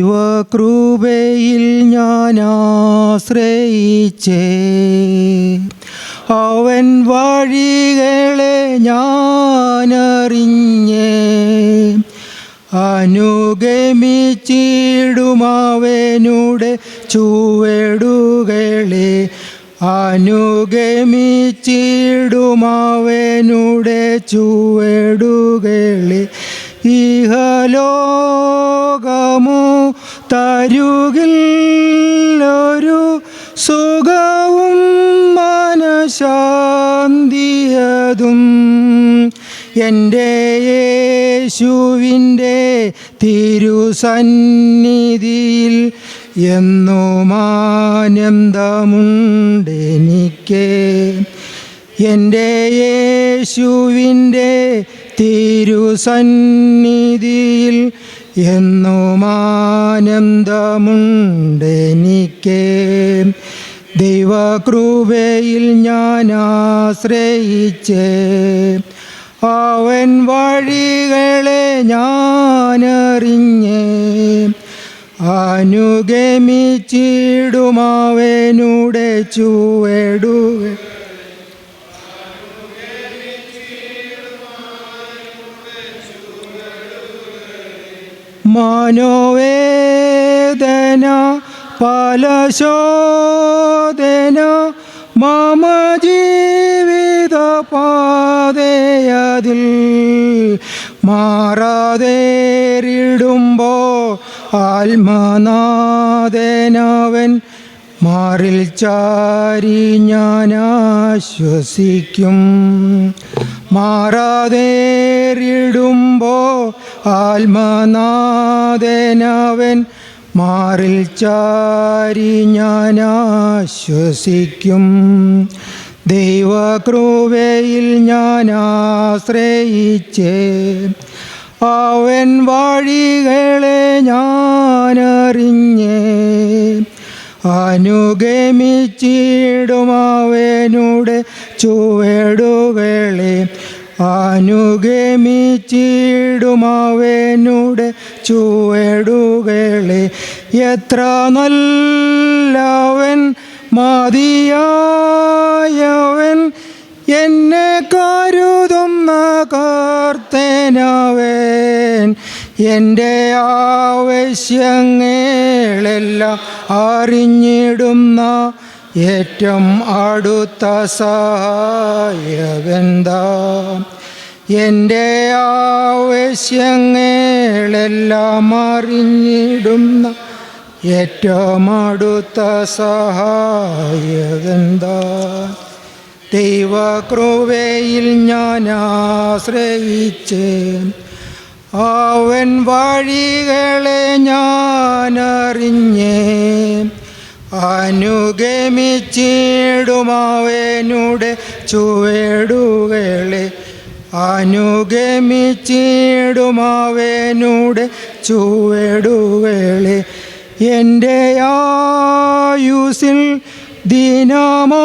ദൈവകൃപയിൽ ഞാൻ ആശ്രയിച്ചേ, അവൻ വഴികളെ ഞാനറിഞ്ഞേ, അനുഗമിച്ചിടുമവനുടെ ചുവടുകളെ, അനുഗമിച്ചിടുമവനുടെ ചുവടുകളെ. ഇഹലോകമോ തരുകിൽ ഒരു സുഖവും മനഃശാന്തിയതും, എൻ്റെ യേശുവിൻ്റെ തിരുസന്നിധിയിൽ എന്നും ആനന്ദമുണ്ടെനിക്ക്. എൻ്റെ യേശുവിൻ്റെ തിരുസന്നിധിയിൽ എന്നും ആനന്ദമുണ്ടെനിക്ക്. ദൈവകൃപയിൽ ഞാൻ ആശ്രയിച്ചേ, അവൻ വഴികളെ ഞാനറിഞ്ഞേ, അനുഗമിച്ചിടുമവനുടെ ചുവടുകൾ. മനോവേദന ഫലശോധന മമ ജീവിത പാതയതിൽ മാറാതേറിടുമ്പോൾ ആത്മനാഥനവൻ മാറിൽ ചാരി ഞാൻ ആശ്വസിക്കും. മാറാതേറിടുമ്പോൾ ആത്മനാഥനവൻ മാറിൽ ചാരി ഞാൻ ആശ്വസിക്കും. ദൈവകൃപയിൽ ഞാൻ ആശ്രയിച്ചേ, അവൻ വഴികളെ ഞാനറിഞ്ഞേ, അനുഗമിച്ചിടുമവനുടെ ചുവടുകളെ, അനുഗമിച്ചിടുമവനുടെ ചുവടുകളെ. എത്ര നല്ലവൻ മതിയായവൻ, എന്നെ കരുതുന്ന കർത്തനവൻ, എൻ്റെ ആവശ്യങ്ങളെല്ലാം അറിഞ്ഞിടുന്ന ഏറ്റവും അടുത്ത സഹായകന്താം. എൻ്റെ ആവശ്യങ്ങളെല്ലാം അറിഞ്ഞിടുന്ന ഏറ്റവും അടുത്ത സഹായകന്താം. ദൈവകൃപയിൽ ഞാൻ ആശ്രയിച്ചേ, അവൻ വഴികളെ ഞാനറിഞ്ഞേ, അനുഗമിച്ചിടുമവനുടെ ചുവടുകളെ, അനുഗമിച്ചിടുമവനുടെ ചുവടുകളെ. എൻ്റെ ആയുസ്സിൽ ദിനമൊക്കെയും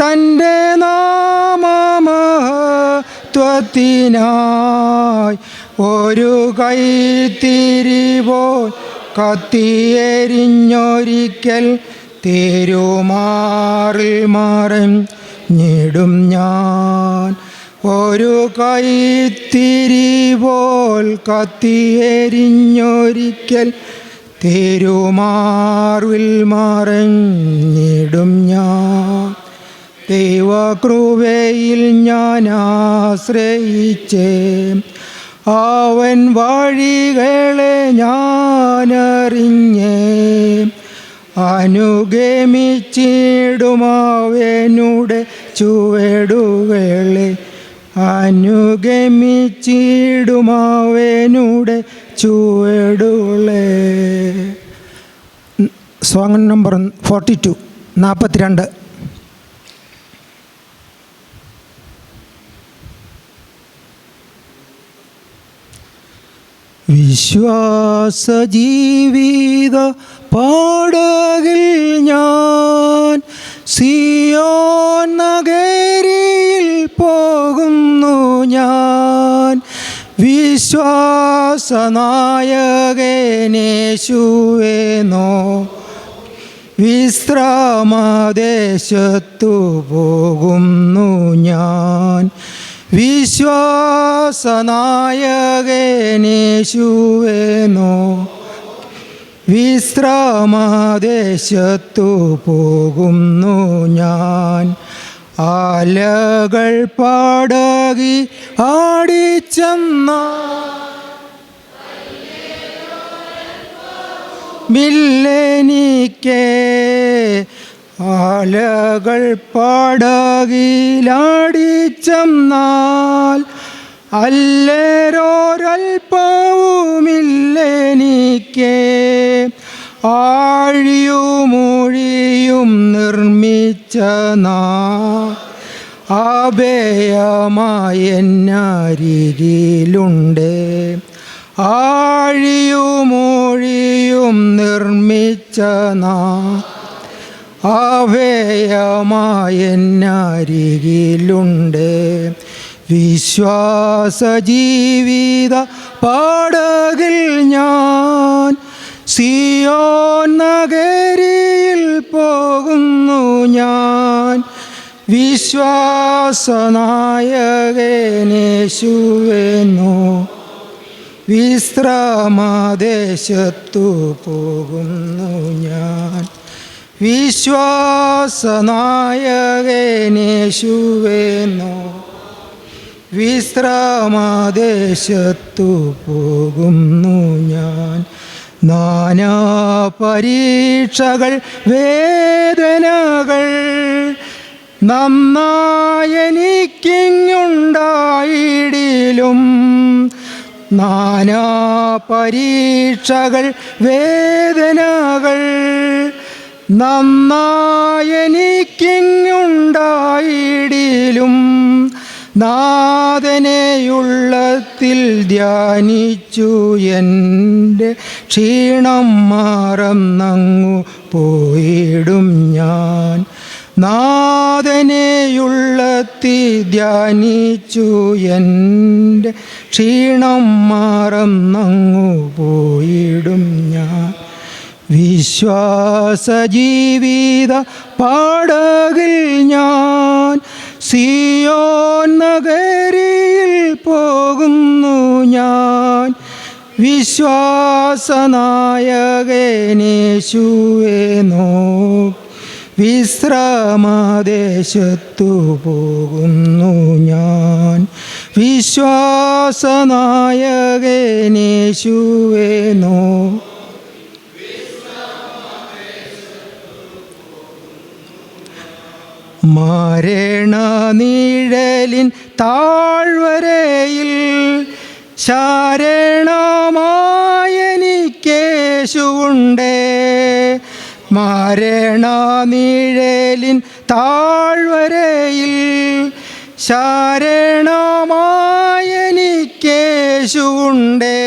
തൻ്റെ നാമമഹത്വത്തിനായി ഒരു കൈത്തിരിപോൽ കത്തിയെരിഞ്ഞൊരിക്കൽ തിരുമാറിൽ മറഞ്ഞിടും ഞാൻ. ഒരു കൈത്തിരിപോൽ കത്തിയെരിഞ്ഞൊരിക്കൽ തിരുമാറിൽ മറഞ്ഞിടും ഞാൻ. ദൈവകൃപയിൽ ഞാൻ ആശ്രയിച്ചേ, അവൻ വഴികളെ ഞാനറിഞ്ഞേ, അനുഗമിച്ചിടുമവനുടെ ചുവടുകളെ, അനുഗമിച്ചിടുമവനുടെ ചുവടുകളെ. Song number 42, 42. വിശ്വാസ ജീവിത പാടകിൽ ഞാൻ സിയോൻ നഗരിയിൽ പോകുന്നു ഞാൻ. വിശ്വാസനായകനേശുവേ നോ വിശ്രാമദേശത്തു പോകുന്നു ഞാൻ. വിശ്വാസനായകനേശുവേ നോ വിശ്രാമദേശത്തു പോകുന്നു ഞാൻ. ആലകൾ പാടകി ആടിച്ചെന്ന മില്ലെനിക്കേ ആലകൾ പാടകിലാടിച്ചെന്നാൽ അല്ലേരോരൽപ്പവുമില്ലെനിക്കേ ആഴിയുമൊഴിയും നിർമ്മിച്ച അഭയമായെന്നരികിലുണ്ട്. ആഴിയുമൊഴിയും നിർമ്മിച്ച അഭയമായെന്നരികിലുണ്ട്. വിശ്വാസജീവിത പാടകിൽ ഞാൻ സിയോൻ നഗരിയിൽ പോകുന്നു ഞാൻ. വിശ്വാസനായകനേശുവേ നോ വിശ്രാമദേശത്തു പോകുന്നു ഞാൻ. വിശ്വാസനായകനേശുവേ നോ വിശ്രാമദേശത്തു പോകുന്നു ഞാൻ. നാനാ പരീക്ഷകൾ വേദനകൾ നന്നായെനിക്കിങ്ങുണ്ടായിടിലും നാനാ പരീക്ഷകൾ വേദനകൾ നന്നായെനിക്കിങ്ങുണ്ടായിടിലും നാഥനെയുള്ളത്തിൽ ധ്യാനിച്ചു എൻ്റെ ക്ഷീണം മറന്നങ്ങു പോയിടും ഞാൻ. നാഥനെയുള്ളത്തിൽ ധ്യാനിച്ചു എൻ്റെ ക്ഷീണം മറന്നങ്ങു പോയിടും ഞാൻ. വിശ്വാസജീവിത പാടകിൽ ഞാൻ സിയോൻ നഗരിയിൽ പോകുന്നു ഞാൻ. വിശ്വാസനായകനേശുവേ നോ വിശ്രാമദേശത്തു പോകുന്നു ഞാൻ. വിശ്വാസനായകനേശുവേ നോ മരണനിഴലിൻ താഴ്വരയിൽ ശരണമായെനിക്കേശുവുണ്ടേ. മരണനിഴലിൻ താഴ്വരയിൽ ശരണമായെനിക്കേശുവുണ്ടേ.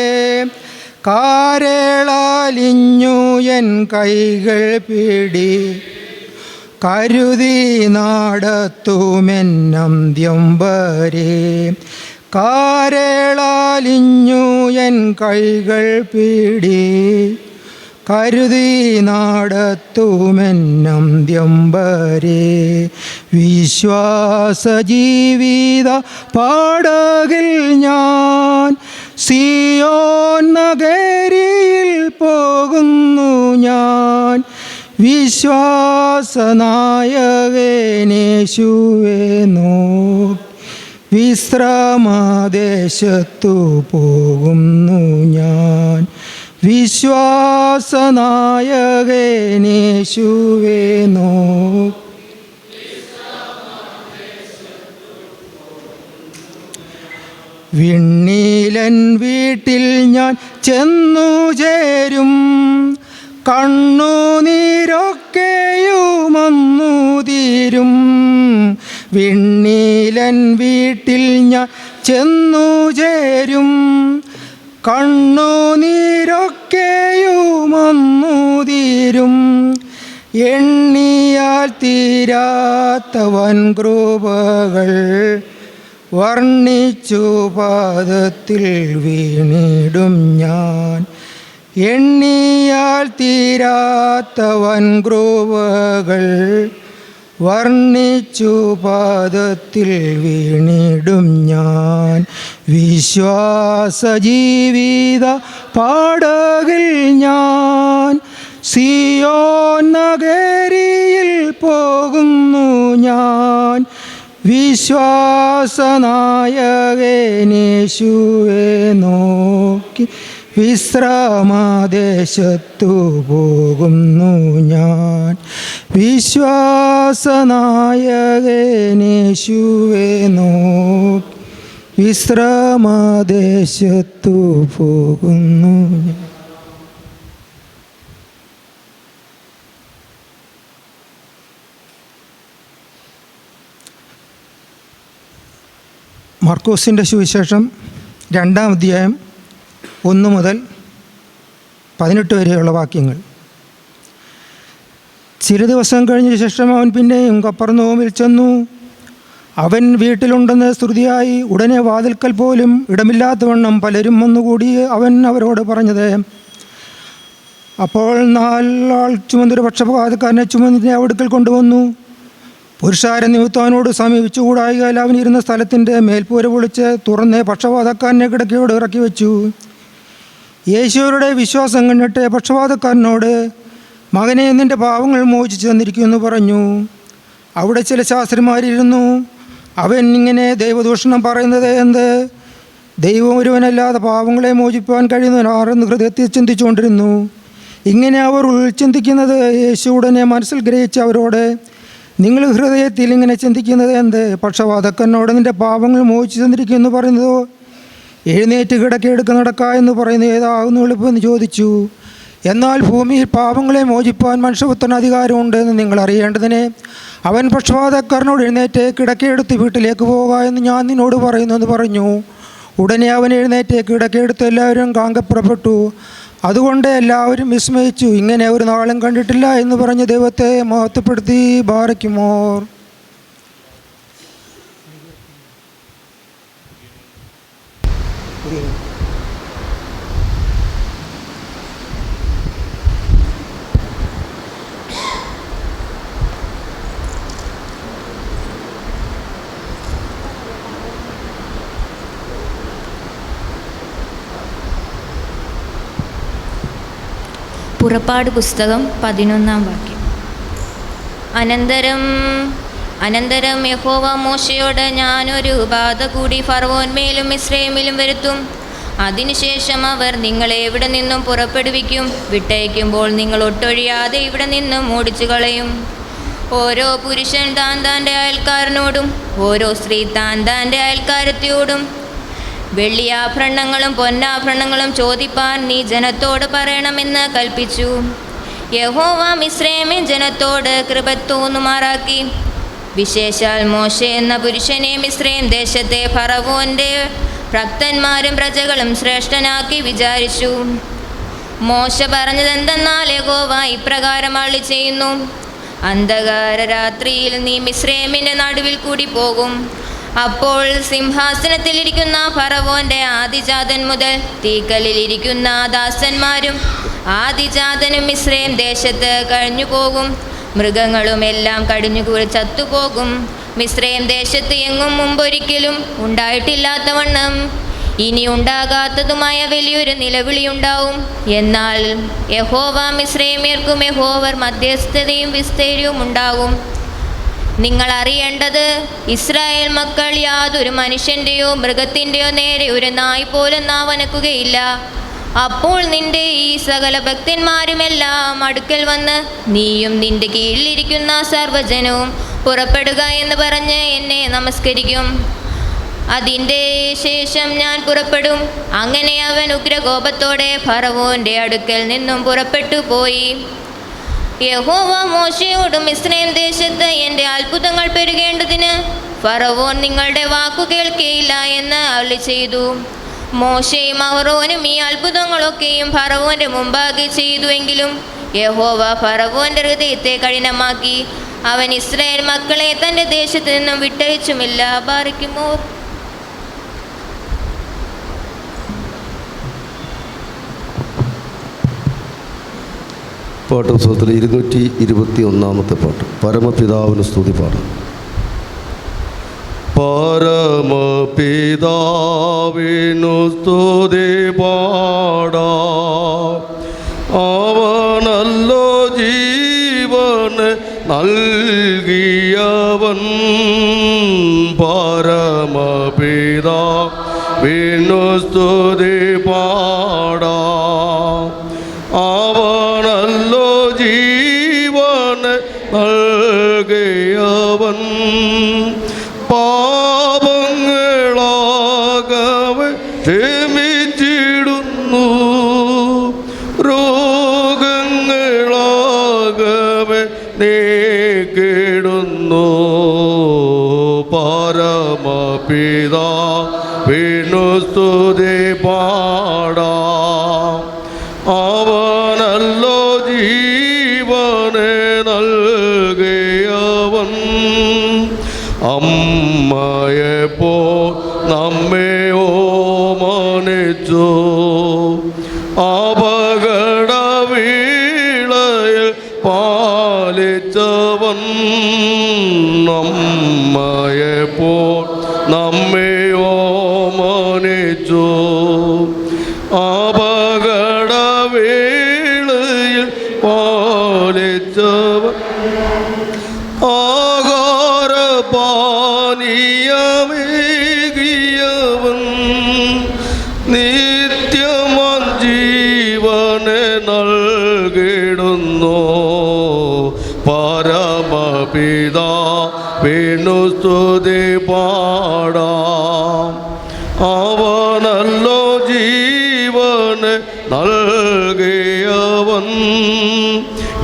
കാരളലിഞ്ഞു എൻ കൈകൾ പിടി കരുതി നടത്തുമെന്നന്ത്യം വരെ. കാരളലിഞ്ഞു എൻ കൈകൾ പിടി കരുതി നടത്തുമെന്നന്ത്യം വരെ. വിശ്വാസജീവിത പാടകിൽ ഞാൻ സിയോൻ നഗരിയിൽ പോകുന്നു ഞാൻ. വിശ്വാസനായകനേശുവേ നോ വിശ്രാമദേശത്തു പോകുന്നു ഞാൻ. വിശ്വാസനായകനേശുവേ നോ വിണ്ണീലൻ വീട്ടിൽ ഞാൻ ചെന്നു ചേരും. കണ്ണുനീരൊക്കെയുമന്നു തീരും. വിണ്ണീലൻ വീട്ടിൽ ഞാൻ ചെന്നു ചേരും. കണ്ണുനീരൊക്കെയുമന്നു തീരും. എണ്ണിയാൽ തീരാത്ത വൻ കൃപകൾ വർണ്ണിച്ചു പാദത്തിൽ വീണിടും ഞാൻ. എണ്ണിയാൽ തീരാത്ത വൻകൃപകൾ വർണ്ണിച്ചു പാദത്തിൽ വീണിടും ഞാൻ. വിശ്വാസ ജീവിത പാടകിൽ ഞാൻ സിയോൻ നഗരിയിൽ പോകുന്നു ഞാൻ. വിശ്വാസനായകനേശുവെ നോക്കി വിശ്രമദേശത്തു പോകുന്നു ഞാൻ. വിശ്വാസനായകനേശുവെ നോക്കി വിശ്രമദേശത്തു പോകുന്നു ഞാൻ. മർക്കോസിൻ്റെ സുവിശേഷം 2-ാം അധ്യായം 1 മുതൽ 18 വരെയുള്ള വാക്യങ്ങൾ. ചില ദിവസം കഴിഞ്ഞ ശേഷം അവൻ പിന്നെയും കപ്പർന്നഹൂമിൽ ചെന്നു. അവൻ വീട്ടിലുണ്ടെന്ന് ശ്രുതിയായി. ഉടനെ വാതിൽക്കൽ പോലും ഇടമില്ലാത്തവണ്ണം പലരും വന്നുകൂടി. അവൻ അവരോട് പറഞ്ഞത്, അപ്പോൾ 4 ആൾ ചുമന്നൊരു പക്ഷപാതക്കാരനെ ചുമന്നിനെ അവിടുക്കൽ കൊണ്ടുവന്നു. പുരുഷാര നിമിത്തവനോട് സമീപിച്ചുകൂടായികയാൽ അവനിരുന്ന സ്ഥലത്തിൻ്റെ മേൽപ്പൂര പൊളിച്ച് തുറന്ന് പക്ഷപാതക്കാരനെ കിടക്കയോട് ഇറക്കി വെച്ചു. യേശുവരുടെ വിശ്വാസം കണ്ടിട്ട് പക്ഷപാതക്കാരനോട്, മകനെ, നിൻ്റെ പാവങ്ങൾ മോചിച്ചു തന്നിരിക്കുമെന്ന് പറഞ്ഞു. അവിടെ ചില ശാസ്ത്രിമാരിരുന്നു. അവൻ ഇങ്ങനെ ദൈവദൂഷണം പറയുന്നത് എന്ത്? ദൈവം ഒരുവനല്ലാതെ പാവങ്ങളെ മോചിപ്പാൻ കഴിയുന്നവനാരെന്ന് ഹൃദയത്തിൽ ചിന്തിച്ചുകൊണ്ടിരുന്നു. ഇങ്ങനെ അവർ ഉൾചിന്തിക്കുന്നത് യേശു ഉടനെ മനസ്സിൽ ഗ്രഹിച്ച് അവരോട്, നിങ്ങൾ ഹൃദയത്തിൽ ഇങ്ങനെ ചിന്തിക്കുന്നത് എന്ത്? പക്ഷപാതക്കാരനോട് നിൻ്റെ പാവങ്ങൾ മോചിച്ചു തന്നിരിക്കുമെന്ന് പറയുന്നതോ എഴുന്നേറ്റ് കിടക്കെടുക്ക് നടക്ക എന്ന് പറയുന്നത് ഏതാകുന്നു എളുപ്പമെന്ന് ചോദിച്ചു. എന്നാൽ ഭൂമിയിൽ പാവങ്ങളെ മോചിപ്പാൻ മനുഷ്യപുത്രന് അധികാരമുണ്ടെന്ന് നിങ്ങൾ അറിയേണ്ടതിന് അവൻ പക്ഷപാതക്കാരനോട് എഴുന്നേറ്റ് കിടക്കെടുത്ത് വീട്ടിലേക്ക് പോകുക എന്ന് ഞാൻ നിന്നോട് പറയുന്നു പറഞ്ഞു. ഉടനെ അവൻ എഴുന്നേറ്റ് കിടക്കെടുത്ത് എല്ലാവരും കാങ്കപ്പുറപ്പെട്ടു. അതുകൊണ്ട് എല്ലാവരും വിസ്മയിച്ചു. ഇങ്ങനെ ഒരു നാളും കണ്ടിട്ടില്ല എന്ന് പറഞ്ഞ് ദൈവത്തെ മഹത്വപ്പെടുത്തി. ബാറയ്ക്കുമോർ. പുറപ്പാട് പുസ്തകം 11-ാം വാക്യം. അനന്തരം യഹോവ മോശയോട്, ഞാനൊരു ബാധ കൂടി ഫറവോന്മേലും മിസ്രയീമിലും വരുത്തും. അതിനുശേഷം അവർ നിങ്ങളെ ഇവിടെ നിന്നും പുറപ്പെടുവിക്കും. വിട്ടയക്കുമ്പോൾ നിങ്ങൾ ഒട്ടൊഴിയാതെ ഇവിടെ നിന്നും ഓടിച്ചു കളയും. ഓരോ പുരുഷൻ താൻ താൻ്റെ അയൽക്കാരനോടും ഓരോ സ്ത്രീ താൻ താൻ്റെ അയൽക്കാരത്തിയോടും വെള്ളിയാഭരണങ്ങളും പൊന്നാഭരണങ്ങളും ചോദിപ്പാൻ നീ ജനത്തോട് പറയണമെന്ന് കൽപ്പിച്ചു. യഹോവ മിസ്രയീമിൻ ജനത്തോട് കൃപ തോന്നുമാറാക്കി. വിശേഷാൽ മോശെ എന്ന പുരുഷനെ മിസ്രയീം ദേശത്തെ ഫറവോൻ്റെ ഭക്തന്മാരും പ്രജകളും ശ്രേഷ്ഠനാക്കി വിചാരിച്ചു. മോശ പറഞ്ഞതെന്തെന്നാൽ, യഹോവ ഇപ്രകാരം അരുളി ചെയ്യുന്നു, അന്ധകാര രാത്രിയിൽ നീ മിസ്രയീമിൻ്റെ നടുവിൽ കൂടി പോകും. അപ്പോൾ സിംഹാസനത്തിലിരിക്കുന്ന ഫറവോൻ്റെ ആദിജാതൻ മുതൽ തീക്കല്ലിലിരിക്കുന്ന ദാസന്മാരും ആദിജാതനും മിസ്രയീം ദേശത്ത് കഴിഞ്ഞു പോകും. മൃഗങ്ങളും എല്ലാം കടിഞ്ഞുകൂടി ചത്തുപോകും. മിസ്രയീം ദേശത്ത് എങ്ങും മുമ്പൊരിക്കലും ഉണ്ടായിട്ടില്ലാത്തവണ്ണം ഇനി ഉണ്ടാകാത്തതുമായ വലിയൊരു നിലവിളിയുണ്ടാവും. എന്നാൽ യഹോവ മിസ്രയീമ്യർക്കും യഹോവർ മധ്യസ്ഥതയും വിസ്തീര്യവും ഉണ്ടാകും. നിങ്ങൾ അറിയേണ്ടത്, ഇസ്രായേൽ മക്കൾ യാതൊരു മനുഷ്യൻ്റെയോ മൃഗത്തിൻ്റെയോ നേരെ ഒരു നായ് പോലും നാവനക്കുകയില്ല. അപ്പോൾ നിന്റെ ഈ സകല ഭക്തന്മാരുമെല്ലാം അടുക്കൽ വന്ന് നീയും നിന്റെ കീഴിലിരിക്കുന്ന സർവ്വജനവും പുറപ്പെടുക എന്ന് പറഞ്ഞ് എന്നെ നമസ്കരിക്കും. അതിൻ്റെ ശേഷം ഞാൻ പുറപ്പെടും. അങ്ങനെ അവൻ ഉഗ്രകോപത്തോടെ ഫറവോൻ്റെ അടുക്കൽ നിന്നും പുറപ്പെട്ടു പോയി. യഹോവ മോശയോടും മിസ്രയീം ദേശത്ത് എൻ്റെ അത്ഭുതങ്ങൾ പെരുകേണ്ടതിന് ഫറവോൻ നിങ്ങളുടെ വാക്കു കേൾക്കുകയില്ല എന്ന് അരുളി ചെയ്തു. മോശയും അഹ്റോനും ഈ അത്ഭുതങ്ങളൊക്കെയും ഫറവോൻ്റെ മുമ്പാകെ ചെയ്തുവെങ്കിലും യഹോവ ഫറവോൻ്റെ ഹൃദയത്തെ കഠിനമാക്കി. അവൻ ഇസ്രായേൽ മക്കളെ തൻ്റെ ദേശത്ത് നിന്നും വിട്ടയച്ചുമില്ല. ബാറയ്ക്കുമോർ. പാട്ടുപുസ്തകത്തിലെ 221 പാട്ട്. പരമപിതാവിന് സ്തുതി പാടാം. പരമപിതാവിനു സ്തുതി പാടാം. അവനല്ലോ ജീവന് നൽകിയവൻ. പരമപിതാവിനു സ്തുതി പാടാം. അവനല്ലോ ജീവന് നൽകിയവൻ. പാപങ്ങളാകവെ ക്ഷമിച്ചിടുന്നു. രോഗങ്ങളാകവെ നീക്കിടുന്നു. പരമപിതാവിനു സ്തുതി പാടാം. അവനല്ലോ ജീവനെ നൽകിയവൻ. അമ്മയെപ്പോ നമ്മെ ഓമനിച്ചു. അപകടവീളയിൽ പാലിച്ചവൻ. അമ്മയെപ്പോ നമ്മെ ഓമനിച്ചു. അപകടവേളയിൽ പാലിച്ചവൻ. ആഹാരപാനീയമേകിയവൻ. നിത്യമാം ജീവനെ നൽകിടുന്നു. പരമപിതാവിനു സ്തുതി പാടാം. അവനല്ലോ ജീവന് നൽകിയവൻ.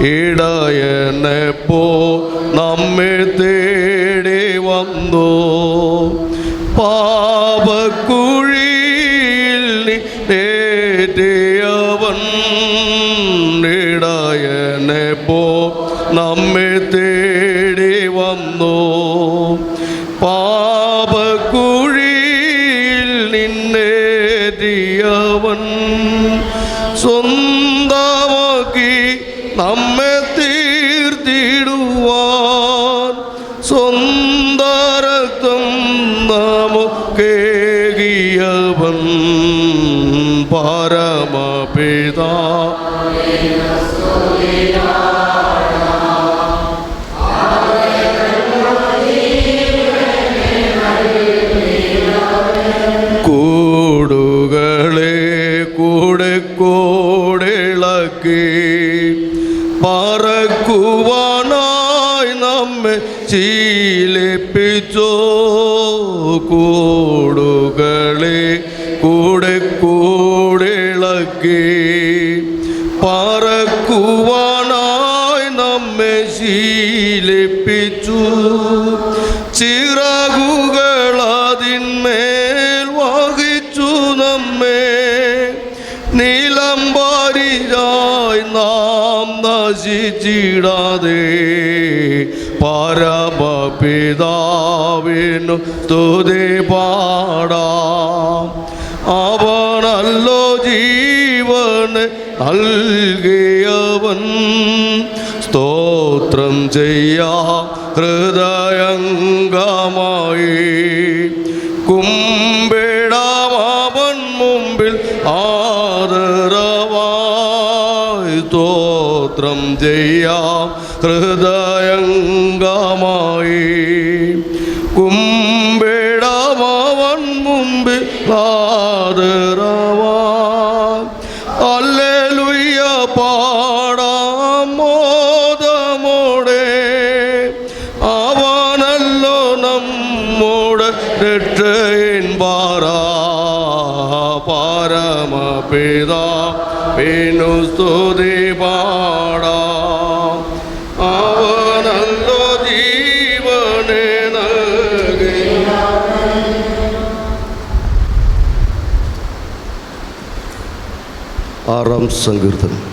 ഇടയനെപ്പോ നമ്മെ തേടി വന്നു. പാപക്കുഴിയിൽ നേറ്റിയവൻ. ഇടയനെപ്പോ നമ്മെ തേടി വന്നു. പാപക്കുഴിയിൽ നിന്നേറ്റിയവൻ. സ്വന്തമാക്കി നമ്മെ തീർത്തിടുവാൻ. സ്വന്തരത്വം നമുക്കേകിയവൻ. പരമപിതാ കൂടുകളെ കൂടെ കൂടിളക്കി പറക്കുവാനായി നമ്മെ ശീലിപ്പിച്ചോ. കൂടുകളെ കൂടെ കൂടിളക്കി പറക്കുവാനായി നമ്മെ ശീലിപ്പിച്ചു. ചിറകുകളതിന്മേൽ വഹിച്ചു നമ്മെ. നീലംബരിയായി നാം നശിച്ചിടാതെ. പരമപിതാവിനു സ്തുതി പാടാം. അവനല്ലോ ജീവന് നൽകിയവൻ. സ്തോത്രം ചെയ്യാം ഹൃദയംഗമായി. കുമ്പിടാം അവൻ മുമ്പിൽ ആദരവായി. സ്തോത്രം ചെയ്യാം ഹൃദയംഗമായി. കുമ്പിടാം അവൻ മുമ്പിൽ ആദരവായി. ഹല്ലേലൂയ പാടാം മോദമോടെ. അവനല്ലോ നമ്മുടെ രക്ഷയിൻ പാറാ. പരമപിതാവിനു സ്തുതി പാടാം. അവനല്ലോ ജീവനെ നൽകി. ആറാം സങ്കീർത്തനം.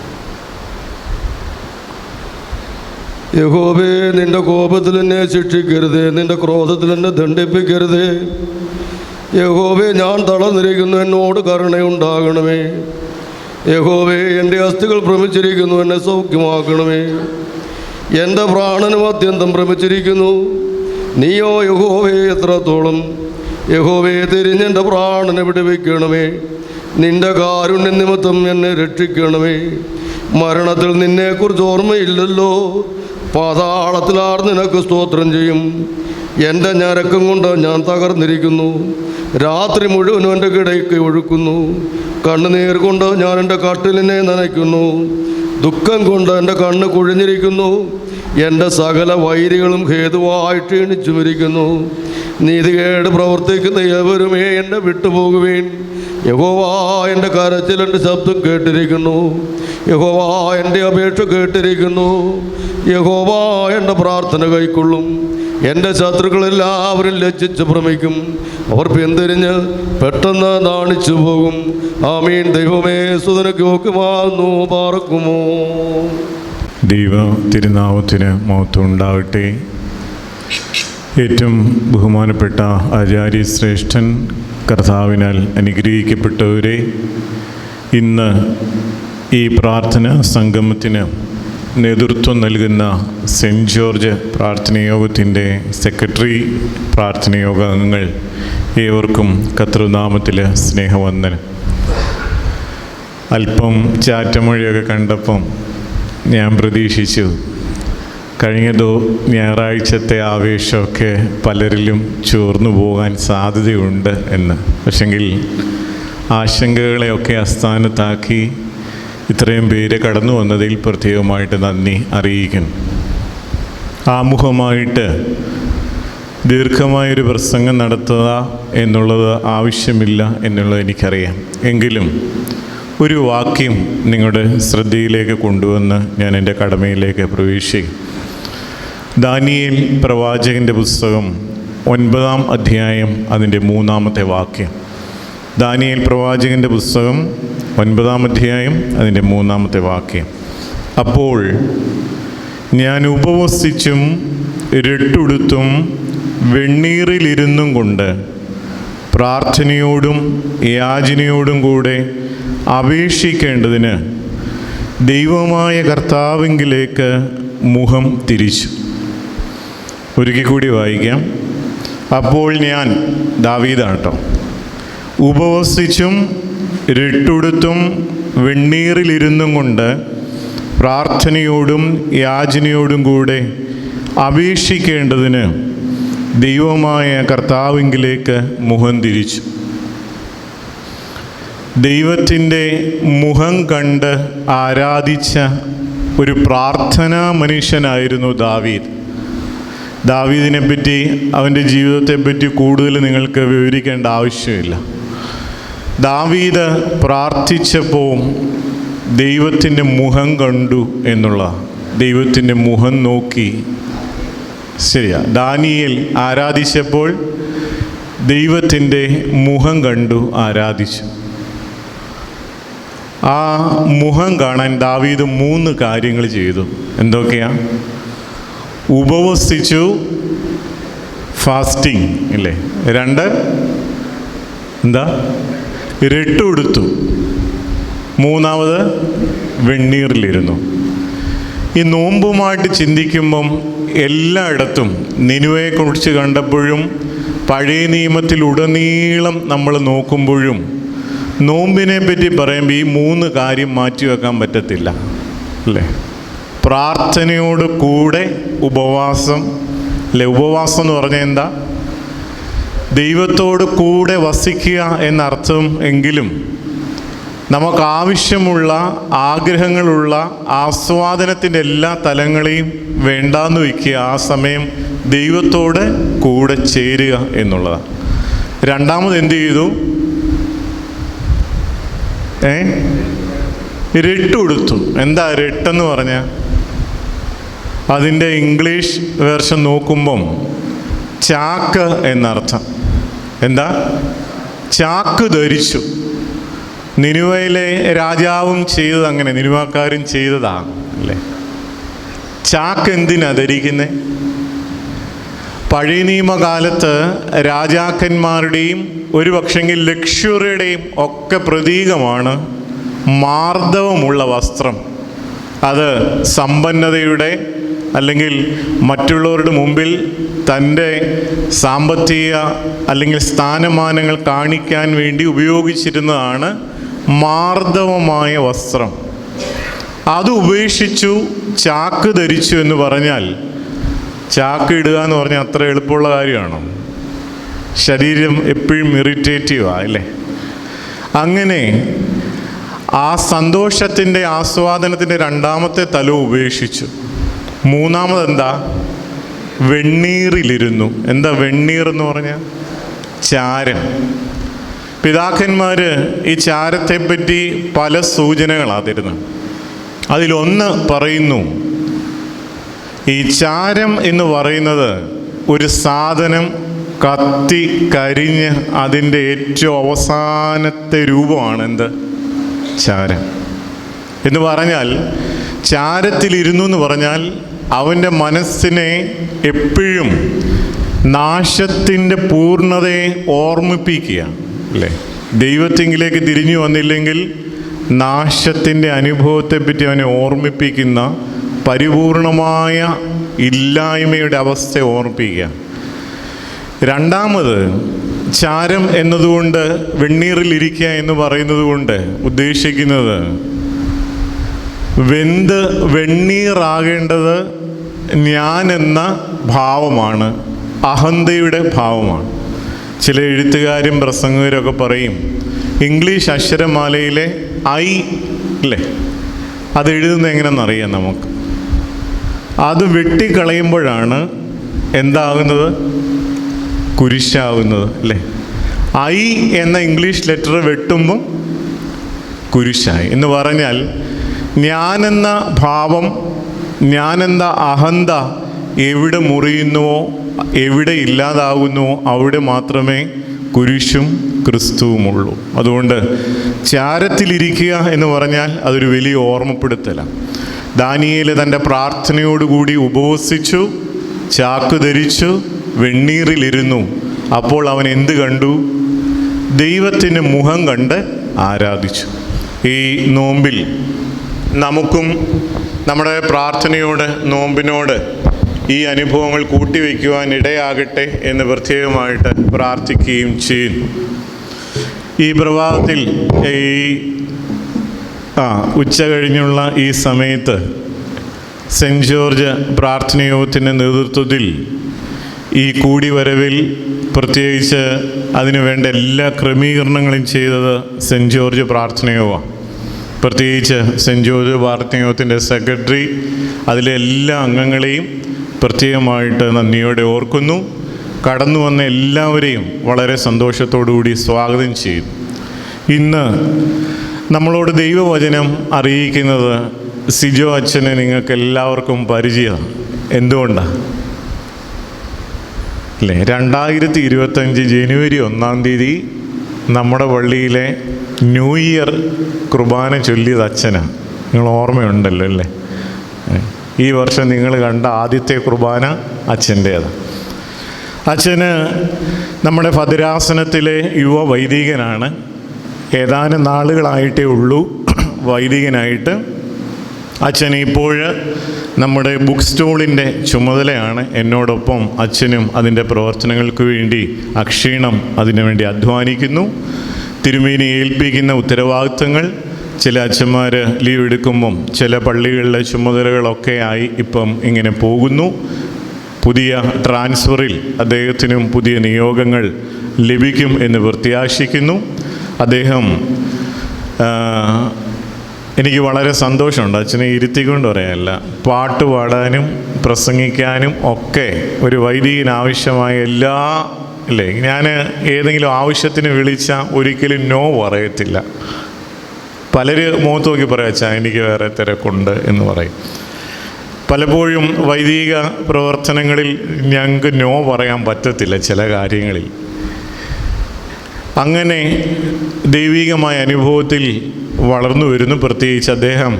യഹോവേ, നിന്റെ കോപത്തിൽ എന്നെ ശിക്ഷിക്കരുതേ. നിന്റെ ക്രോധത്തിൽ എന്നെ ദണ്ഡിപ്പിക്കരുതേ. യഹോവേ, ഞാൻ തളർന്നിരിക്കുന്നു, എന്നോട് കരുണയുണ്ടാകണമേ. യഹോവേ, എൻ്റെ അസ്ഥികൾ ഭ്രമിച്ചിരിക്കുന്നു, എന്നെ സൗഖ്യമാക്കണമേ. എൻ്റെ പ്രാണനും അത്യന്തം ഭ്രമിച്ചിരിക്കുന്നു. നീയോ യഹോവേ എത്രത്തോളം? യഹോവേ, തിരിഞ്ഞെൻ്റെ പ്രാണനെ വിടുവിക്കണമേ. നിന്റെ കാരുണ്യ നിമിത്തം എന്നെ രക്ഷിക്കണമേ. മരണത്തിൽ നിന്നെക്കുറിച്ച് ഓർമ്മയില്ലല്ലോ. പാതാളത്തിലാർ നിനക്ക് സ്തോത്രം ചെയ്യും. എൻ്റെ ഞരക്കം കൊണ്ട് ഞാൻ തകർന്നിരിക്കുന്നു. രാത്രി മുഴുവനും എൻ്റെ കിടയ്ക്ക് ഒഴുക്കുന്നു. കണ്ണുനീർ കൊണ്ട് ഞാൻ എൻ്റെ കട്ടിലിനെ നനയ്ക്കുന്നു. ദുഃഖം കൊണ്ട് എൻ്റെ കണ്ണ് കുഴിഞ്ഞിരിക്കുന്നു. എൻ്റെ സകല വൈരികളും ഹേതുവായി ക്ഷീണിച്ചുമിരിക്കുന്നു. നീതികേട് പ്രവർത്തിക്കുന്ന എവരുമേ എന്നെ വിട്ടുപോകുവേൻ. യഹോവ എൻ്റെ കരച്ചിൽ, എൻ്റെ ശബ്ദം കേട്ടിരിക്കുന്നു. യഹോവ എൻ്റെ അപേക്ഷ കേട്ടിരിക്കുന്നു. യഹോവ എൻ്റെ പ്രാർത്ഥന കൈക്കൊള്ളും. എൻ്റെ ശത്രുക്കളെല്ലാവരും ലജ്ജിച്ച് ഭ്രമിക്കും. അവർ പിന്തിരിഞ്ഞ് പെട്ടെന്ന് നാണിച്ചു പോകും. ആമീൻ. ദൈവമേ, സുതനക്ക് യോഗ്യമാകുന്നു. പാർക്കുമോ. ദൈവ തിരുനാമത്തിന് മഹത്വം ഉണ്ടാകട്ടെ. ഏറ്റവും ബഹുമാനപ്പെട്ട ആചാര്യശ്രേഷ്ഠൻ, കർത്താവിനാൽ അനുഗ്രഹിക്കപ്പെട്ടവരെ, ഇന്ന് ഈ പ്രാർത്ഥന സംഗമത്തിന് നേതൃത്വം നൽകുന്ന സെൻറ്റ് ജോർജ് പ്രാർത്ഥനയോഗത്തിൻ്റെ സെക്രട്ടറി, പ്രാർത്ഥനയോഗ അംഗങ്ങൾ ഏവർക്കും കർത്തൃനാമത്തിൽ സ്നേഹവന്ദനം. അല്പം ചാറ്റമഴയൊക്കെ കണ്ടപ്പം ഞാൻ പ്രതീക്ഷിച്ചു കഴിഞ്ഞ ഞായറാഴ്ചത്തെ ആവേശമൊക്കെ പലരിലും ചോർന്നു പോകാൻ സാധ്യതയുണ്ട് എന്ന്. പക്ഷെങ്കിൽ ആശങ്കകളെയൊക്കെ അസ്ഥാനത്താക്കി ഇത്രയും പേര് കടന്നു വന്നതിൽ പ്രത്യേകമായിട്ട് നന്ദി അറിയിക്കുന്നു. ആമുഖമായിട്ട് ദീർഘമായൊരു പ്രസംഗം നടത്തുക എന്നുള്ളത് ആവശ്യമില്ല എന്നുള്ളത് എനിക്കറിയാം. എങ്കിലും ഒരു വാക്യം നിങ്ങളുടെ ശ്രദ്ധയിലേക്ക് കൊണ്ടുവന്ന് ഞാൻ എൻ്റെ കടമയിലേക്ക് പ്രവേശിക്കും. ദാനിയേൽ പ്രവാചകൻ്റെ പുസ്തകം 9-ാം അധ്യായം അതിൻ്റെ 3-ാമത്തെ വാക്യം. ദാനിയേൽ പ്രവാചകൻ്റെ പുസ്തകം 9-ാം അധ്യായം അതിൻ്റെ 3-ാമത്തെ വാക്യം. അപ്പോൾ ഞാൻ ഉപവസിച്ചും രട്ടുടുത്തും വെണ്ണീറിലിരുന്നും കൊണ്ട് പ്രാർത്ഥനയോടും യാചനയോടും കൂടെ അപേക്ഷിക്കേണ്ടതിന് ദൈവമായ കർത്താവിങ്കിലേക്ക് മുഖം തിരിച്ചു. ഒരിക്കൽ കൂടി വായിക്കാം. അപ്പോൾ ഞാൻ, ദാവീദാട്ടോ, ഉപവസിച്ചും രട്ടുടുത്തും വെണ്ണീറിലിരുന്നും കൊണ്ട് പ്രാർത്ഥനയോടും യാചനയോടും കൂടെ അപേക്ഷിക്കേണ്ടതിന് ദൈവമായ കർത്താവിങ്കിലേക്ക് മുഖം തിരിച്ചു. ദൈവത്തിൻ്റെ മുഖം കണ്ട് ആരാധിച്ച ഒരു പ്രാർത്ഥനാ മനുഷ്യനായിരുന്നു ദാവീദ്. ദാവീദിനെ പറ്റി, അവൻ്റെ ജീവിതത്തെപ്പറ്റി കൂടുതൽ നിങ്ങൾക്ക് വിവരിക്കേണ്ട ആവശ്യമില്ല. ദാവീദ് പ്രാർത്ഥിച്ചപ്പോൾ ദൈവത്തിൻ്റെ മുഖം കണ്ടു എന്നുള്ള, ദൈവത്തിൻ്റെ മുഖം നോക്കി. ശരിയാ, ദാനിയേൽ ആരാധിച്ചപ്പോൾ ദൈവത്തിൻ്റെ മുഖം കണ്ടു ആരാധിച്ചു. ആ മുഖം കാണാൻ ദാവീദ് 3 കാര്യങ്ങൾ ചെയ്തു. എന്തൊക്കെയാ? ഉപവസിച്ചു, ഫാസ്റ്റിംഗ് ഇല്ലേ. 2 എന്താ? രട്ടുടുത്തു. 3-ാമത് വെണ്ണീറിലിരുന്നു. ഈ നോമ്പുമായിട്ട് ചിന്തിക്കുമ്പം എല്ലായിടത്തും നിനുവയെക്കുറിച്ച് കണ്ടപ്പോഴും പഴയ നിയമത്തിലുടനീളം നമ്മൾ നോക്കുമ്പോഴും നോമ്പിനെ പറ്റി പറയുമ്പോൾ ഈ 3 കാര്യം മാറ്റിവെക്കാൻ പറ്റത്തില്ല അല്ലേ. പ്രാർത്ഥനയോട് കൂടെ ഉപവാസം അല്ലേ. ഉപവാസം എന്ന് പറഞ്ഞാൽ എന്താ? ദൈവത്തോട് കൂടെ വസിക്കുക എന്നർത്ഥം. എങ്കിലും നമുക്ക് ആവശ്യമുള്ള, ആഗ്രഹങ്ങളുള്ള ആസ്വാദനത്തിൻ്റെ എല്ലാ തലങ്ങളെയും വേണ്ടാന്ന് വയ്ക്കുക. ആ സമയം ദൈവത്തോട് കൂടെ ചേരുക എന്നുള്ളതാണ്. 2-ാമത് എന്ത് ചെയ്തു? രട്ടുടുത്തു. എന്താ രട്ടെന്ന് പറഞ്ഞാൽ? അതിൻ്റെ ഇംഗ്ലീഷ് വേർഷൻ നോക്കുമ്പം ചാക്ക് എന്നർത്ഥം. എന്താ? ചാക്ക് ധരിച്ചു. നിനുവയിലെ രാജാവും ചെയ്തത് അങ്ങനെ, നിനുവക്കാരും ചെയ്തതാണ് അല്ലേ. ചാക്ക് എന്തിനാ ധരിക്കുന്നത്? പഴയ നിയമകാലത്ത് രാജാക്കന്മാരുടെയും ഒരു പക്ഷെങ്കിൽ ലക്ഷറിയുടെയും ഒക്കെ പ്രതീകമാണ് മാർദ്ദവമുള്ള വസ്ത്രം, അത് സമ്പന്നതയുടെ അല്ലെങ്കിൽ മറ്റുള്ളവരുടെ മുമ്പിൽ തൻ്റെ സാമ്പത്തിക അല്ലെങ്കിൽ സ്ഥാനമാനങ്ങൾ കാണിക്കാൻ വേണ്ടി ഉപയോഗിച്ചിരുന്നതാണ് മാർദ്ദവമായ വസ്ത്രം. അത് ഉപേക്ഷിച്ചു ചാക്ക് ധരിച്ചു എന്ന് പറഞ്ഞാൽ, ചാക്ക് ഇടുക എന്ന് പറഞ്ഞാൽ അത്ര എളുപ്പമുള്ള കാര്യമാണോ? ശരീരം എപ്പോഴും ഇറിറ്റേറ്റീവാണ് അല്ലേ? അങ്ങനെ ആ സന്തോഷത്തിൻ്റെ ആസ്വാദനത്തിൻ്റെ രണ്ടാമത്തെ തലം ഉപേക്ഷിച്ചു. മൂന്നാമതെന്താ? വെണ്ണീറിലിരുന്നു. എന്താ വെണ്ണീർ എന്ന് പറഞ്ഞാൽ? ചാരം. പിതാക്കന്മാർ ഈ ചാരത്തെപ്പറ്റി പല സൂചനകളാണ് തരുന്നത്. അതിലൊന്ന് പറയുന്നു, ഈ ചാരം എന്ന് പറയുന്നത് ഒരു സാധനം കത്തി കരിഞ്ഞ് അതിൻ്റെ ഏറ്റവും അവസാനത്തെ രൂപമാണ് എന്ത്? ചാരം എന്ന് പറഞ്ഞാൽ, ചാരത്തിലിരുന്നു എന്ന് പറഞ്ഞാൽ അവൻ്റെ മനസ്സിനെ എപ്പോഴും നാശത്തിൻ്റെ പൂർണ്ണതയെ ഓർമ്മിപ്പിക്കുക അല്ലേ? ദൈവത്തിങ്കിലേക്ക് തിരിഞ്ഞു വന്നില്ലെങ്കിൽ നാശത്തിൻ്റെ അനുഭവത്തെപ്പറ്റി അവനെ ഓർമ്മിപ്പിക്കുന്ന പരിപൂർണമായ ഇല്ലായ്മയുടെ അവസ്ഥയെ ഓർമ്മിപ്പിക്കുക. രണ്ടാമത്, ചാരം എന്നതുകൊണ്ട് വെണ്ണീറിലിരിക്കുക എന്ന് പറയുന്നത് കൊണ്ട് ഉദ്ദേശിക്കുന്നത് വെന്ത് വെണ്ണീറാകേണ്ടത് ഞാനെന്ന ഭാവമാണ്, അഹന്തയുടെ ഭാവമാണ്. ചില എഴുത്തുകാരും പ്രസംഗകരൊക്കെ പറയും, ഇംഗ്ലീഷ് അക്ഷരമാലയിലെ ഐ അല്ലേ, അത് എഴുതുന്നത് എങ്ങനെയെന്നറിയാം നമുക്ക്. അത് വെട്ടിക്കളയുമ്പോഴാണ് എന്താകുന്നത്? കുരിശാകുന്നത് അല്ലേ? ഐ എന്ന ഇംഗ്ലീഷ് ലെറ്റർ വെട്ടുമ്പം കുരിശായി എന്ന് പറഞ്ഞാൽ, ഞാനെന്ന ഭാവം, ഞാനെന്ന അഹന്ത എവിടെ മുറിയുന്നുവോ, എവിടെ ഇല്ലാതാകുന്നുവോ അവിടെ മാത്രമേ കുരിശും ക്രിസ്തുവുമുള്ളൂ. അതുകൊണ്ട് ചാരത്തിലിരിക്കുക എന്ന് പറഞ്ഞാൽ അതൊരു വലിയ ഓർമ്മപ്പെടുത്തലാണ്. ദാനിയേൽ തൻ്റെ പ്രാർത്ഥനയോടുകൂടി ഉപവസിച്ചു, ചാക്ക് ധരിച്ചു, വെണ്ണീറിലിരുന്നു. അപ്പോൾ അവൻ എന്ത് കണ്ടു? ദൈവത്തിൻ്റെ മുഖം കണ്ട് ആരാധിച്ചു. ഈ നോമ്പിൽ നമുക്കും നമ്മുടെ പ്രാർത്ഥനയോട്, നോമ്പിനോട് ഈ അനുഭവങ്ങൾ കൂട്ടിവെക്കുവാൻ ഇടയാകട്ടെ എന്ന് പ്രത്യേകമായിട്ട് പ്രാർത്ഥിക്കുകയും ചെയ്യുന്നു. ഈ പ്രഭാതത്തിൽ ഉച്ച കഴിഞ്ഞുള്ള ഈ സമയത്ത് സെൻറ്റ് ജോർജ് പ്രാർത്ഥനയോഗത്തിൻ്റെ നേതൃത്വത്തിൽ ഈ കൂടിവരവിൽ പ്രത്യേകിച്ച് അതിനു വേണ്ട എല്ലാ ക്രമീകരണങ്ങളും ചെയ്തത് സെൻറ്റ് ജോർജ് പ്രാർത്ഥനയോഗമാണ്. പ്രത്യേകിച്ച് സെൻറ്റ് ജോർജ് പ്രാർത്ഥനയോഗത്തിൻ്റെ സെക്രട്ടറി, അതിലെ എല്ലാ അംഗങ്ങളെയും പ്രത്യേകമായിട്ട് നന്ദിയോടെ ഓർക്കുന്നു. കടന്നു വന്ന എല്ലാവരെയും വളരെ സന്തോഷത്തോടുകൂടി സ്വാഗതം ചെയ്യുന്നു. ഇന്ന് നമ്മളോട് ദൈവവചനം അറിയിക്കുന്നത് സിജോ അച്ഛനെ നിങ്ങൾക്ക് എല്ലാവർക്കും പരിചയമാണ്. എന്തുകൊണ്ടാണ് അല്ലേ? 2025 ജനുവരി 1 തീയതി നമ്മുടെ പള്ളിയിലെ ന്യൂ ഇയർ കുർബാന ചൊല്ലിയത് അച്ഛനാണ്. നിങ്ങൾ ഓർമ്മയുണ്ടല്ലോ അല്ലേ? ഈ വർഷം നിങ്ങൾ കണ്ട ആദ്യത്തെ കുർബാന അച്ഛൻ്റേതാണ്. അച്ഛന് നമ്മുടെ ഭദ്രാസനത്തിലെ യുവ വൈദികനാണ്. ഏതാനും നാളുകളായിട്ടേ ഉള്ളൂ വൈദികനായിട്ട്. അച്ഛൻ ഇപ്പോൾ നമ്മുടെ ബുക്ക് സ്റ്റോളിൻ്റെ ചുമതലയാണ്. എന്നോടൊപ്പം അച്ഛനും അതിൻ്റെ പ്രവർത്തനങ്ങൾക്ക് വേണ്ടി അക്ഷീണം അതിനു വേണ്ടി അധ്വാനിക്കുന്നു. തിരുമേനി ഏൽപ്പിക്കുന്ന ഉത്തരവാദിത്തങ്ങൾ ചില അച്ഛന്മാർ ലീവ് എടുക്കുമ്പം ചില പള്ളികളിലെ ചുമതലകളൊക്കെ ആയി ഇപ്പം ഇങ്ങനെ പോകുന്നു. പുതിയ ട്രാൻസ്ഫറിൽ അദ്ദേഹത്തിനും പുതിയ നിയോഗങ്ങൾ ലഭിക്കും എന്ന് പ്രത്യാശിക്കുന്നു. അദ്ദേഹം എനിക്ക് വളരെ സന്തോഷമുണ്ട്. അച്ഛനെ ഇരുത്തിക്കൊണ്ട് പറയാനല്ല, പാട്ട് പാടാനും പ്രസംഗിക്കാനും ഒക്കെ ഒരു വൈദികനാവശ്യമായ എല്ലാ അല്ലേ, ഞാൻ ഏതെങ്കിലും ആവശ്യത്തിന് വിളിച്ചാൽ ഒരിക്കലും നോ പറയത്തില്ല. പലര് മുഖത്ത് നോക്കി പറയാം, അച്ഛാ എനിക്ക് വേറെ തിരക്കുണ്ട് എന്ന് പറയും. പലപ്പോഴും വൈദിക പ്രവർത്തനങ്ങളിൽ ഞങ്ങൾക്ക് നോ പറയാൻ പറ്റത്തില്ല ചില കാര്യങ്ങളിൽ. അങ്ങനെ ദൈവികമായ അനുഭവത്തിൽ വളർന്നു വരുന്നു. പ്രത്യേകിച്ച് അദ്ദേഹം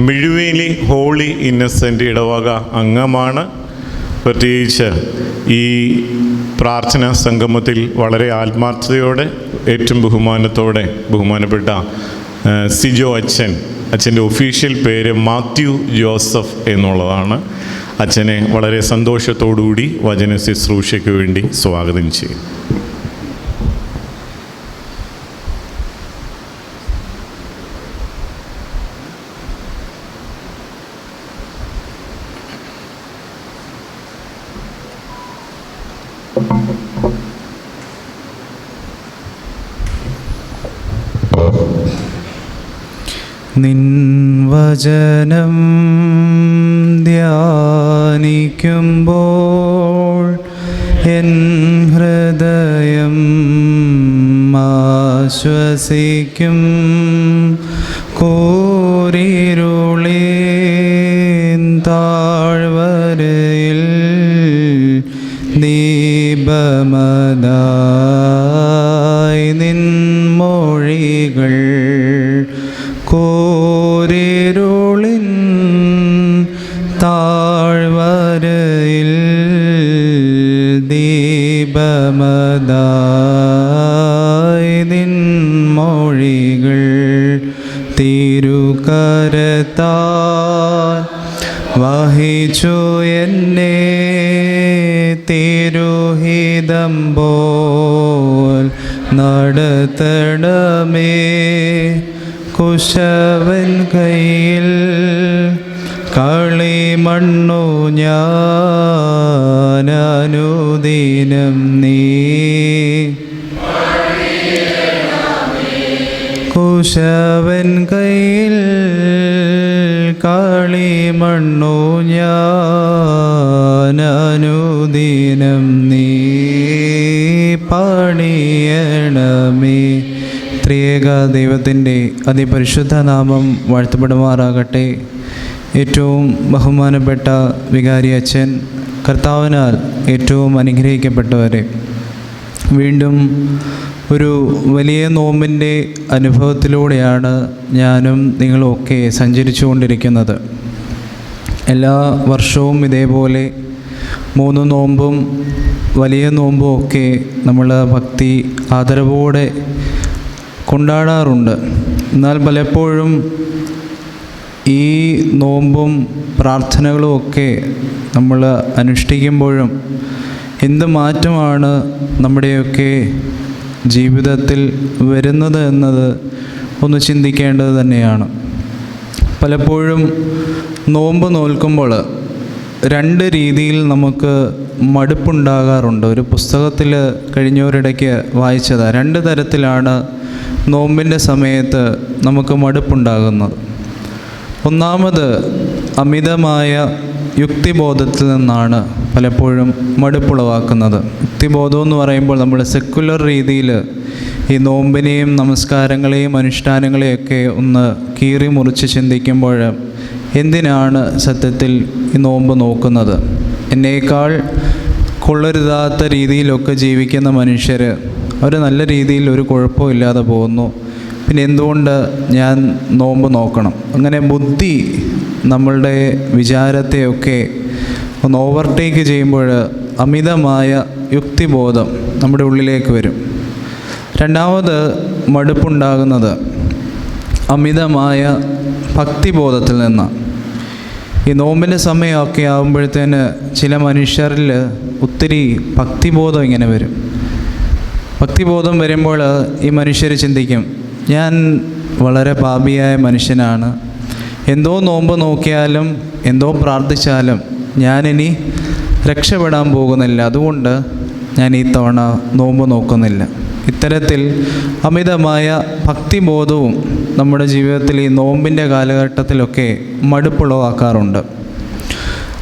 മിഴുവേലി ഹോളി ഇന്നസെൻ്റ് ഇടവക അംഗമാണ്. പ്രത്യേകിച്ച് ഈ പ്രാർത്ഥനാ സംഗമത്തിൽ വളരെ ആത്മാർത്ഥതയോടെ ഏറ്റവും ബഹുമാനത്തോടെ ബഹുമാനപ്പെട്ട സിജോ അച്ഛൻ്റെ ഒഫീഷ്യൽ പേര് മാത്യു ജോസഫ് എന്നുള്ളതാണ്. അച്ഛനെ വളരെ സന്തോഷത്തോടുകൂടി വചന ശുശ്രൂഷയ്ക്ക് വേണ്ടി സ്വാഗതം ചെയ്യും. നിൻ വചനം ധ്യാനിക്കുമ്പോൾ എൻ ഹൃദയം ആശ്വസിക്കും. കൂരിരുളിൻ താഴ്വരയിൽ ദീപമതായി നിൻ മൊഴികൾ. കൂരിരുളിൻ താഴ്വരയിൽ ദീപമതായി നിൻ മൊഴികൾ. തിരുകരത്താൽ വഹിച്ചു എന്നെ തിരുഹിതം പോൽ നടത്തണമേ. കുശവൻ കയ്യിൽ കളിമണ്ണു ഞാൻ അനുദിനം നീ. കുശവൻ കയ്യിൽ കളിമണ്ണു ഞാൻ അനുദിനം നീ പണിയണമേ. ത്രിയേക ദൈവത്തിൻ്റെ അതിപരിശുദ്ധ നാമം വാഴ്ത്തപ്പെടുമാറാകട്ടെ. ഏറ്റവും ബഹുമാനപ്പെട്ട വികാരി അച്ഛൻ, കർത്താവിനാൽ ഏറ്റവും അനുഗ്രഹിക്കപ്പെട്ടവരെ, വീണ്ടും ഒരു വലിയ നോമ്പിൻ്റെ അനുഭവത്തിലൂടെയാണ് ഞാനും നിങ്ങളുമൊക്കെ സഞ്ചരിച്ചു കൊണ്ടിരിക്കുന്നത്. എല്ലാ വർഷവും ഇതേപോലെ 3 നോമ്പും വലിയ നോമ്പും ഒക്കെ നമ്മൾ ഭക്തി ആദരവോടെ കൊണ്ടാടാറുണ്ട്. എന്നാൽ പലപ്പോഴും ഈ നോമ്പും പ്രാർത്ഥനകളും ഒക്കെ നമ്മൾ അനുഷ്ഠിക്കുമ്പോഴും എന്ത് മാറ്റമാണ് നമ്മുടെയൊക്കെ ജീവിതത്തിൽ വരുന്നത് എന്നത് ഒന്ന് ചിന്തിക്കേണ്ടത് തന്നെയാണ്. പലപ്പോഴും നോമ്പ് നോൽക്കുമ്പോൾ 2 രീതിയിൽ നമുക്ക് മടുപ്പുണ്ടാകാറുണ്ട്. ഒരു പുസ്തകത്തിൽ കഴിഞ്ഞൊരിടയ്ക്ക് വായിച്ചത് 2 തരത്തിലാണ് നോമ്പിൻ്റെ സമയത്ത് നമുക്ക് മടുപ്പുണ്ടാകുന്നത്. ഒന്നാമത് അമിതമായ യുക്തിബോധത്തിൽ നിന്നാണ് പലപ്പോഴും മടുപ്പുളവാക്കുന്നത്. യുക്തിബോധം എന്ന് പറയുമ്പോൾ നമ്മൾ സെക്കുലർ രീതിയിൽ ഈ നോമ്പിനെയും നമസ്കാരങ്ങളെയും അനുഷ്ഠാനങ്ങളെയൊക്കെ ഒന്ന് കീറി മുറിച്ച് ചിന്തിക്കുമ്പോൾ എന്തിനാണ് സത്യത്തിൽ ഈ നോമ്പ് നോക്കുന്നത്? എന്നേക്കാൾ കൊള്ളരുതാത്ത രീതിയിലൊക്കെ ജീവിക്കുന്ന മനുഷ്യർ അവർ നല്ല രീതിയിൽ ഒരു കുഴപ്പമില്ലാതെ പോകുന്നു, പിന്നെ എന്തുകൊണ്ട് ഞാൻ നോമ്പ് നോക്കണം? അങ്ങനെ ബുദ്ധി നമ്മളുടെ വിചാരത്തെയൊക്കെ ഒന്ന് ഓവർടേക്ക് ചെയ്യുമ്പോൾ അമിതമായ യുക്തിബോധം നമ്മുടെ ഉള്ളിലേക്ക് വരും. രണ്ടാമത് മടുപ്പുണ്ടാകുന്നത് അമിതമായ ഭക്തിബോധത്തിൽ നിന്നാണ്. ഈ നോമ്പിൻ്റെ സമയമൊക്കെ ആകുമ്പോഴത്തേന് ചില മനുഷ്യരിൽ ഒത്തിരി ഭക്തിബോധം ഇങ്ങനെ വരും. ഭക്തിബോധം വരുമ്പോൾ ഈ മനുഷ്യർ ചിന്തിക്കും, ഞാൻ വളരെ പാപിയായ മനുഷ്യനാണ്, എന്തോ നോമ്പ് നോക്കിയാലും എന്തോ പ്രാർത്ഥിച്ചാലും ഞാനിനി രക്ഷപ്പെടാൻ പോകുന്നില്ല, അതുകൊണ്ട് ഞാൻ ഈ തവണ നോമ്പ് നോക്കുന്നില്ല. ഇത്തരത്തിൽ അമിതമായ ഭക്തിബോധവും നമ്മുടെ ജീവിതത്തിൽ ഈ നോമ്പിൻ്റെ കാലഘട്ടത്തിലൊക്കെ മടുപ്പുളവാക്കാറുണ്ട്.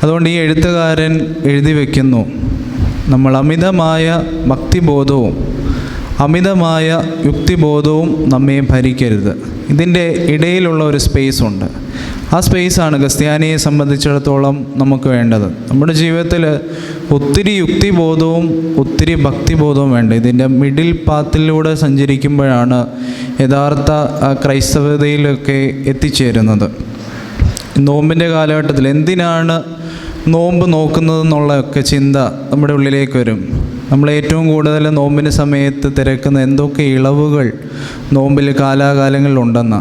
അതുകൊണ്ട് ഈ എഴുത്തുകാരൻ എഴുതി വയ്ക്കുന്നു, നമ്മൾ അമിതമായ ഭക്തിബോധവും അമിതമായ യുക്തിബോധവും നമ്മെ ഭരിക്കരുത്. ഇതിൻ്റെ ഇടയിലുള്ള ഒരു സ്പേസ് ഉണ്ട്. ആ സ്പേസാണ് ക്രിസ്ത്യാനിയെ സംബന്ധിച്ചിടത്തോളം നമുക്ക് വേണ്ടത്. നമ്മുടെ ജീവിതത്തിൽ ഒത്തിരി യുക്തിബോധവും ഒത്തിരി ഭക്തിബോധവും വേണ്ട. ഇതിൻ്റെ മിഡിൽ പാത്തിലൂടെ സഞ്ചരിക്കുമ്പോഴാണ് യഥാർത്ഥ ക്രൈസ്തവതയിലൊക്കെ എത്തിച്ചേരുന്നത്. നോമ്പിൻ്റെ കാലഘട്ടത്തിൽ എന്തിനാണ് നോമ്പ് നോക്കുന്നതെന്നുള്ളതൊക്കെ ചിന്ത നമ്മുടെ ഉള്ളിലേക്ക് വരും. നമ്മൾ ഏറ്റവും കൂടുതൽ നോമ്പിൻ്റെ സമയത്ത് തിരക്കുന്ന എന്തൊക്കെ ഇളവുകൾ നോമ്പിൽ കാലാകാലങ്ങളിലുണ്ടെന്ന്.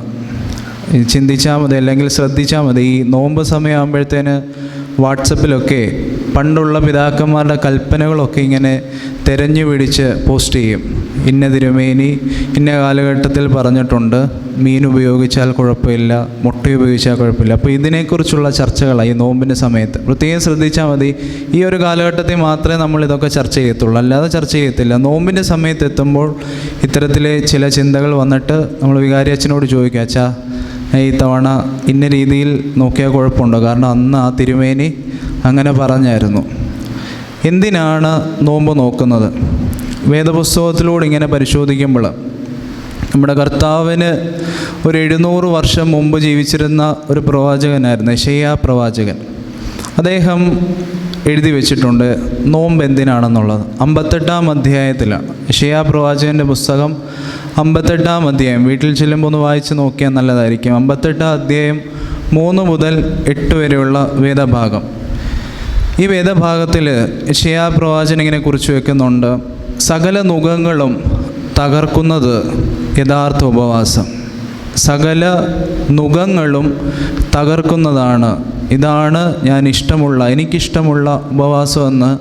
ചിന്തിച്ചാൽ മതി, അല്ലെങ്കിൽ ശ്രദ്ധിച്ചാൽ മതി. ഈ നോമ്പ് സമയമാകുമ്പോഴത്തേന് വാട്സപ്പിലൊക്കെ പണ്ടുള്ള പിതാക്കന്മാരുടെ കൽപ്പനകളൊക്കെ ഇങ്ങനെ തിരഞ്ഞു പിടിച്ച് പോസ്റ്റ് ചെയ്യും. ഇന്ന തിരുമേനി ഇന്ന കാലഘട്ടത്തിൽ പറഞ്ഞിട്ടുണ്ട്, മീൻ ഉപയോഗിച്ചാൽ കുഴപ്പമില്ല, മുട്ട ഉപയോഗിച്ചാൽ കുഴപ്പമില്ല. അപ്പോൾ ഇതിനെക്കുറിച്ചുള്ള ചർച്ചകളാണ് ഈ നോമ്പിൻ്റെ സമയത്ത്. പ്രത്യേകം ശ്രദ്ധിച്ചാൽ മതി. ഈ ഒരു കാലഘട്ടത്തിൽ മാത്രമേ നമ്മൾ ഇതൊക്കെ ചർച്ച ചെയ്യത്തുള്ളൂ, അല്ലാതെ ചർച്ച ചെയ്യത്തില്ല. നോമ്പിൻ്റെ സമയത്ത് എത്തുമ്പോൾ ഇത്തരത്തിലെ ചില ചിന്തകൾ വന്നിട്ട് നമ്മൾ വികാരി അച്ഛനോട് ചോദിക്കുക, അച്ഛാ ഈ തവണ ഇന്ന രീതിയിൽ നോക്കിയാൽ കുഴപ്പമുണ്ടോ? കാരണം അന്ന് ആ തിരുമേനി അങ്ങനെ പറഞ്ഞായിരുന്നു. എന്തിനാണ് നോമ്പ് നോക്കുന്നത്? വേദപുസ്തകത്തിലൂടെ ഇങ്ങനെ പരിശോധിക്കുമ്പോൾ നമ്മുടെ കർത്താവിന് ഒരു 700 വർഷം മുമ്പ് ജീവിച്ചിരുന്ന ഒരു പ്രവാചകനായിരുന്നു, യെശയ്യാ പ്രവാചകൻ. അദ്ദേഹം എഴുതി വെച്ചിട്ടുണ്ട് നോമ്പ് എന്തിനാണെന്നുള്ളത്. 58-ാം അധ്യായത്തിലാണ് യെശയ്യാ പ്രവാചകൻ്റെ പുസ്തകം. 58-ാം അധ്യായം വീട്ടിൽ ചെല്ലുമ്പോൾ ഒന്ന് വായിച്ച് നോക്കിയാൽ നല്ലതായിരിക്കും. 58-ാം അധ്യായം 3 മുതൽ 8 വരെയുള്ള വേദഭാഗം. ഈ വേദഭാഗത്തിൽ യെശയ്യാ പ്രവാചകൻ ഇങ്ങനെ കുറിച്ച് വെക്കുന്നുണ്ട്: സകല നുകങ്ങളും തകർക്കുന്നത് യഥാർത്ഥ ഉപവാസം. സകല നുകങ്ങളും തകർക്കുന്നതാണ്, ഇതാണ് എനിക്കിഷ്ടമുള്ള ഉപവാസമെന്ന്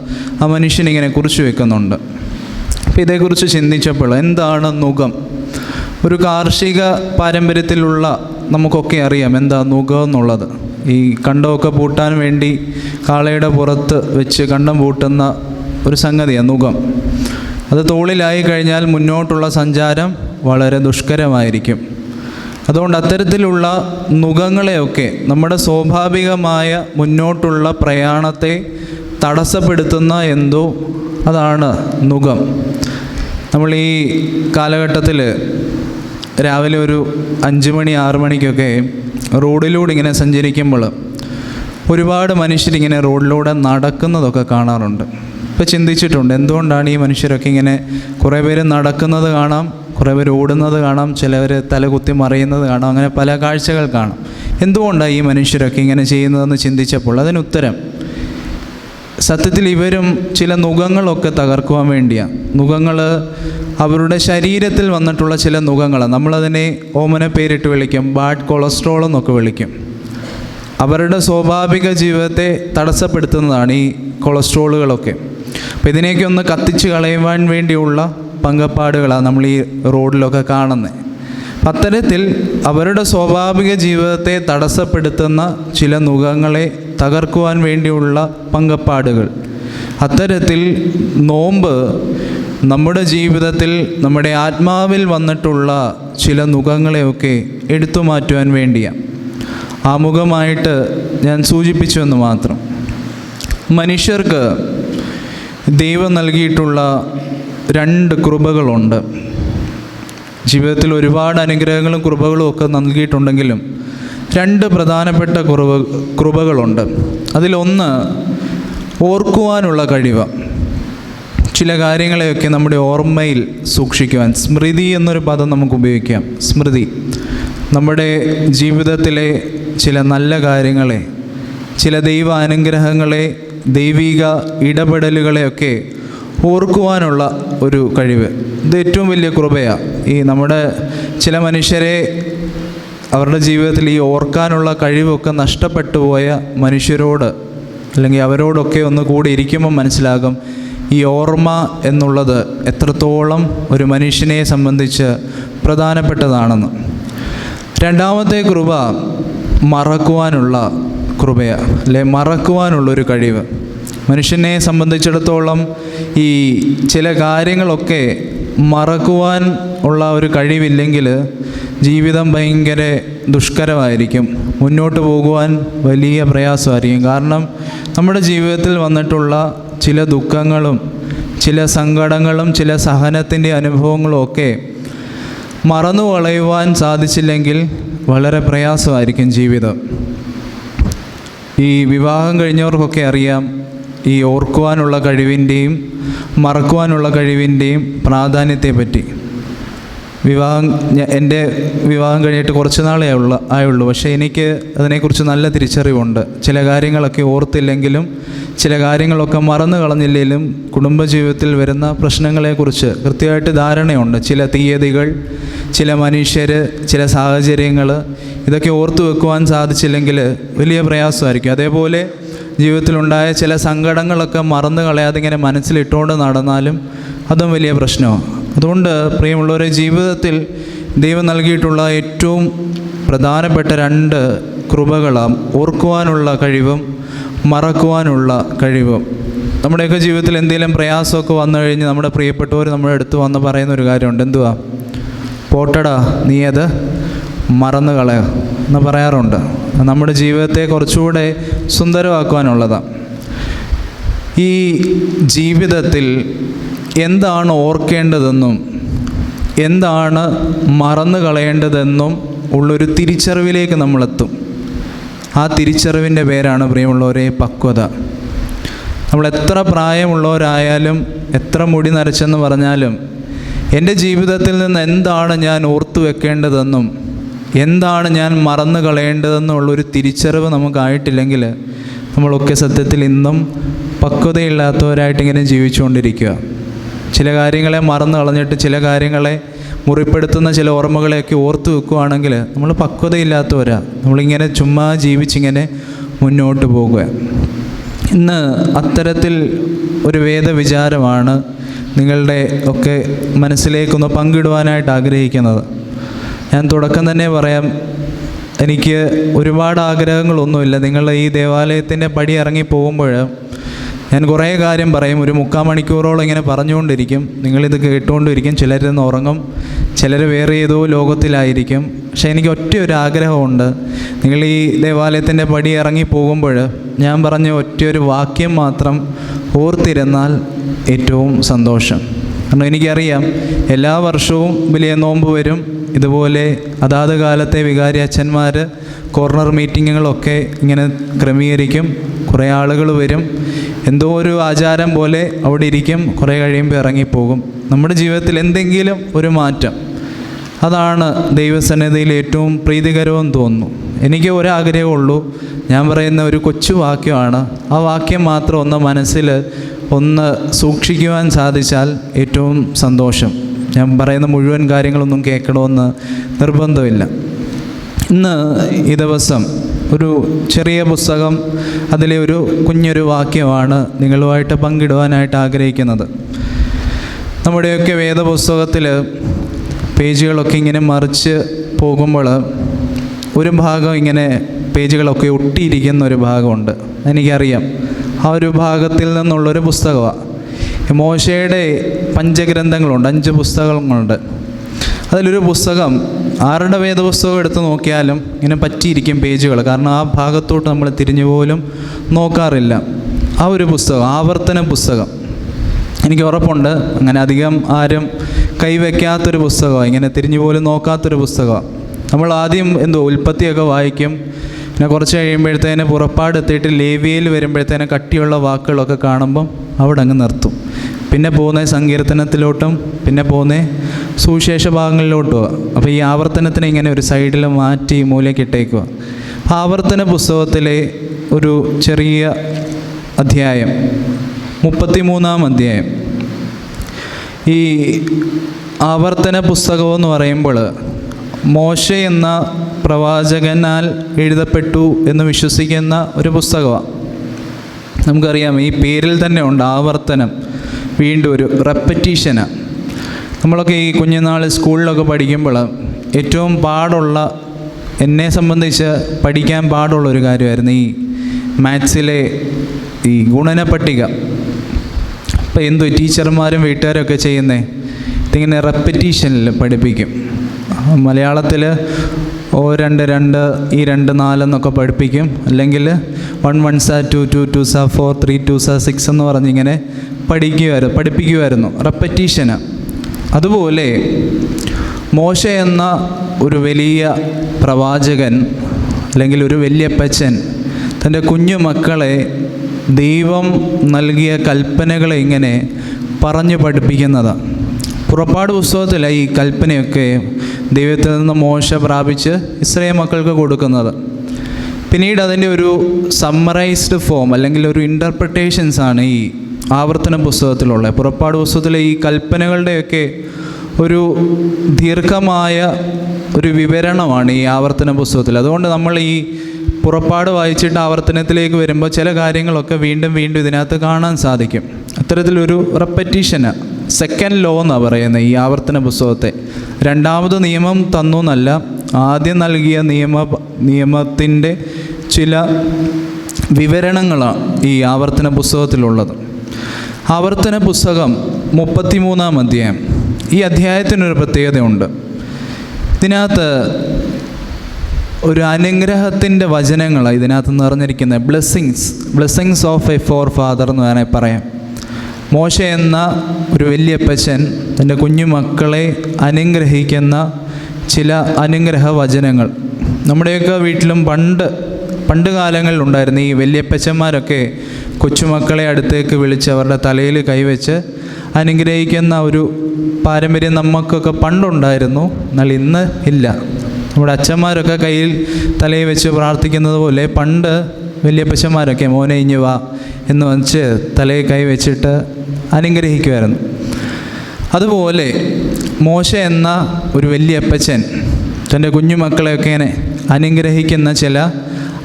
ആ മനുഷ്യനിങ്ങനെ കുറിച്ച് വെക്കുന്നുണ്ട്. അപ്പോൾ ഇതേക്കുറിച്ച് ചിന്തിച്ചപ്പോൾ എന്താണ് നുകം? ഒരു കാർഷിക പാരമ്പര്യത്തിലുള്ള നമുക്കൊക്കെ അറിയാം എന്താ നുകം എന്നുള്ളത്. ഈ കണ്ടമൊക്കെ പൂട്ടാൻ വേണ്ടി കാളയുടെ പുറത്ത് വെച്ച് കണ്ടം പൂട്ടുന്ന ഒരു സംഗതിയാണ് നുകം. അത് തോളിലായി കഴിഞ്ഞാൽ മുന്നോട്ടുള്ള സഞ്ചാരം വളരെ ദുഷ്കരമായിരിക്കും. അതുകൊണ്ട് അത്തരത്തിലുള്ള നുകങ്ങളെയൊക്കെ, നമ്മുടെ സ്വാഭാവികമായ മുന്നോട്ടുള്ള പ്രയാണത്തെ തടസ്സപ്പെടുത്തുന്ന എന്തോ അതാണ് നുകം. നമ്മൾ ഈ കാലഘട്ടത്തിൽ രാവിലെ ഒരു 5 മണി 6 മണിക്കൊക്കെ റോഡിലൂടെ ഇങ്ങനെ സഞ്ചരിക്കുമ്പോൾ ഒരുപാട് മനുഷ്യരിങ്ങനെ റോഡിലൂടെ നടക്കുന്നതൊക്കെ കാണാറുണ്ട്. ഇപ്പോൾ ചിന്തിച്ചിട്ടുണ്ട് എന്തുകൊണ്ടാണ് ഈ മനുഷ്യരൊക്കെ ഇങ്ങനെ? കുറേ പേര് നടക്കുന്നത് കാണാം, കുറേ പേര് ഓടുന്നത് കാണാം, ചിലവർ തലകുത്തി മറിയുന്നത് കാണാം, അങ്ങനെ പല കാഴ്ചകൾ കാണാം. എന്തുകൊണ്ടാണ് ഈ മനുഷ്യരൊക്കെ ഇങ്ങനെ ചെയ്യുന്നതെന്ന് ചിന്തിച്ചപ്പോൾ അതിനുത്തരം സത്യത്തിൽ ഇവരും ചില നുകങ്ങളൊക്കെ തകർക്കുവാൻ വേണ്ടിയാണ്. നുകങ്ങൾ അവരുടെ ശരീരത്തിൽ വന്നിട്ടുള്ള ചില നുകങ്ങളാണ്. നമ്മളതിനെ ഓമന പേരിട്ട് വിളിക്കും, ബാഡ് കൊളസ്ട്രോൾ എന്നൊക്കെ വിളിക്കും. അവരുടെ സ്വാഭാവിക ജീവിതത്തെ തടസ്സപ്പെടുത്തുന്നതാണ് ഈ കൊളസ്ട്രോളുകളൊക്കെ. അപ്പോൾ ഇതിനെയൊക്കെ ഒന്ന് കത്തിച്ച് കളയുവാൻ വേണ്ടിയുള്ള പങ്കപ്പാടുകളാണ് നമ്മൾ ഈ റോഡിലൊക്കെ കാണുന്നത്. അത്തരത്തിൽ അവരുടെ സ്വാഭാവിക ജീവിതത്തെ തടസ്സപ്പെടുത്തുന്ന ചില നുകങ്ങളെ തകർക്കുവാൻ വേണ്ടിയുള്ള പങ്കപ്പാടുകൾ. അത്തരത്തിൽ നോമ്പ് നമ്മുടെ ജീവിതത്തിൽ, നമ്മുടെ ആത്മാവിൽ വന്നിട്ടുള്ള ചില നുകങ്ങളെയൊക്കെ എടുത്തു മാറ്റുവാൻ വേണ്ടിയാണ്. ആമുഖമായിട്ട് ഞാൻ സൂചിപ്പിച്ചുവെന്ന് മാത്രം. മനുഷ്യർക്ക് ദൈവം നൽകിയിട്ടുള്ള 2 കൃപകളുണ്ട്. ജീവിതത്തിൽ ഒരുപാട് അനുഗ്രഹങ്ങളും കൃപകളും ഒക്കെ നൽകിയിട്ടുണ്ടെങ്കിലും 2 പ്രധാനപ്പെട്ട കൃപകളുണ്ട്. അതിലൊന്ന് ഓർക്കുവാനുള്ള കഴിവ്. ചില കാര്യങ്ങളെയൊക്കെ നമ്മുടെ ഓർമ്മയിൽ സൂക്ഷിക്കുവാൻ, സ്മൃതി എന്നൊരു പദം നമുക്ക് ഉപയോഗിക്കാം. സ്മൃതി നമ്മുടെ ജീവിതത്തിലെ ചില നല്ല കാര്യങ്ങളെ, ചില ദൈവ അനുഗ്രഹങ്ങളെ, ദൈവിക ഇടപെടലുകളെയൊക്കെ ഓർക്കുവാനുള്ള ഒരു കഴിവ്. ഇത് ഏറ്റവും വലിയ കൃപയാണ്. ഈ നമ്മുടെ ചില മനുഷ്യരെ അവരുടെ ജീവിതത്തിൽ ഈ ഓർക്കാനുള്ള കഴിവൊക്കെ നഷ്ടപ്പെട്ടു പോയ മനുഷ്യരോട്, അല്ലെങ്കിൽ അവരോടൊക്കെ ഒന്ന് കൂടി ഇരിക്കുമ്പോൾ മനസ്സിലാകും ഈ ഓർമ്മ എന്നുള്ളത് എത്രത്തോളം ഒരു മനുഷ്യനെ സംബന്ധിച്ച് പ്രധാനപ്പെട്ടതാണെന്ന്. രണ്ടാമത്തെ കൃപ മറക്കുവാനുള്ള കൃപയാണ്, അല്ലെ മറക്കുവാനുള്ളൊരു കഴിവ്. മനുഷ്യനെ സംബന്ധിച്ചിടത്തോളം ഈ ചില കാര്യങ്ങളൊക്കെ മറക്കുവാൻ ഉള്ള ഒരു കഴിവില്ലെങ്കിൽ ജീവിതം ഭയങ്കര ദുഷ്കരമായിരിക്കും, മുന്നോട്ട് പോകുവാൻ വലിയ പ്രയാസമായിരിക്കും. കാരണം നമ്മുടെ ജീവിതത്തിൽ വന്നിട്ടുള്ള ചില ദുഃഖങ്ങളും ചില സങ്കടങ്ങളും ചില സഹനത്തിൻ്റെ അനുഭവങ്ങളും ഒക്കെ മറന്നു കളയുവാൻ സാധിച്ചില്ലെങ്കിൽ വളരെ പ്രയാസമായിരിക്കും ജീവിതം. ഈ വിവാഹം കഴിഞ്ഞവർക്കൊക്കെ അറിയാം ഈ ഓർക്കുവാനുള്ള കഴിവിൻ്റെയും മറക്കുവാനുള്ള കഴിവിൻ്റെയും പ്രാധാന്യത്തെപ്പറ്റി. എൻ്റെ വിവാഹം കഴിഞ്ഞിട്ട് കുറച്ച് നാളേ ആയുള്ളൂ. പക്ഷേ എനിക്ക് അതിനെക്കുറിച്ച് നല്ല തിരിച്ചറിവുണ്ട്. ചില കാര്യങ്ങളൊക്കെ ഓർത്തില്ലെങ്കിലും ചില കാര്യങ്ങളൊക്കെ മറന്നു കളഞ്ഞില്ലെങ്കിലും കുടുംബജീവിതത്തിൽ വരുന്ന പ്രശ്നങ്ങളെക്കുറിച്ച് കൃത്യമായിട്ട് ധാരണയുണ്ട്. ചില തീയതികൾ, ചില മനുഷ്യർ, ചില സാഹചര്യങ്ങൾ, ഇതൊക്കെ ഓർത്തു വെക്കുവാൻ സാധിച്ചില്ലെങ്കിൽ വലിയ പ്രയാസമായിരിക്കും. അതേപോലെ ജീവിതത്തിലുണ്ടായ ചില സങ്കടങ്ങളൊക്കെ മറന്നു കളയാതെ ഇങ്ങനെ മനസ്സിലിട്ടുകൊണ്ട് നടന്നാലും അതും വലിയ പ്രശ്നമാണ്. അതുകൊണ്ട് പ്രിയമുള്ളവരെ, ജീവിതത്തിൽ ദൈവം നൽകിയിട്ടുള്ള ഏറ്റവും പ്രധാനപ്പെട്ട 2 കൃപകളാണ് ഓർക്കുവാനുള്ള കഴിവും മറക്കുവാനുള്ള കഴിവും. നമ്മുടെയൊക്കെ ജീവിതത്തിൽ എന്തെങ്കിലും പ്രയാസമൊക്കെ വന്നു കഴിഞ്ഞ് നമ്മുടെ പ്രിയപ്പെട്ടവർ നമ്മുടെ അടുത്ത് വന്ന് പറയുന്ന ഒരു കാര്യമുണ്ട്. എന്തുവാ? പോട്ടടാ, നീ അത് മറന്നു കളയുക എന്ന് പറയാറുണ്ട്. നമ്മുടെ ജീവിതത്തെ കുറച്ചുകൂടെ സുന്ദരമാക്കുവാനുള്ളതാണ്. ഈ ജീവിതത്തിൽ എന്താണ് ഓർക്കേണ്ടതെന്നും എന്താണ് മറന്നു കളയേണ്ടതെന്നും ഉള്ളൊരു തിരിച്ചറിവിലേക്ക് നമ്മളെത്തും. ആ തിരിച്ചറിവിൻ്റെ പേരാണ് പ്രിയമുള്ളവരെ പക്വത. നമ്മൾ എത്ര പ്രായമുള്ളവരായാലും എത്ര മുടി നരച്ചെന്ന് പറഞ്ഞാലും എൻ്റെ ജീവിതത്തിൽ നിന്ന് എന്താണ് ഞാൻ ഓർത്തു വെക്കേണ്ടതെന്നും എന്താണ് ഞാൻ മറന്നു കളയേണ്ടതെന്നുള്ളൊരു തിരിച്ചറിവ് നമുക്കായിട്ടില്ലെങ്കിൽ നമ്മളൊക്കെ സത്യത്തിൽ ഇന്നും പക്വതയില്ലാത്തവരായിട്ടിങ്ങനെ ജീവിച്ചുകൊണ്ടിരിക്കുക. ചില കാര്യങ്ങളെ മറന്നു കളഞ്ഞിട്ട് ചില കാര്യങ്ങളെ മുറിപ്പെടുത്തുന്ന ചില ഓർമ്മകളെയൊക്കെ ഓർത്തു വെക്കുകയാണെങ്കിൽ നമ്മൾ പക്വതയില്ലാത്തവരാ. നമ്മളിങ്ങനെ ചുമ്മാ ജീവിച്ചിങ്ങനെ മുന്നോട്ട് പോകുക. ഇന്ന് അത്തരത്തിൽ ഒരു വേദവിചാരമാണ് നിങ്ങളുടെ ഒക്കെ മനസ്സിലേക്കൊന്ന് പങ്കിടുവാനായിട്ട് ആഗ്രഹിക്കുന്നത്. ഞാൻ തുടക്കം തന്നെ പറയാം, എനിക്ക് ഒരുപാട് ആഗ്രഹങ്ങളൊന്നുമില്ല. നിങ്ങൾ ഈ ദേവാലയത്തിൻ്റെ പടി ഇറങ്ങി പോകുമ്പോൾ ഞാൻ കുറേ കാര്യം പറയും. ഒരു 3/4 മണിക്കൂറോളം ഇങ്ങനെ പറഞ്ഞുകൊണ്ടിരിക്കും. നിങ്ങളിത് കേട്ടുകൊണ്ടിരിക്കും. ചിലരിന്ന് ഉറങ്ങും, ചിലർ വേറെ ഏതോ ലോകത്തിലായിരിക്കും. പക്ഷേ എനിക്ക് ഒറ്റ ഒരു ആഗ്രഹമുണ്ട്. നിങ്ങൾ ഈ ദേവാലയത്തിൻ്റെ പടി ഇറങ്ങി പോകുമ്പോൾ ഞാൻ പറഞ്ഞ ഒറ്റ ഒരു വാക്യം മാത്രം ഓർത്തിരുന്നാൽ ഏറ്റവും സന്തോഷം. കാരണം എനിക്കറിയാം, എല്ലാ വർഷവും വലിയ നോമ്പ് വരും. ഇതുപോലെ അതാത് കാലത്തെ വികാരി അച്ഛന്മാർ കോർണർ മീറ്റിങ്ങുകളൊക്കെ ഇങ്ങനെ ക്രമീകരിക്കും. കുറേ ആളുകൾ വരും. എന്തോ ഒരു ആചാരം പോലെ അവിടെ ഇരിക്കും. കുറേ കഴിയുമ്പോൾ ഇറങ്ങിപ്പോകും. നമ്മുടെ ജീവിതത്തിൽ എന്തെങ്കിലും ഒരു മാറ്റം, അതാണ് ദൈവസന്നിധിയിൽ ഏറ്റവും പ്രീതികരമെന്ന് തോന്നുന്നു. എനിക്ക് ഒരാഗ്രഹമുള്ളൂ. ഞാൻ പറയുന്ന ഒരു കൊച്ചു വാക്യമാണ്. ആ വാക്യം മാത്രം ഒന്ന് മനസ്സിൽ ഒന്ന് സൂക്ഷിക്കുവാൻ സാധിച്ചാൽ ഏറ്റവും സന്തോഷം. ഞാൻ പറയുന്ന മുഴുവൻ കാര്യങ്ങളൊന്നും കേൾക്കണമെന്ന് നിർബന്ധമില്ല. ഇന്ന് ഈ ദിവസം ഒരു ചെറിയ പുസ്തകം, അതിലെ ഒരു കുഞ്ഞൊരു വാക്യമാണ് നിങ്ങളുമായിട്ട് പങ്കിടുവാനായിട്ട് ആഗ്രഹിക്കുന്നത്. നമ്മുടെയൊക്കെ വേദപുസ്തകത്തിൽ പേജുകളൊക്കെ ഇങ്ങനെ മറിച്ച് പോകുമ്പോൾ ഒരു ഭാഗം ഇങ്ങനെ പേജുകളൊക്കെ ഒട്ടിയിരിക്കുന്ന ഒരു ഭാഗമുണ്ട്. എനിക്കറിയാം, ആ ഒരു ഭാഗത്തിൽ നിന്നുള്ളൊരു പുസ്തകമാണ്. മോശയുടെ പഞ്ചഗ്രന്ഥങ്ങളുണ്ട്, 5 പുസ്തകങ്ങളുണ്ട്. അതിലൊരു പുസ്തകം, ആരുടെ വേദപുസ്തകം എടുത്ത് നോക്കിയാലും ഇങ്ങനെ പറ്റിയിരിക്കും പേജുകൾ. കാരണം ആ ഭാഗത്തോട്ട് നമ്മൾ തിരിഞ്ഞു പോലും നോക്കാറില്ല. ആ ഒരു പുസ്തകം, ആവർത്തന പുസ്തകം. എനിക്ക് ഉറപ്പുണ്ട് അങ്ങനെ അധികം ആരും കൈവയ്ക്കാത്തൊരു പുസ്തകമാണ്, ഇങ്ങനെ തിരിഞ്ഞു പോലും നോക്കാത്തൊരു പുസ്തകമാണ്. നമ്മൾ ആദ്യം ഉൽപ്പത്തിയൊക്കെ വായിക്കും. പിന്നെ കുറച്ച് കഴിയുമ്പോഴത്തേന് പുറപ്പാടെത്തിയിട്ട് ലേവിയയിൽ വരുമ്പോഴത്തേന് കട്ടിയുള്ള വാക്കുകളൊക്കെ കാണുമ്പം അവിടെ അങ്ങ് നിർത്തും. പിന്നെ പോകുന്നത് സങ്കീർത്തനത്തിലോട്ടും പിന്നെ പോകുന്നത് സുവിശേഷ ഭാഗങ്ങളിലോട്ടും. അപ്പോൾ ഈ ആവർത്തനത്തിന് ഇങ്ങനെ ഒരു സൈഡിൽ മാറ്റി മൂലയ്ക്കിട്ടേക്കുക. ആവർത്തന പുസ്തകത്തിലെ ഒരു ചെറിയ അധ്യായം, 33-ാം അധ്യായം. ഈ ആവർത്തന പുസ്തകമെന്ന് പറയുമ്പോൾ മോശ എന്ന പ്രവാചകനാൽ എഴുതപ്പെട്ടു എന്ന് വിശ്വസിക്കുന്ന ഒരു പുസ്തകമാണ്. നമുക്കറിയാം, ഈ പേരിൽ തന്നെ ഉണ്ട് ആവർത്തനം, വീണ്ടും ഒരു റെപ്പറ്റീഷനാണ്. നമ്മളൊക്കെ ഈ കുഞ്ഞുനാൾ സ്കൂളിലൊക്കെ പഠിക്കുമ്പോൾ ഏറ്റവും പാടുള്ള, എന്നെ സംബന്ധിച്ച് പഠിക്കാൻ പാടുള്ളൊരു കാര്യമായിരുന്നു ഈ മാത്സിലെ ഈ ഗുണന പട്ടിക. അപ്പോൾ ടീച്ചർമാരും വീട്ടുകാരും ഒക്കെ ചെയ്യുന്നത് ഇതിങ്ങനെ റെപ്പറ്റീഷനിൽ പഠിപ്പിക്കും. മലയാളത്തിൽ 2 2 ഈ 2 4 എന്നൊക്കെ പഠിപ്പിക്കും. അല്ലെങ്കിൽ 1 1 2 2 2 4 3 2 6 എന്ന് പറഞ്ഞിങ്ങനെ പഠിപ്പിക്കുമായിരുന്നു. റെപ്പറ്റീഷന്. അതുപോലെ മോശ എന്ന ഒരു വലിയ പ്രവാചകൻ അല്ലെങ്കിൽ ഒരു വല്യപ്പച്ചൻ തൻ്റെ കുഞ്ഞു മക്കളെ ദൈവം നൽകിയ കൽപ്പനകളെ ഇങ്ങനെ പറഞ്ഞു പഠിപ്പിക്കുന്നതാണ്. പുറപ്പാട് പുസ്തകത്തിലെ ഈ കൽപ്പനയൊക്കെ ദൈവത്തിൽ നിന്ന് മോശ പ്രാപിച്ച് ഇസ്രായേൽ മക്കൾക്ക് കൊടുക്കുന്നത്. പിന്നീട് അതിൻ്റെ ഒരു സമ്മറൈസ്ഡ് ഫോം അല്ലെങ്കിൽ ഒരു ഇൻ്റർപ്രിട്ടേഷൻസാണ് ഈ ആവർത്തന പുസ്തകത്തിലുള്ളത്. പുറപ്പാട് പുസ്തകത്തിലെ ഈ കൽപ്പനകളുടെയൊക്കെ ഒരു ദീർഘമായ ഒരു വിവരണമാണ് ഈ ആവർത്തന പുസ്തകത്തിൽ. അതുകൊണ്ട് നമ്മൾ ഈ പുറപ്പാട് വായിച്ചിട്ട് ആവർത്തനത്തിലേക്ക് വരുമ്പോൾ ചില കാര്യങ്ങളൊക്കെ വീണ്ടും വീണ്ടും ഇതിനകത്ത് കാണാൻ സാധിക്കും. അത്തരത്തിലൊരു റെപ്പറ്റീഷന്, സെക്കൻഡ് ലോ എന്നാണ് പറയുന്നത് ഈ ആവർത്തന പുസ്തകത്തെ. രണ്ടാമത് നിയമം തന്നു എന്നല്ല, ആദ്യം നൽകിയ നിയമത്തിൻ്റെ ചില വിവരണങ്ങളാണ് ഈ ആവർത്തന പുസ്തകത്തിലുള്ളത്. ആവർത്തന പുസ്തകം 33-ാം അധ്യായം. ഈ അധ്യായത്തിനൊരു പ്രത്യേകതയുണ്ട്. ഇതിനകത്ത് ഒരു അനുഗ്രഹത്തിൻ്റെ വചനങ്ങളാണ് ഇതിനകത്ത് നിറഞ്ഞിരിക്കുന്നത്. Blessings of a forefather എന്ന് വേണമെങ്കിൽ പറയാം. മോശ എന്ന ഒരു വല്യപ്പച്ചൻ തൻ്റെ കുഞ്ഞുമക്കളെ അനുഗ്രഹിക്കുന്ന ചില അനുഗ്രഹ വചനങ്ങൾ. നമ്മുടെയൊക്കെ വീട്ടിലും പണ്ട് കാലങ്ങളിലുണ്ടായിരുന്നു. ഈ വല്യപ്പച്ചന്മാരൊക്കെ കൊച്ചുമക്കളെ അടുത്തേക്ക് വിളിച്ച് അവരുടെ തലയിൽ കൈവച്ച് അനുഗ്രഹിക്കുന്ന ഒരു പാരമ്പര്യം നമുക്കൊക്കെ പണ്ടുണ്ടായിരുന്നു. എന്നാൽ ഇന്ന് ഇല്ല. നമ്മുടെ അച്ഛന്മാരൊക്കെ കയ്യിൽ തലയിൽ വെച്ച് പ്രാർത്ഥിക്കുന്നത് പോലെ പണ്ട് വല്യപ്പച്ചന്മാരൊക്കെ മോനെ ഇഞ്ഞു വാ എന്ന് വെച്ച് തലയിൽ കൈ വെച്ചിട്ട് അനുഗ്രഹിക്കുമായിരുന്നു. അതുപോലെ മോശ എന്ന ഒരു വല്യപ്പച്ചൻ തൻ്റെ കുഞ്ഞുമക്കളെയൊക്കെ ഇങ്ങനെ അനുഗ്രഹിക്കുന്ന ചില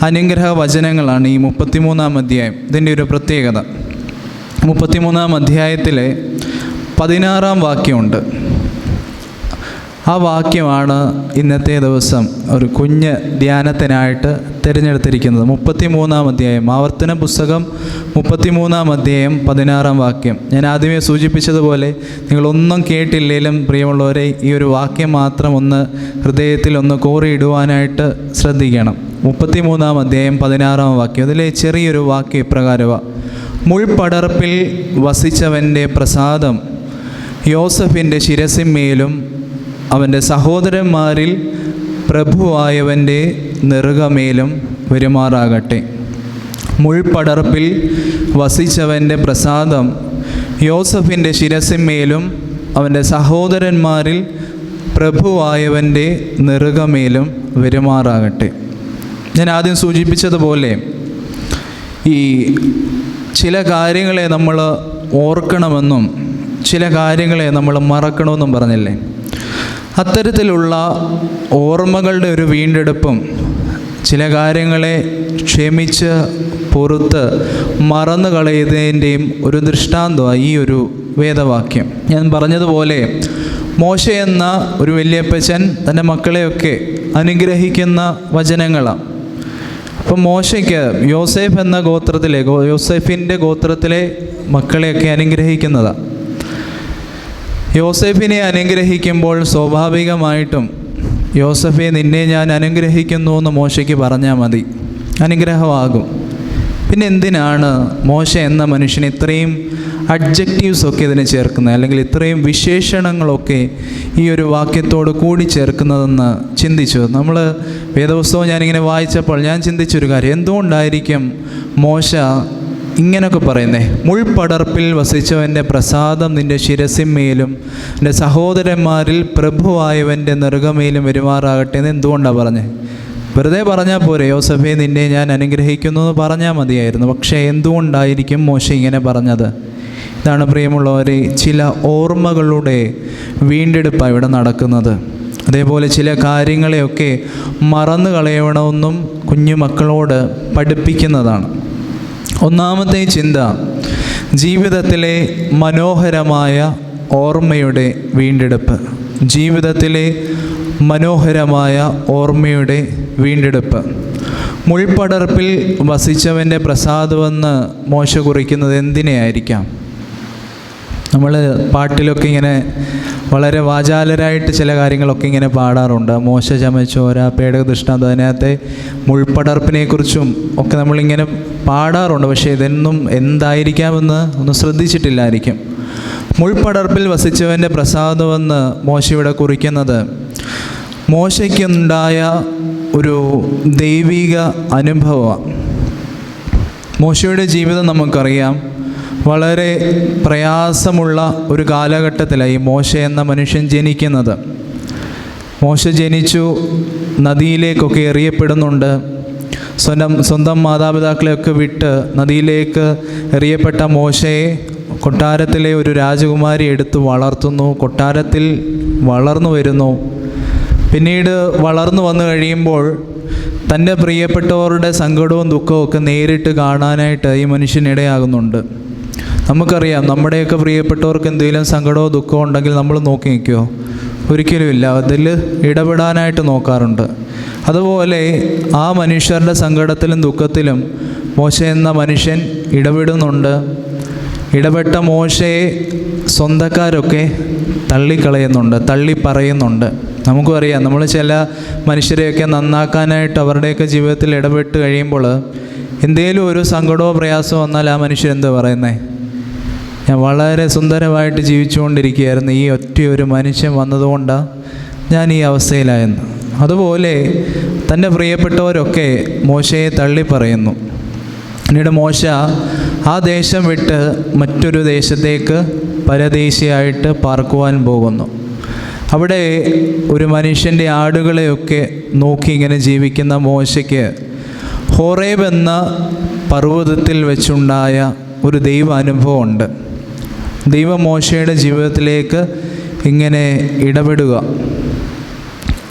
അനുഗ്രഹ വചനങ്ങളാണ് ഈ 33-ാം അധ്യായം. ഇതിൻ്റെ ഒരു പ്രത്യേകത, 33-ാം അധ്യായത്തിലെ 16-ാം വാക്യമുണ്ട്. ആ വാക്യമാണ് ഇന്നത്തെ ദിവസം ഒരു കുഞ്ഞ് ധ്യാനത്തിനായിട്ട് തിരഞ്ഞെടുത്തിരിക്കുന്നത്. 33-ാം അധ്യായം, ആവർത്തന പുസ്തകം 33-ാം അധ്യായം 16-ാം വാക്യം. ഞാൻ ആദ്യമേ സൂചിപ്പിച്ചതുപോലെ നിങ്ങളൊന്നും കേട്ടില്ലെങ്കിലും പ്രിയമുള്ളവരെ ഈ ഒരു വാക്യം മാത്രം ഒന്ന് ഹൃദയത്തിൽ ഒന്ന് കോറിയിടുവാനായിട്ട് ശ്രദ്ധിക്കണം. 33-ാം അധ്യായം 16-ാം വാക്യം. അതിലെ ചെറിയൊരു വാക്യം ഇപ്രകാരമാണ്: മുൾപടർപ്പിൽ വസിച്ചവൻ്റെ പ്രസാദം യോസഫിൻ്റെ ശിരസിന്മേലും അവൻ്റെ സഹോദരന്മാരിൽ പ്രഭുവായവൻ്റെ നെറുകമേലും വരുമാറാകട്ടെ. മുൾപടർപ്പിൽ വസിച്ചവൻ്റെ പ്രസാദം യോസഫിൻ്റെ ശിരസിന്മേലും അവൻ്റെ സഹോദരന്മാരിൽ പ്രഭുവായവൻ്റെ നെറുകമേലും വരുമാറാകട്ടെ. ഞാൻ ആദ്യം സൂചിപ്പിച്ചതുപോലെ ഈ ചില കാര്യങ്ങളെ നമ്മൾ ഓർക്കണമെന്നും ചില കാര്യങ്ങളെ നമ്മൾ മറക്കണമെന്നും പറഞ്ഞില്ലേ? അത്തരത്തിലുള്ള ഓർമ്മകളുടെ ഒരു വീണ്ടെടുപ്പും ചില കാര്യങ്ങളെ ക്ഷമിച്ച് പൊറുത്ത് മറന്നു കളയുന്നതിൻ്റെയും ഒരു ദൃഷ്ടാന്തമാണ് ഈ ഒരു വേദവാക്യം. ഞാൻ പറഞ്ഞതുപോലെ മോശ എന്ന ഒരു വല്യപ്പച്ചൻ തൻ്റെ മക്കളെയൊക്കെ അനുഗ്രഹിക്കുന്ന വചനങ്ങളാണ്. അപ്പം മോശയ്ക്ക് യോസേഫിൻ്റെ ഗോത്രത്തിലെ മക്കളെയൊക്കെ അനുഗ്രഹിക്കുന്നതാണ്. യോസേഫിനെ അനുഗ്രഹിക്കുമ്പോൾ സ്വാഭാവികമായിട്ടും യോസഫെ നിന്നെ ഞാൻ അനുഗ്രഹിക്കുന്നു എന്ന് മോശയ്ക്ക് പറഞ്ഞാൽ മതി, അനുഗ്രഹമാകും. പിന്നെ എന്തിനാണ് മോശ എന്ന മനുഷ്യന് ഇത്രയും അഡ്ജക്റ്റീവ്സൊക്കെ ഇതിനെ ചേർക്കുന്നത്, അല്ലെങ്കിൽ ഇത്രയും വിശേഷണങ്ങളൊക്കെ ഈ ഒരു വാക്യത്തോട് കൂടി ചേർക്കുന്നതെന്ന് ചിന്തിച്ചു. നമ്മൾ വേദപുസ്തകം ഞാനിങ്ങനെ വായിച്ചപ്പോൾ ഞാൻ ചിന്തിച്ചൊരു കാര്യം, എന്തുകൊണ്ടായിരിക്കും മോശ ഇങ്ങനെയൊക്കെ പറയുന്നേ? മുൾപടർപ്പിൽ വസിച്ചവൻ്റെ പ്രസാദം നിൻ്റെ ശിരസിന്മേലും എൻ്റെ സഹോദരന്മാരിൽ പ്രഭുവായവൻ്റെ നെറുകമേലും വരുമാറാകട്ടെ എന്ന് എന്തുകൊണ്ടാണ് പറഞ്ഞത്? വെറുതെ പറഞ്ഞാൽ പോരെ, യോസഫെ നിന്നെ ഞാൻ അനുഗ്രഹിക്കുന്നു എന്ന് പറഞ്ഞാൽ മതിയായിരുന്നു. പക്ഷേ എന്തുകൊണ്ടായിരിക്കും മോശ ഇങ്ങനെ പറഞ്ഞത്? ഇതാണ് പ്രിയമുള്ളവരെ, ചില ഓർമ്മകളുടെ വീണ്ടെടുപ്പാണ് ഇവിടെ നടക്കുന്നത്. അതേപോലെ ചില കാര്യങ്ങളെയൊക്കെ മറന്നു കളയണമെന്നും കുഞ്ഞുമക്കളോട് പഠിപ്പിക്കുന്നതാണ്. ഒന്നാമത്തെ ചിന്ത, ജീവിതത്തിലെ മനോഹരമായ ഓർമ്മയുടെ വീണ്ടെടുപ്പ്. ജീവിതത്തിലെ മനോഹരമായ ഓർമ്മയുടെ വീണ്ടെടുപ്പ്. മുൾപടർപ്പിൽ വസിച്ചവൻ്റെ പ്രസാദമെന്ന് മോശ കുറിക്കുന്നത് എന്തിനെയായിരിക്കാം? നമ്മൾ പാട്ടിലൊക്കെ ഇങ്ങനെ വളരെ വാചാലരായിട്ട് ചില കാര്യങ്ങളൊക്കെ ഇങ്ങനെ പാടാറുണ്ട്. മോശ ചമച്ചോര പേടക ദൃഷ്ടാന്തം, അതിനകത്തെ മുൾപടർപ്പിനെക്കുറിച്ചും ഒക്കെ നമ്മളിങ്ങനെ പാടാറുണ്ട്. പക്ഷേ ഇതൊന്നും എന്തായിരിക്കാമെന്ന് ഒന്നും ശ്രദ്ധിച്ചിട്ടില്ലായിരിക്കും. മുൾപടർപ്പിൽ വസിച്ചവൻ്റെ പ്രസാദമെന്ന് മോശ ഇവിടെ കുറിക്കുന്നത് മോശയ്ക്കുണ്ടായ ഒരു ദൈവിക അനുഭവമാണ്. മോശയുടെ ജീവിതം നമുക്കറിയാം, വളരെ പ്രയാസമുള്ള ഒരു കാലഘട്ടത്തിലായി മോശ എന്ന മനുഷ്യൻ ജനിക്കുന്നത്. മോശ ജനിച്ചു, നദിയിലേക്കൊക്കെ എറിയപ്പെടുന്നുണ്ട്. സ്വന്തം മാതാപിതാക്കളെയൊക്കെ വിട്ട് നദിയിലേക്ക് എറിയപ്പെട്ട മോശയെ കൊട്ടാരത്തിലെ ഒരു രാജകുമാരി എടുത്ത് വളർത്തുന്നു. കൊട്ടാരത്തിൽ വളർന്നു വരുന്നു. പിന്നീട് വളർന്നു വന്നു കഴിയുമ്പോൾ തൻ്റെ പ്രിയപ്പെട്ടവരുടെ സങ്കടവും ദുഃഖവും ഒക്കെ നേരിട്ട് കാണാനായിട്ട് ഈ മനുഷ്യനിടയാകുന്നുണ്ട്. നമുക്കറിയാം, നമ്മുടെയൊക്കെ പ്രിയപ്പെട്ടവർക്ക് എന്തെങ്കിലും സങ്കടമോ ദുഃഖമോ ഉണ്ടെങ്കിൽ നമ്മൾ നോക്കി നിൽക്കുമോ? ഒരിക്കലുമില്ല. അതിൽ ഇടപെടാനായിട്ട് നോക്കാറുണ്ട്. അതുപോലെ ആ മനുഷ്യരുടെ സങ്കടത്തിലും ദുഃഖത്തിലും മോശ എന്ന മനുഷ്യൻ ഇടപെടുന്നുണ്ട്. ഇടപെട്ട മോശയെ സ്വന്തക്കാരൊക്കെ തള്ളിക്കളയുന്നുണ്ട്, തള്ളി പറയുന്നുണ്ട്. നമുക്കും അറിയാം, നമ്മൾ ചില മനുഷ്യരെയൊക്കെ നന്നാക്കാനായിട്ട് അവരുടെയൊക്കെ ജീവിതത്തിൽ ഇടപെട്ട് കഴിയുമ്പോൾ എന്തെങ്കിലും ഒരു സങ്കടമോ പ്രയാസമോ വന്നാൽ ആ മനുഷ്യൻ എന്താ പറയുന്നത്? ഞാൻ വളരെ സുന്ദരമായിട്ട് ജീവിച്ചുകൊണ്ടിരിക്കുകയായിരുന്നു, ഈ ഒറ്റയൊരു മനുഷ്യൻ വന്നതുകൊണ്ടാണ് ഞാൻ ഈ അവസ്ഥയിലായെന്ന്. അതുപോലെ തൻ്റെ പ്രിയപ്പെട്ടവരൊക്കെ മോശയെ തള്ളി പറയുന്നു. പിന്നീട് മോശ ആ ദേശം വിട്ട് മറ്റൊരു ദേശത്തേക്ക് പരദേശിയായിട്ട് പാർക്കുവാൻ പോകുന്നു. അവിടെ ഒരു മനുഷ്യൻ്റെ ആടുകളെയൊക്കെ നോക്കി ഇങ്ങനെ ജീവിക്കുന്ന മോശയ്ക്ക് ഹോറേബ് എന്ന പർവ്വതത്തിൽ വെച്ചുണ്ടായ ഒരു ദൈവ അനുഭവമുണ്ട്. ദൈവം മോശയുടെ ജീവിതത്തിലേക്ക് ഇങ്ങനെ ഇടപെടുക.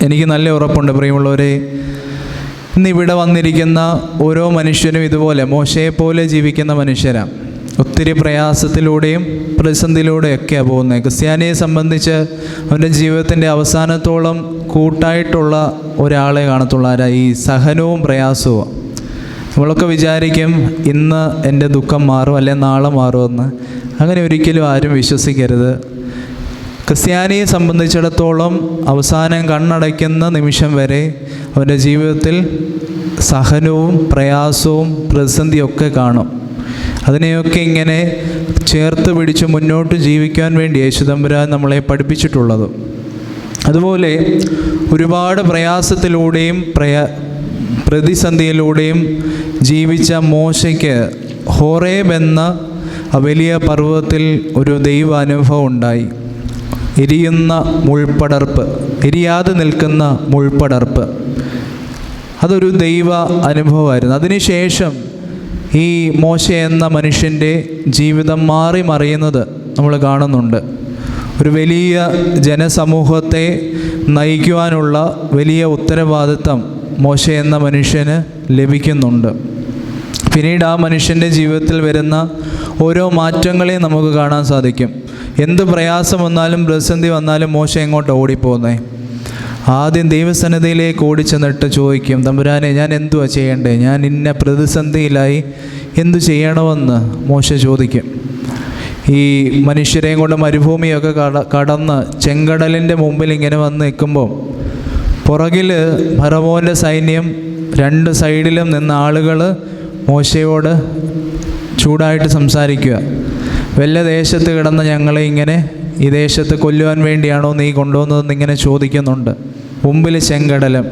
എനിക്ക് നല്ല ഉറപ്പുണ്ട് പ്രിയമുള്ളവരെ, ഇന്നിവിടെ വന്നിരിക്കുന്ന ഓരോ മനുഷ്യരും ഇതുപോലെ മോശയെപ്പോലെ ജീവിക്കുന്ന മനുഷ്യരാണ്. ഒത്തിരി പ്രയാസത്തിലൂടെയും പ്രതിസന്ധിയിലൂടെയൊക്കെയാണ് പോകുന്നത്. ക്രിസ്ത്യാനിയെ സംബന്ധിച്ച് അവൻ്റെ ജീവിതത്തിൻ്റെ അവസാനത്തോളം കൂട്ടായിട്ടുള്ള ഒരാളെ കാണത്തുള്ളൂ. ആരാ? ഈ സഹനവും പ്രയാസവും. നമ്മളൊക്കെ വിചാരിക്കും ഇന്ന് എൻ്റെ ദുഃഖം മാറും അല്ലെങ്കിൽ നാളെ മാറുമെന്ന്. അങ്ങനെ ഒരിക്കലും ആരും വിശ്വസിക്കരുത്. ക്രിസ്ത്യാനിയെ സംബന്ധിച്ചിടത്തോളം അവസാനം കണ്ണടയ്ക്കുന്ന നിമിഷം വരെ അവൻ്റെ ജീവിതത്തിൽ സഹനവും പ്രയാസവും പ്രതിസന്ധിയൊക്കെ കാണും. അതിനെയൊക്കെ ഇങ്ങനെ ചേർത്ത് പിടിച്ച് മുന്നോട്ട് ജീവിക്കാൻ വേണ്ടി യേശുദമ്പുരാൻ നമ്മളെ പഠിപ്പിച്ചിട്ടുള്ളത്. അതുപോലെ ഒരുപാട് പ്രയാസത്തിലൂടെയും പ്രതിസന്ധിയിലൂടെയും ജീവിച്ച മോശയ്ക്ക് ഹോറേബ് എന്ന വലിയ പർവ്വതത്തിൽ ഒരു ദൈവ അനുഭവം ഉണ്ടായി. എരിയുന്ന മുൾപ്പടർപ്പ്, എരിയാതെ നിൽക്കുന്ന മുൾപ്പടർപ്പ്, അതൊരു ദൈവ അനുഭവമായിരുന്നു. അതിനുശേഷം ഈ മോശ എന്ന മനുഷ്യൻ്റെ ജീവിതം മാറി മറിയുന്നത് നമ്മൾ കാണുന്നുണ്ട്. ഒരു വലിയ ജനസമൂഹത്തെ നയിക്കുവാനുള്ള വലിയ ഉത്തരവാദിത്തം മോശ എന്ന മനുഷ്യന് ലഭിക്കുന്നുണ്ട്. പിന്നീട് ആ മനുഷ്യൻ്റെ ജീവിതത്തിൽ വരുന്ന ഓരോ മാറ്റങ്ങളെയും നമുക്ക് കാണാൻ സാധിക്കും. എന്ത് പ്രയാസം വന്നാലും പ്രതിസന്ധി വന്നാലും മോശ എങ്ങോട്ട് ഓടിപ്പോകുന്നേ? ആദ്യം ദൈവസന്നിധിയിലേക്ക് ഓടിച്ചെന്നിട്ട് ചോദിക്കും, തമ്പുരാനെ ഞാൻ എന്തുവാ ചെയ്യണ്ടേ? ഞാൻ ഇന്ന പ്രതിസന്ധിയിലായി, എന്തു ചെയ്യണമെന്ന് മോശ ചോദിക്കും. ഈ മനുഷ്യരെയും കൊണ്ട് മരുഭൂമിയൊക്കെ കടന്ന് ചെങ്കടലിൻ്റെ മുമ്പിൽ ഇങ്ങനെ വന്ന് നിൽക്കുമ്പോൾ പുറകിൽ ഫറവോൻ്റെ സൈന്യം രണ്ട് സൈഡിലും നിന്ന ആളുകൾ മോശയോട് ചൂടായിട്ട് സംസാരിക്കുക. വല്ല ദേശത്ത് കിടന്ന് ഞങ്ങളെ ഇങ്ങനെ ഈ ദേശത്ത് കൊല്ലുവാൻ വേണ്ടിയാണോ നീ കൊണ്ടുവന്നതെന്ന് ഇങ്ങനെ ചോദിക്കുന്നുണ്ട്. മുമ്പിൽ ചെങ്കടലും.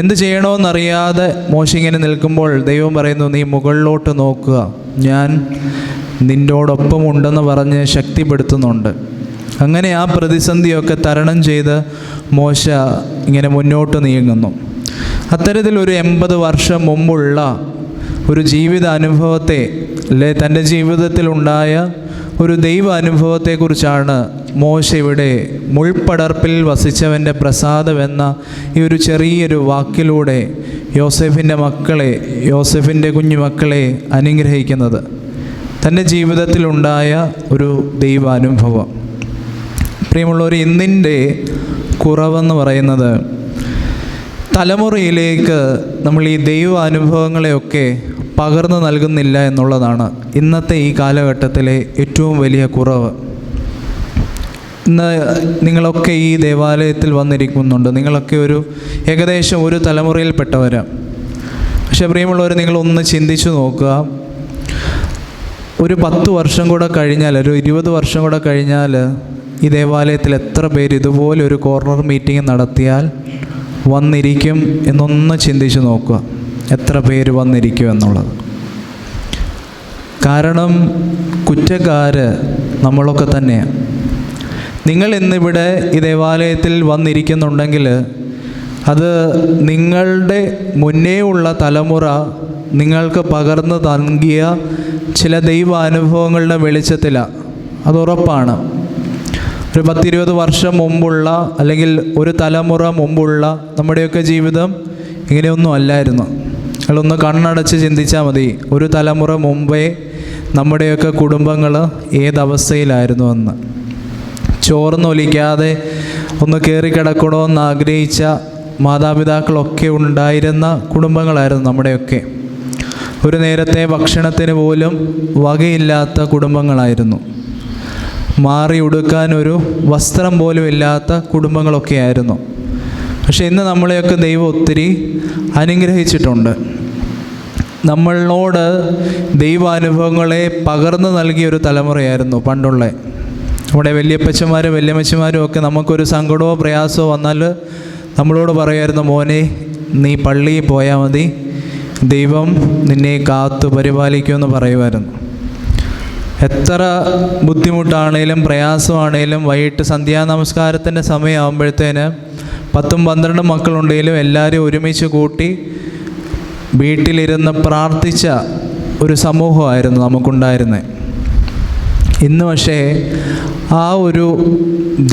എന്ത് ചെയ്യണമെന്നറിയാതെ മോശ ഇങ്ങനെ നിൽക്കുമ്പോൾ ദൈവം പറയുന്നു, നീ മുകളിലോട്ട് നോക്കുക, ഞാൻ നിന്നോടൊപ്പം ഉണ്ടെന്ന് പറഞ്ഞ് ശക്തിപ്പെടുത്തുന്നുണ്ട്. അങ്ങനെ ആ പ്രതിസന്ധിയൊക്കെ തരണം ചെയ്ത് മോശ ഇങ്ങനെ മുന്നോട്ട് നീങ്ങുന്നു. അത്തരത്തിലൊരു 80 വർഷം മുമ്പുള്ള ഒരു ജീവിത അനുഭവത്തെ അല്ലെ തൻ്റെ ജീവിതത്തിലുണ്ടായ ഒരു ദൈവ അനുഭവത്തെക്കുറിച്ചാണ് മോശ ഇവിടെ മുൾപ്പടർപ്പിൽ വസിച്ചവൻ്റെ പ്രസാദം എന്ന ഈ ഒരു ചെറിയൊരു വാക്കിലൂടെ യോസേഫിൻ്റെ കുഞ്ഞുമക്കളെ അനുഗ്രഹിക്കുന്നത്. തൻ്റെ ജീവിതത്തിലുണ്ടായ ഒരു ദൈവ അനുഭവം. പ്രിയമുള്ളവർ, ഇന്നിൻ്റെ കുറവെന്ന് പറയുന്നത് തലമുറയിലേക്ക് നമ്മൾ ഈ ദൈവ അനുഭവങ്ങളെയൊക്കെ പകർന്നു നൽകുന്നില്ല എന്നുള്ളതാണ് ഇന്നത്തെ ഈ കാലഘട്ടത്തിലെ ഏറ്റവും വലിയ കുറവ്. ഇന്ന് നിങ്ങളൊക്കെ ഈ ദേവാലയത്തിൽ വന്നിരിക്കുന്നുണ്ട്. നിങ്ങളൊക്കെ ഏകദേശം ഒരു തലമുറയിൽപ്പെട്ടവരാണ്. പക്ഷേ പ്രിയമുള്ളവർ, നിങ്ങളൊന്ന് ചിന്തിച്ചു നോക്കുക. ഒരു 10 വർഷം കൂടെ കഴിഞ്ഞാൽ, ഒരു 20 വർഷം കൂടെ കഴിഞ്ഞാൽ ഈ ദേവാലയത്തിൽ എത്ര പേര് ഇതുപോലെ ഒരു കോർണർ മീറ്റിംഗ് നടത്തിയാൽ വന്നിരിക്കും എന്നൊന്ന് ചിന്തിച്ച് നോക്കുക. എത്ര പേര് വന്നിരിക്കും എന്നുള്ളത്. കാരണം കുറ്റക്കാർ നമ്മളൊക്കെ തന്നെയാണ്. നിങ്ങൾ ഇന്നിവിടെ ഈ ദേവാലയത്തിൽ വന്നിരിക്കുന്നുണ്ടെങ്കിൽ അത് നിങ്ങളുടെ മുന്നേ ഉള്ള തലമുറ നിങ്ങൾക്ക് പകർന്നു നൽകിയ ചില ദൈവാനുഭവങ്ങളുടെ വെളിച്ചത്തിലാണ്, അത് ഉറപ്പാണ്. ഒരു 10-20 വർഷം മുമ്പുള്ള അല്ലെങ്കിൽ ഒരു തലമുറ മുമ്പുള്ള നമ്മുടെയൊക്കെ ജീവിതം ഇങ്ങനെയൊന്നും അല്ലായിരുന്നു. നിങ്ങളൊന്ന് കണ്ണടച്ച് ചിന്തിച്ചാൽ മതി, ഒരു തലമുറ മുമ്പേ നമ്മുടെയൊക്കെ കുടുംബങ്ങൾ ഏതവസ്ഥയിലായിരുന്നു എന്ന്. ചോർന്നൊലിക്കാതെ ഒന്ന് കയറിക്കിടക്കണമെന്ന് ആഗ്രഹിച്ച മാതാപിതാക്കളൊക്കെ ഉണ്ടായിരുന്ന കുടുംബങ്ങളായിരുന്നു നമ്മുടെയൊക്കെ. ഒരു നേരത്തെ ഭക്ഷണത്തിന് പോലും വകയില്ലാത്ത കുടുംബങ്ങളായിരുന്നു. മാറി ഉടുക്കാൻ ഒരു വസ്ത്രം പോലും ഇല്ലാത്ത കുടുംബങ്ങളൊക്കെ ആയിരുന്നു. പക്ഷെ ഇന്ന് നമ്മളെയൊക്കെ ദൈവം ഒത്തിരി അനുഗ്രഹിച്ചിട്ടുണ്ട്. നമ്മളോട് ദൈവാനുഭവങ്ങളെ പകർന്നു നൽകിയൊരു തലമുറയായിരുന്നു പണ്ടുള്ള നമ്മുടെ വല്യപ്പച്ചന്മാരും വല്യമ്മച്ചമാരും ഒക്കെ. നമുക്കൊരു സങ്കടമോ പ്രയാസമോ വന്നാൽ നമ്മളോട് പറയുമായിരുന്നു, മോനെ നീ പള്ളിയിൽ പോയാൽ മതി, ദൈവം നിന്നെ കാത്തു പരിപാലിക്കുമെന്ന് പറയുമായിരുന്നു. എത്ര ബുദ്ധിമുട്ടാണേലും പ്രയാസമാണേലും വൈകിട്ട് സന്ധ്യാനമസ്കാരത്തിൻ്റെ സമയമാകുമ്പോഴത്തേന് 10-12 മക്കളുണ്ടെങ്കിലും എല്ലാവരും ഒരുമിച്ച് കൂട്ടി വീട്ടിലിരുന്ന് പ്രാർത്ഥിച്ച ഒരു സമൂഹമായിരുന്നു നമുക്കുണ്ടായിരുന്നത്. ഇന്ന് പക്ഷേ ആ ഒരു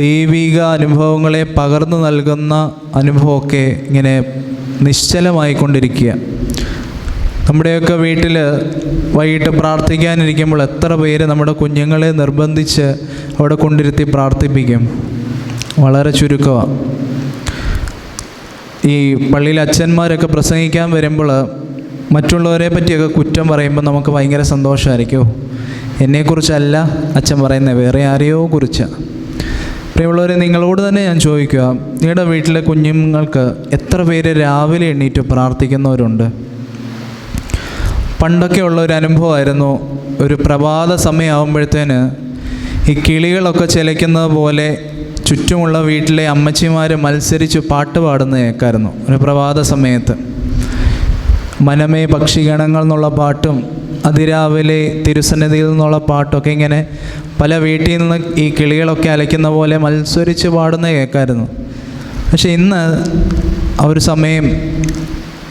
ദൈവിക അനുഭവങ്ങളെ പകർന്നു നൽകുന്ന അനുഭവമൊക്കെ ഇങ്ങനെ നിശ്ചലമായിക്കൊണ്ടിരിക്കുക. നമ്മുടെയൊക്കെ വീട്ടിൽ വൈകിട്ട് പ്രാർത്ഥിക്കാനിരിക്കുമ്പോൾ എത്ര പേര് നമ്മുടെ കുഞ്ഞുങ്ങളെ നിർബന്ധിച്ച് അവിടെ കൊണ്ടിരുത്തി പ്രാർത്ഥിപ്പിക്കും? വളരെ ചുരുക്കമാണ്. ഈ പള്ളിയിൽ അച്ഛന്മാരൊക്കെ പ്രസംഗിക്കാൻ വരുമ്പോൾ മറ്റുള്ളവരെ പറ്റിയൊക്കെ കുറ്റം പറയുമ്പോൾ നമുക്ക് ഭയങ്കര സന്തോഷമായിരിക്കും. എന്നെക്കുറിച്ചല്ല അച്ഛൻ പറയുന്നത്, വേറെ ആരെയോ കുറിച്ചാണ്. പ്രിയമുള്ളവരെ, നിങ്ങളോട് തന്നെ ഞാൻ ചോദിക്കുക, നിങ്ങളുടെ വീട്ടിലെ കുഞ്ഞുങ്ങൾക്ക് എത്ര പേര് രാവിലെ എണ്ണീറ്റ് പ്രാർത്ഥിക്കുന്നവരുണ്ട്? പണ്ടൊക്കെ ഉള്ള ഒരു അനുഭവമായിരുന്നു, ഒരു പ്രഭാത സമയമാകുമ്പോഴത്തേന് ഈ കിളികളൊക്കെ ചിലയ്ക്കുന്നത് പോലെ ചുറ്റുമുള്ള വീട്ടിലെ അമ്മച്ചിമാർ മത്സരിച്ച് പാട്ട് പാടുന്ന കേൾക്കായിരുന്നു. ഒരു പ്രഭാത സമയത്ത് മനമേ പക്ഷിഗണങ്ങൾ എന്നുള്ള പാട്ടും അതിരാവിലെ തിരുസന്നിധിയിൽ നിന്നുള്ള പാട്ടൊക്കെ ഇങ്ങനെ പല വീട്ടിൽ നിന്ന് ഈ കിളികളൊക്കെ അലയ്ക്കുന്ന പോലെ മത്സരിച്ച് പാടുന്ന കേൾക്കായിരുന്നു. പക്ഷെ ഇന്ന് ആ ഒരു സമയം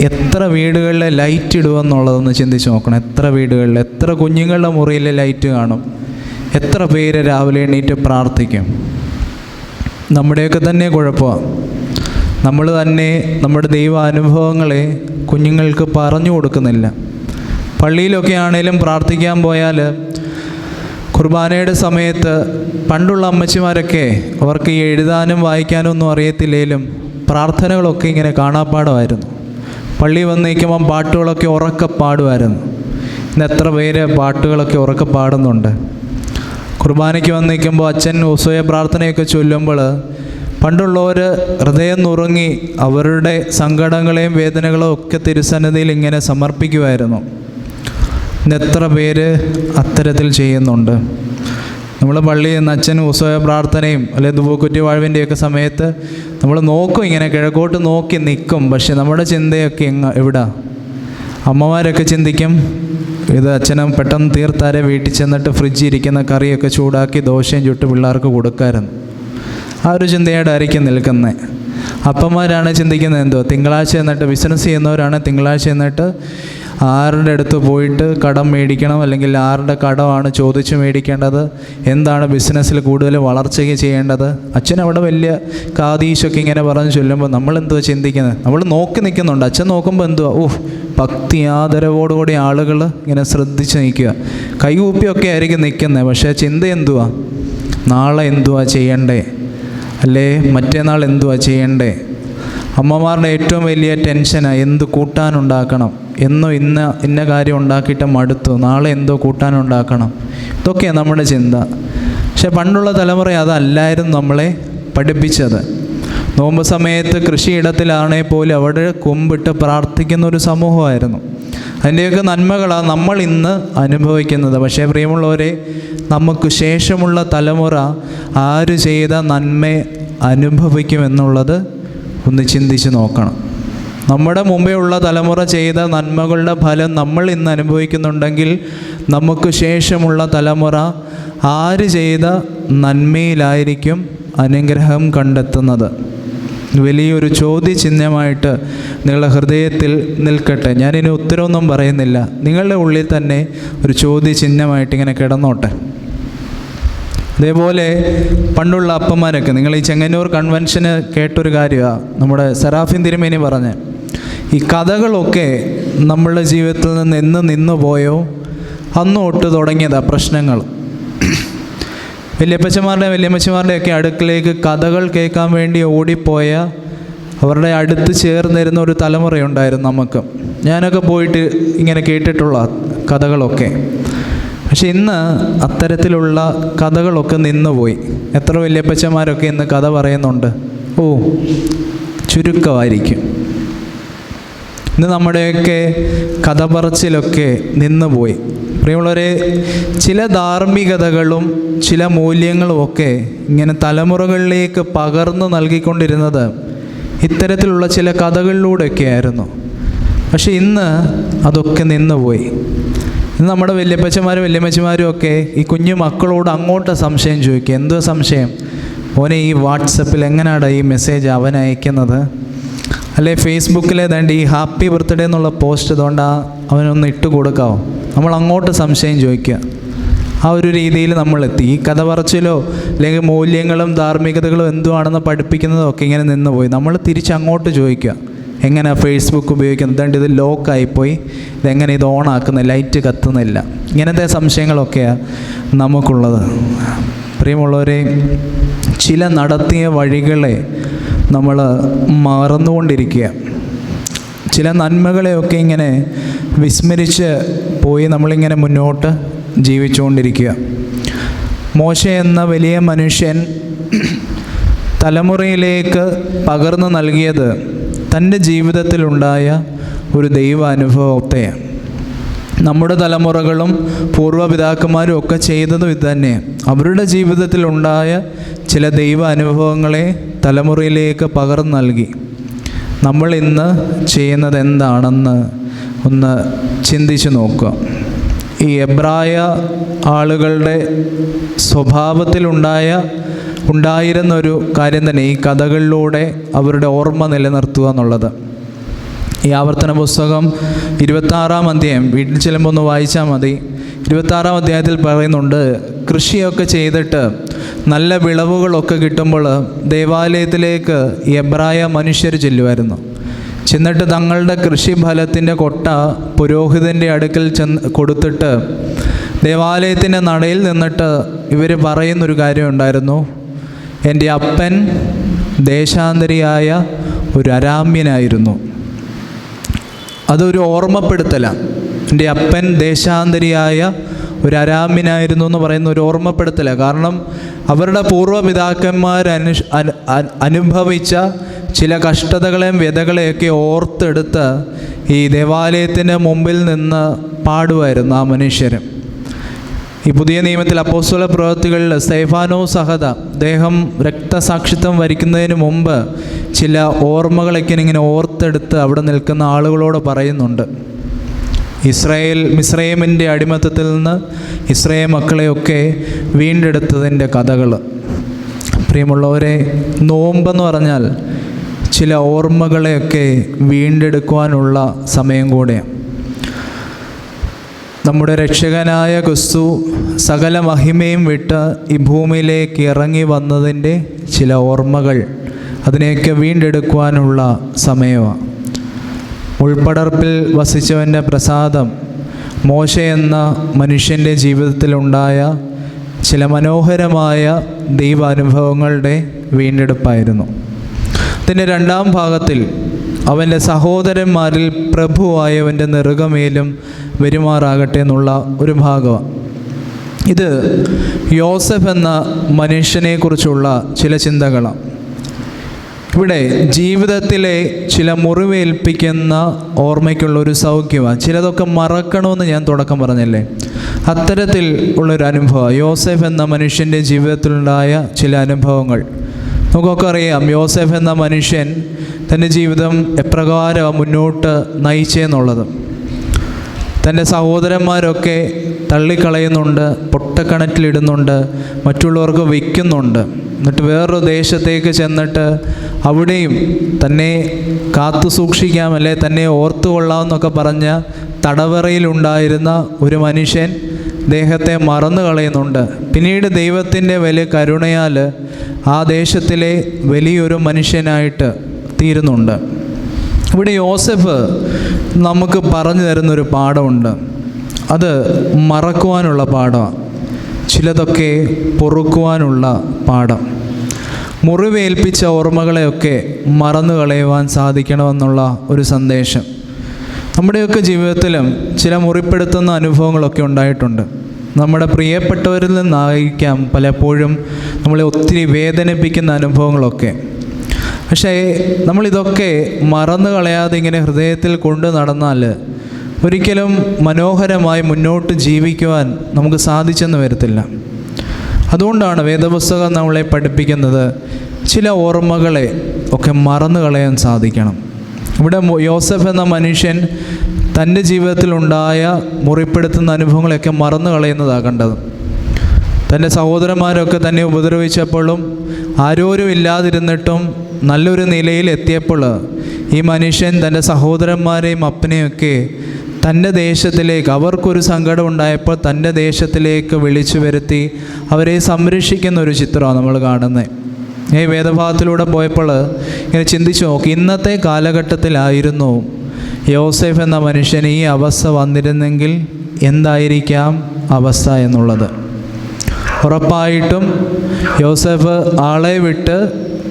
എത്ര വീടുകളിലെ ലൈറ്റ് ഇടുമെന്നുള്ളതൊന്ന് ചിന്തിച്ച് നോക്കണം. എത്ര വീടുകളിൽ, എത്ര കുഞ്ഞുങ്ങളുടെ മുറിയിലെ ലൈറ്റ് കാണും? എത്ര പേര് രാവിലെ എണീറ്റ് പ്രാർത്ഥിക്കും? നമ്മുടെയൊക്കെ തന്നെ കുഴപ്പമാണ്. നമ്മൾ തന്നെ നമ്മുടെ ദൈവാനുഭവങ്ങളെ കുഞ്ഞുങ്ങൾക്ക് പറഞ്ഞു കൊടുക്കുന്നില്ല. പള്ളിയിലൊക്കെ ആണേലും പ്രാർത്ഥിക്കാൻ പോയാൽ കുർബാനയുടെ സമയത്ത് പണ്ടുള്ള അമ്മച്ചിമാരൊക്കെ അവർക്ക് ഈ എഴുതാനും വായിക്കാനും ഒന്നും അറിയത്തില്ലേലും പ്രാർത്ഥനകളൊക്കെ ഇങ്ങനെ കാണാപ്പാടമായിരുന്നു. പള്ളി വന്ന് നിൽക്കുമ്പം പാട്ടുകളൊക്കെ ഉറക്കെ പാടുമായിരുന്നു. ഇന്ന് എത്ര പേര് പാട്ടുകളൊക്കെ ഉറക്കെ പാടുന്നുണ്ട്? കുർബാനയ്ക്ക് വന്ന് നിൽക്കുമ്പോൾ അച്ഛൻ ഉസയ പ്രാർത്ഥനയൊക്കെ ചൊല്ലുമ്പോൾ പണ്ടുള്ളവർ ഹൃദയം നുറുങ്ങി അവരുടെ സങ്കടങ്ങളെയും വേദനകളും ഒക്കെ തിരുസന്നിധിയിൽ ഇങ്ങനെ സമർപ്പിക്കുമായിരുന്നു. ഇന്ന് എത്ര പേര് അത്തരത്തിൽ ചെയ്യുന്നുണ്ട്? നമ്മൾ പള്ളിയിൽ നിന്ന് അച്ഛൻ ഉത്സവ പ്രാർത്ഥനയും അല്ലെങ്കിൽ ദുബൂക്കുറ്റി വാഴ്വിൻ്റെയൊക്കെ സമയത്ത് നമ്മൾ നോക്കും, ഇങ്ങനെ കിഴക്കോട്ട് നോക്കി നിൽക്കും. പക്ഷെ നമ്മുടെ ചിന്തയൊക്കെ എവിടാ? അമ്മമാരൊക്കെ ചിന്തിക്കും, ഇത് അച്ഛനും പെട്ടെന്ന് തീർത്താരെ വീട്ടിൽ ചെന്നിട്ട് ഫ്രിഡ്ജിൽ ഇരിക്കുന്ന കറിയൊക്കെ ചൂടാക്കി ദോശയും ചുട്ട് പിള്ളേർക്ക് കൊടുക്കാമായിരുന്നു. ആ ഒരു ചിന്തയോടായിരിക്കും നിൽക്കുന്നത്. അപ്പന്മാരാണ് ചിന്തിക്കുന്നത് എന്തോ, തിങ്കളാഴ്ച എന്നിട്ട് ബിസിനസ് ചെയ്യുന്നവരാണ് തിങ്കളാഴ്ച എന്നിട്ട് ആരുടെ അടുത്ത് പോയിട്ട് കടം മേടിക്കണം, അല്ലെങ്കിൽ ആരുടെ കടമാണ് ചോദിച്ച് മേടിക്കേണ്ടത്, എന്താണ് ബിസിനസ്സിൽ കൂടുതൽ വളർച്ചയ്ക്ക് ചെയ്യേണ്ടത്. അച്ഛൻ അവിടെ വലിയ കാതീശൊക്കെ ഇങ്ങനെ പറഞ്ഞ് ചൊല്ലുമ്പോൾ നമ്മളെന്തോ ചിന്തിക്കുന്നത്? നമ്മൾ നോക്കി നിൽക്കുന്നുണ്ട്. അച്ഛൻ നോക്കുമ്പോൾ എന്തുവാ, ഭക്തി ആദരവോടുകൂടി ആളുകൾ ഇങ്ങനെ ശ്രദ്ധിച്ച് നിൽക്കുക, കൈകൂപ്പിയൊക്കെ ആയിരിക്കും നിൽക്കുന്നത്. പക്ഷേ ചിന്ത എന്തുവാ? നാളെ എന്തുവാ ചെയ്യണ്ടേ, അല്ലേ മറ്റേനാൾ എന്തുവാ ചെയ്യണ്ടേ? അമ്മമാരുടെ ഏറ്റവും വലിയ ടെൻഷനാണ് എന്ത് കൂട്ടാനുണ്ടാക്കണം, എന്നോ ഇന്ന കാര്യം ഉണ്ടാക്കിയിട്ട് മടുത്തു, നാളെ എന്തോ കൂട്ടാനുണ്ടാക്കണം. ഇതൊക്കെയാണ് നമ്മുടെ ചിന്ത. പക്ഷെ പണ്ടുള്ള തലമുറ അതല്ലായിരുന്നു നമ്മളെ പഠിപ്പിച്ചത്. നോമ്പ് സമയത്ത് കൃഷിയിടത്തിലാണെങ്കിൽ പോലും അവിടെ കുമ്പിട്ട് പ്രാർത്ഥിക്കുന്ന ഒരു സമൂഹമായിരുന്നു. അതിൻ്റെയൊക്കെ നന്മകളാണ് നമ്മൾ ഇന്ന് അനുഭവിക്കുന്നത്. പക്ഷേ പ്രിയമുള്ളവരെ, നമുക്ക് ശേഷമുള്ള തലമുറ ആര് ചെയ്ത നന്മ അനുഭവിക്കുമെന്നുള്ളത് ഒന്ന് ചിന്തിച്ച് നോക്കണം. നമ്മുടെ മുമ്പേ ഉള്ള തലമുറ ചെയ്ത നന്മകളുടെ ഫലം നമ്മൾ ഇന്ന് അനുഭവിക്കുന്നുണ്ടെങ്കിൽ നമുക്ക് ശേഷമുള്ള തലമുറ ആര് ചെയ്ത നന്മയിലായിരിക്കും അനുഗ്രഹം കണ്ടെത്തുന്നത്. വലിയൊരു ചോദ്യചിഹ്നമായിട്ട് നിങ്ങളുടെ ഹൃദയത്തിൽ നിൽക്കട്ടെ. ഞാനിനി ഉത്തരവൊന്നും പറയുന്നില്ല, നിങ്ങളുടെ ഉള്ളിൽ തന്നെ ഒരു ചോദ്യചിഹ്നമായിട്ട് ഇങ്ങനെ കിടന്നോട്ടെ. അതേപോലെ പണ്ടുള്ള അപ്പന്മാരൊക്കെ, നിങ്ങൾ ഈ ചെങ്ങന്നൂർ കൺവെൻഷന് കേട്ടൊരു കാര്യമാണ് നമ്മുടെ സെറാഫിൻ തിരുമേനി പറഞ്ഞ്, ഈ കഥകളൊക്കെ നമ്മളുടെ ജീവിതത്തിൽ നിന്ന് നിന്ന് പോയോ അന്ന് തൊട്ട് തുടങ്ങിയതാണ് പ്രശ്നങ്ങൾ. വല്യമ്മച്ചിമാരുടെയൊക്കെ അടുക്കിലേക്ക് കഥകൾ കേൾക്കാൻ വേണ്ടി ഓടിപ്പോയ, അവരുടെ അടുത്ത് ചേർന്നിരുന്ന ഒരു തലമുറയുണ്ടായിരുന്നു നമുക്ക്. ഞാനൊക്കെ പോയിട്ട് ഇങ്ങനെ കേട്ടിട്ടുള്ള കഥകളൊക്കെ. പക്ഷെ ഇന്ന് അത്തരത്തിലുള്ള കഥകളൊക്കെ നിന്നുപോയി. എത്ര വല്യപ്പച്ചന്മാരൊക്കെ ഇന്ന് കഥ പറയുന്നുണ്ട്? ചുരുക്കമായിരിക്കും. ഇന്ന് നമ്മുടെയൊക്കെ കഥ പറച്ചിലൊക്കെ നിന്നുപോയി. പ്രിയമുള്ളവരെ, ചില ധാർമ്മികതകളും ചില മൂല്യങ്ങളുമൊക്കെ ഇങ്ങനെ തലമുറകളിലേക്ക് പകർന്നു നൽകിക്കൊണ്ടിരുന്നത് ഇത്തരത്തിലുള്ള ചില കഥകളിലൂടെയൊക്കെ ആയിരുന്നു. പക്ഷെ ഇന്ന് അതൊക്കെ നിന്നുപോയി. ഇന്ന് നമ്മുടെ വല്യമ്മച്ചിമാരും ഒക്കെ ഈ കുഞ്ഞു മക്കളോട് അങ്ങോട്ട് സംശയം ചോദിക്കുക. എന്തോ സംശയം? ഓനെ ഈ വാട്സപ്പിൽ എങ്ങനെയാണ് ഈ മെസ്സേജ് അവൻ അയക്കുന്നത്? അല്ലെ ഫേസ്ബുക്കിലെ ഈ ഹാപ്പി ബർത്ത്ഡേ എന്നുള്ള പോസ്റ്റ് അതുകൊണ്ട് അവനൊന്ന് ഇട്ട് കൊടുക്കാമോ? നമ്മൾ അങ്ങോട്ട് സംശയം ചോദിക്കുക. ആ ഒരു രീതിയിൽ നമ്മളെത്തി. ഈ കഥ പറച്ചിലോ അല്ലെങ്കിൽ മൂല്യങ്ങളും ധാർമ്മികതകളും എന്തുവാണെന്ന് പഠിപ്പിക്കുന്നതോ ഒക്കെ ഇങ്ങനെ നിന്നുപോയി. നമ്മൾ തിരിച്ചങ്ങോട്ട് ചോദിക്കുക, എങ്ങനെയാണ് ഫേസ്ബുക്ക് ഉപയോഗിക്കുന്നത്? അതുകൊണ്ട് ഇത് ലോക്കായിപ്പോയി, ഇതെങ്ങനെ ഇത് ഓണാക്കുന്നത്? ലൈറ്റ് കത്തുന്നില്ല. ഇങ്ങനത്തെ സംശയങ്ങളൊക്കെയാണ് നമുക്കുള്ളത്. പ്രിയമുള്ളവരെ, ചില നടത്തിയ വഴികളെ നമ്മൾ മറന്നുകൊണ്ടിരിക്കുക. ചില നന്മകളെയൊക്കെ ഇങ്ങനെ വിസ്മരിച്ച് പോയി നമ്മളിങ്ങനെ മുന്നോട്ട് ജീവിച്ചുകൊണ്ടിരിക്കുക. മോശ എന്ന വലിയ മനുഷ്യൻ തലമുറയിലേക്ക് പകർന്നു നൽകിയത് തൻ്റെ ജീവിതത്തിലുണ്ടായ ഒരു ദൈവാനുഭവത്തെയാണ്. നമ്മുടെ തലമുറകളും പൂർവ്വപിതാക്കന്മാരും ഒക്കെ ചെയ്തതും ഇത് തന്നെയാണ്. അവരുടെ ജീവിതത്തിലുണ്ടായ ചില ദൈവാനുഭവങ്ങളെ തലമുറയിലേക്ക് പകർന്നു നൽകി. നമ്മൾ ഇന്ന് ചെയ്യുന്നത് എന്താണെന്ന് ഒന്ന് ചിന്തിച്ച് നോക്കുക. ഈ എബ്രായ ആളുകളുടെ സ്വഭാവത്തിലുണ്ടായിരുന്നൊരു കാര്യം തന്നെ ഈ കഥകളിലൂടെ അവരുടെ ഓർമ്മ നിലനിർത്തുക എന്നുള്ളത്. ഈ ആവർത്തന പുസ്തകം 26-ാം അധ്യായം വീട്ടിൽ ചെല്ലുമ്പോൾ ഒന്ന് വായിച്ചാൽ മതി. 26-ാം അധ്യായത്തിൽ പറയുന്നുണ്ട്, കൃഷിയൊക്കെ ചെയ്തിട്ട് നല്ല വിളവുകളൊക്കെ കിട്ടുമ്പോൾ ദേവാലയത്തിലേക്ക് എബ്രായ മനുഷ്യർ ചെല്ലുമായിരുന്നു. ചെന്നിട്ട് തങ്ങളുടെ കൃഷിഫലത്തിൻ്റെ കൊട്ട പുരോഹിതൻ്റെ അടുക്കൽ കൊടുത്തിട്ട് ദേവാലയത്തിൻ്റെ നടയിൽ നിന്നിട്ട് ഇവർ പറയുന്നൊരു കാര്യമുണ്ടായിരുന്നു, എൻ്റെ അപ്പൻ ദേശാന്തരിയായ ഒരു അരാമ്യനായിരുന്നു. അതൊരു ഓർമ്മപ്പെടുത്തലാണ്. എൻ്റെ അപ്പൻ ദേശാന്തരിയായ ഒരു അരാമ്യനായിരുന്നു എന്ന് പറയുന്ന ഒരു ഓർമ്മപ്പെടുത്തലാണ്. കാരണം അവരുടെ പൂർവ്വപിതാക്കന്മാർ അനുഭവിച്ച ചില കഷ്ടതകളെയും വ്യതകളെയൊക്കെ ഓർത്തെടുത്ത് ഈ ദേവാലയത്തിൻ്റെ മുമ്പിൽ നിന്ന് പാടുമായിരുന്നു ആ മനുഷ്യർ. ഈ പുതിയ നിയമത്തിൽ അപ്പോസ്തല പ്രവൃത്തികളിൽ സ്തെഫാനോസ് സഹദ അദ്ദേഹം രക്തസാക്ഷിത്വം വരിക്കുന്നതിന് മുമ്പ് ചില ഓർമ്മകളൊക്കെ ഇങ്ങനെ ഓർത്തെടുത്ത് അവിടെ നിൽക്കുന്ന ആളുകളോട് പറയുന്നുണ്ട്. മിസ്രൈമിൻ്റെ അടിമത്തത്തിൽ നിന്ന് ഇസ്രായേൽ മക്കളെയൊക്കെ വീണ്ടെടുത്തതിൻ്റെ കഥകൾ. പ്രിയമുള്ളവരെ, നോമ്പെന്ന് പറഞ്ഞാൽ ചില ഓർമ്മകളെയൊക്കെ വീണ്ടെടുക്കുവാനുള്ള സമയം കൂടെയാണ്. നമ്മുടെ രക്ഷകനായ ക്രിസ്തു സകല മഹിമയും വിട്ട് ഈ ഭൂമിയിലേക്ക് ഇറങ്ങി വന്നതിൻ്റെ ചില ഓർമ്മകൾ, അതിനെയൊക്കെ വീണ്ടെടുക്കുവാനുള്ള സമയമാണ്. ഉൾപ്പടർപ്പിൽ വസിച്ചവൻ്റെ പ്രസാദം മോശ എന്ന മനുഷ്യൻ്റെ ജീവിതത്തിലുണ്ടായ ചില മനോഹരമായ ദൈവാനുഭവങ്ങളുടെ വീണ്ടെടുപ്പായിരുന്നു. അതിൻ്റെ 2-ാം ഭാഗത്തിൽ അവൻ്റെ സഹോദരന്മാരിൽ പ്രഭുവായവൻ്റെ നെറുകമേലും വരുമാറാകട്ടെ എന്നുള്ള ഒരു ഭാഗമാണ്. ഇത് യോസഫ് എന്ന മനുഷ്യനെക്കുറിച്ചുള്ള ചില ചിന്തകളാണ്. ഇവിടെ ജീവിതത്തിലെ ചില മുറിവേൽപ്പിക്കുന്ന ഓർമ്മയ്ക്കുള്ളൊരു സൗഖ്യമാണ്. ചിലതൊക്കെ മറക്കണമെന്ന് ഞാൻ തുടക്കം പറഞ്ഞല്ലേ, അത്തരത്തിൽ ഉള്ളൊരു അനുഭവം യോസഫ് എന്ന മനുഷ്യൻ്റെ ജീവിതത്തിലുണ്ടായ ചില അനുഭവങ്ങൾ. നമുക്കൊക്കെ അറിയാം, യോസഫ് എന്ന മനുഷ്യൻ തൻ്റെ ജീവിതം എപ്രകാരം മുന്നോട്ട് നയിച്ചെന്നുള്ളത്. തൻ്റെ സഹോദരന്മാരൊക്കെ തള്ളിക്കളയുന്നുണ്ട്, പൊട്ടക്കിണറ്റിലിടുന്നുണ്ട്, മറ്റുള്ളവർക്ക് വിൽക്കുന്നുണ്ട്. എന്നിട്ട് വേറൊരു ദേശത്തേക്ക് ചെന്നിട്ട് അവിടെയും തന്നെ കാത്തു സൂക്ഷിക്കാം, അല്ലെ തന്നെ ഓർത്തുകൊള്ളാമെന്നൊക്കെ പറഞ്ഞ തടവറയിലുണ്ടായിരുന്ന ഒരു മനുഷ്യൻ ദേഹത്തെ മറന്നു കളയുന്നുണ്ട്. പിന്നീട് ദൈവത്തിൻ്റെ വലിയ കരുണയാൽ ആ ദേശത്തിലെ വലിയൊരു മനുഷ്യനായിട്ട് തീരുന്നുണ്ട്. ഇവിടെ യോസഫ് നമുക്ക് പറഞ്ഞു തരുന്നൊരു പാഠമുണ്ട്. അത് മറക്കുവാനുള്ള പാഠമാണ്, ചിലതൊക്കെ പൊറുക്കുവാനുള്ള പാഠം. മുറിവേൽപ്പിച്ച ഓർമ്മകളെയൊക്കെ മറന്നു കളയുവാൻ സാധിക്കണമെന്നുള്ള ഒരു സന്ദേശം. നമ്മുടെയൊക്കെ ജീവിതത്തിലും ചില മുറിപ്പെടുത്തുന്ന അനുഭവങ്ങളൊക്കെ ഉണ്ടായിട്ടുണ്ട്. നമ്മുടെ പ്രിയപ്പെട്ടവരിൽ നിന്നായിരിക്കാം പലപ്പോഴും നമ്മളെ ഒത്തിരി വേദനിപ്പിക്കുന്ന അനുഭവങ്ങളൊക്കെ. പക്ഷേ നമ്മളിതൊക്കെ മറന്നു കളയാതെ ഇങ്ങനെ ഹൃദയത്തിൽ കൊണ്ടു നടന്നാൽ ഒരിക്കലും മനോഹരമായി മുന്നോട്ട് ജീവിക്കുവാൻ നമുക്ക് സാധിച്ചെന്ന് വരത്തില്ല. അതുകൊണ്ടാണ് വേദപുസ്തകം നമ്മളെ പഠിപ്പിക്കുന്നത് ചില ഓർമ്മകളെ ഒക്കെ മറന്നു കളയാൻ സാധിക്കണം. ഇവിടെ യോസഫ് എന്ന മനുഷ്യൻ തൻ്റെ ജീവിതത്തിലുണ്ടായ മുറിപ്പെടുത്തുന്ന അനുഭവങ്ങളെയൊക്കെ മറന്നു കളയുന്നതാണ് കണ്ടത്. തൻ്റെ സഹോദരന്മാരൊക്കെ തന്നെ ഉപദ്രവിച്ചപ്പോഴും ആരോരും ഇല്ലാതിരുന്നിട്ടും നല്ലൊരു നിലയിൽ എത്തിയപ്പോൾ ഈ മനുഷ്യൻ തൻ്റെ സഹോദരന്മാരെയും അപ്പനെയൊക്കെ തൻ്റെ ദേശത്തിലേക്ക്, അവർക്കൊരു സങ്കടം ഉണ്ടായപ്പോൾ തൻ്റെ ദേശത്തിലേക്ക് വിളിച്ചു വരുത്തി അവരെ സംരക്ഷിക്കുന്ന ഒരു ചിത്രമാണ് നമ്മൾ കാണുന്നത്. ഈ വേദഭാഗത്തിലൂടെ പോയപ്പോൾ ഇങ്ങനെ ചിന്തിച്ചു നോക്കി, ഇന്നത്തെ കാലഘട്ടത്തിലായിരുന്നു യോസേഫ് എന്ന മനുഷ്യന് ഈ അവസ്ഥ വന്നിരുന്നെങ്കിൽ എന്തായിരിക്കാം അവസ്ഥ എന്നുള്ളത്. ഉറപ്പായിട്ടും യോസേഫ് ആളെ വിട്ട്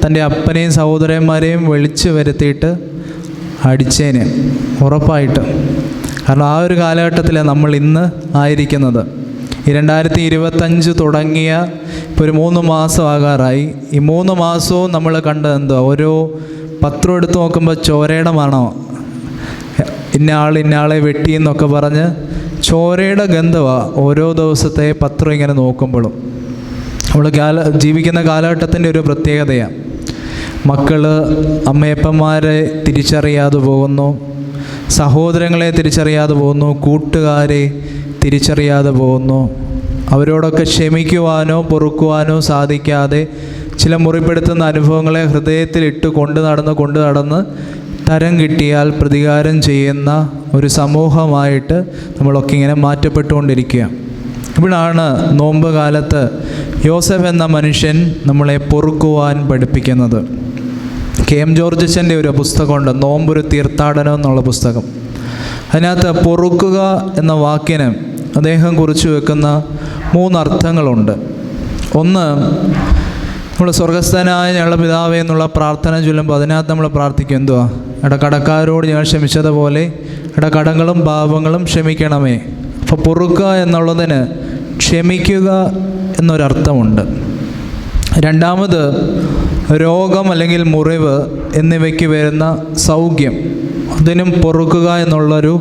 തൻ്റെ അപ്പനെയും സഹോദരന്മാരെയും വിളിച്ചു വരുത്തിയിട്ട് അടിച്ചേന്, ഉറപ്പായിട്ടും. കാരണം ആ ഒരു കാലഘട്ടത്തിലാണ് നമ്മൾ ഇന്ന് ആയിരിക്കുന്നത്. ഈ 2025 തുടങ്ങിയ ഇപ്പോൾ ഒരു 3 മാസം ആകാറായി. ഈ 3 മാസവും നമ്മൾ കണ്ടത് എന്തോ, ഓരോ പത്രം എടുത്ത് നോക്കുമ്പോൾ ചോരയുടെ മണോ, ഇന്നയാളെ വെട്ടിയെന്നൊക്കെ പറഞ്ഞ് ചോരയുടെ ഗന്ധമാണ് ഓരോ ദിവസത്തെ പത്രം ഇങ്ങനെ നോക്കുമ്പോഴും. നമ്മൾ ജീവിക്കുന്ന കാലഘട്ടത്തിൻ്റെ ഒരു പ്രത്യേകതയാണ്. മക്കൾ അമ്മയപ്പന്മാരെ തിരിച്ചറിയാതെ പോകുന്നു, സഹോദരങ്ങളെ തിരിച്ചറിയാതെ പോകുന്നു, കൂട്ടുകാരെ തിരിച്ചറിയാതെ പോകുന്നു. അവരോടൊക്കെ ക്ഷമിക്കുവാനോ പൊറുക്കുവാനോ സാധിക്കാതെ ചില മുറിപ്പെടുത്തുന്ന അനുഭവങ്ങളെ ഹൃദയത്തിലിട്ട് കൊണ്ടു നടന്ന് തരം കിട്ടിയാൽ പ്രതികാരം ചെയ്യുന്ന ഒരു സമൂഹമായിട്ട് നമ്മളൊക്കെ ഇങ്ങനെ മാറ്റപ്പെട്ടുകൊണ്ടിരിക്കുക. ഇവിടാണ് നോമ്പ് കാലത്ത് യോസഫ് എന്ന മനുഷ്യൻ നമ്മളെ പൊറുക്കുവാൻ പഠിപ്പിക്കുന്നത്. KM ജോർജ് അച്ഛൻ്റെ ഒരു പുസ്തകമുണ്ട്, നോമ്പൊരു തീർത്ഥാടനം എന്നുള്ള പുസ്തകം. അതിനകത്ത് പൊറുക്കുക എന്ന വാക്കിന് അദ്ദേഹം കുറിച്ച് വെക്കുന്ന 3 അർത്ഥങ്ങളുണ്ട്. ഒന്ന്, നമ്മൾ സ്വർഗസ്ഥനായ ഞങ്ങളുടെ പിതാവേ എന്നുള്ള പ്രാർത്ഥന ചൊല്ലുമ്പോൾ അതിനകത്ത് നമ്മൾ പ്രാർത്ഥിക്കും എന്തുവാ, കടക്കാരോട് ഞങ്ങൾ ക്ഷമിച്ചതുപോലെ കടങ്ങളും പാപങ്ങളും ക്ഷമിക്കണമേ. അപ്പോൾ പൊറുക്കുക എന്നുള്ളതിന് ക്ഷമിക്കുക എന്നൊരർത്ഥമുണ്ട്. രണ്ടാമത്, രോഗം അല്ലെങ്കിൽ മുറിവ് എന്നിവയ്ക്ക് വരുന്ന സൗഖ്യം, അതിനും പൊറുക്കുക എന്നുള്ളൊരു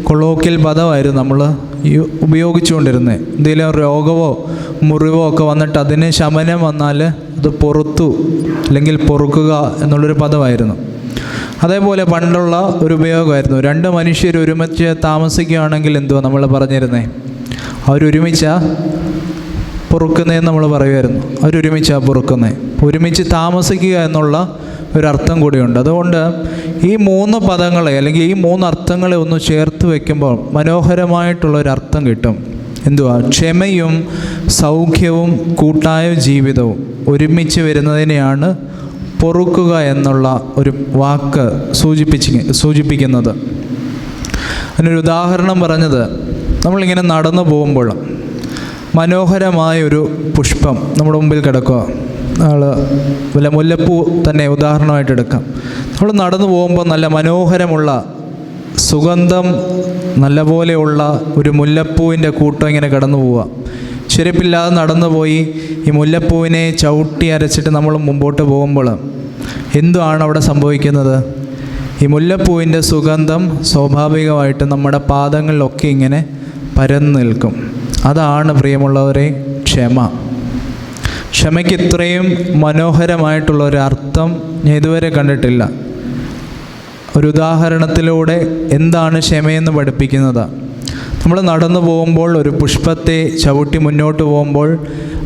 കൊളോക്കിയൽ പദമായിരുന്നു നമ്മൾ ഉപയോഗിച്ചുകൊണ്ടിരുന്നത്. എന്തെങ്കിലും രോഗമോ മുറിവോ ഒക്കെ വന്നിട്ട് അതിന് ശമനം വന്നാൽ അത് പൊറുത്തു അല്ലെങ്കിൽ പൊറുക്കുക എന്നുള്ളൊരു പദമായിരുന്നു. അതേപോലെ പണ്ടുള്ള ഒരു ഉപയോഗമായിരുന്നു, 2 മനുഷ്യർ ഒരുമിച്ച് താമസിക്കുകയാണെങ്കിൽ എന്തുവാ നമ്മൾ പറഞ്ഞിരുന്നേ, അവരൊരുമിച്ചാണ് പൊറുക്കുന്നതെന്ന് നമ്മൾ പറയുമായിരുന്നു. അവരൊരുമിച്ചാണ് പൊറുക്കുന്നത്. ഒരുമിച്ച് താമസിക്കുക എന്നുള്ള ഒരർത്ഥം കൂടിയുണ്ട്. അതുകൊണ്ട് ഈ 3 പദങ്ങളെ അല്ലെങ്കിൽ ഈ 3 അർത്ഥങ്ങളെ ഒന്ന് ചേർത്ത് വയ്ക്കുമ്പോൾ മനോഹരമായിട്ടുള്ളൊരർത്ഥം കിട്ടും. എന്തുവാ, ക്ഷമയും സൗഖ്യവും കൂട്ടായ ജീവിതവും ഒരുമിച്ച് വരുന്നതിനെയാണ് പൊറുക്കുക എന്നുള്ള ഒരു വാക്ക് സൂചിപ്പിക്കുന്നത്. അതിനൊരു ഉദാഹരണം പറഞ്ഞത്, നമ്മളിങ്ങനെ നടന്നു പോകുമ്പോൾ മനോഹരമായൊരു പുഷ്പം നമ്മുടെ മുമ്പിൽ കിടക്കുക, വല്ല മുല്ലപ്പൂ തന്നെ ഉദാഹരണമായിട്ട് എടുക്കാം. നമ്മൾ നടന്നു പോകുമ്പോൾ നല്ല മനോഹരമുള്ള സുഗന്ധം നല്ലപോലെയുള്ള ഒരു മുല്ലപ്പൂവിൻ്റെ കൂട്ടം ഇങ്ങനെ കടന്നു പോവുക. ചെരുപ്പില്ലാതെ നടന്നു പോയി ഈ മുല്ലപ്പൂവിനെ ചവിട്ടി അരച്ചിട്ട് നമ്മൾ മുമ്പോട്ട് പോകുമ്പോൾ എന്താണ് അവിടെ സംഭവിക്കുന്നത്? ഈ മുല്ലപ്പൂവിൻ്റെ സുഗന്ധം സ്വാഭാവികമായിട്ട് നമ്മുടെ പാദങ്ങളിലൊക്കെ ഇങ്ങനെ പരന്നു നിൽക്കും. അതാണ് പ്രിയമുള്ളവരെ ക്ഷമ. ക്ഷമയ്ക്ക് ഇത്രയും മനോഹരമായിട്ടുള്ള ഒരു അർത്ഥം ഞാൻ ഇതുവരെ കണ്ടിട്ടില്ല. ഒരു ഉദാഹരണത്തിലൂടെ എന്താണ് ക്ഷമയെന്ന് പഠിപ്പിക്കുന്നത്. നമ്മൾ നടന്നു പോകുമ്പോൾ ഒരു പുഷ്പത്തെ ചവിട്ടി മുന്നോട്ട് പോകുമ്പോൾ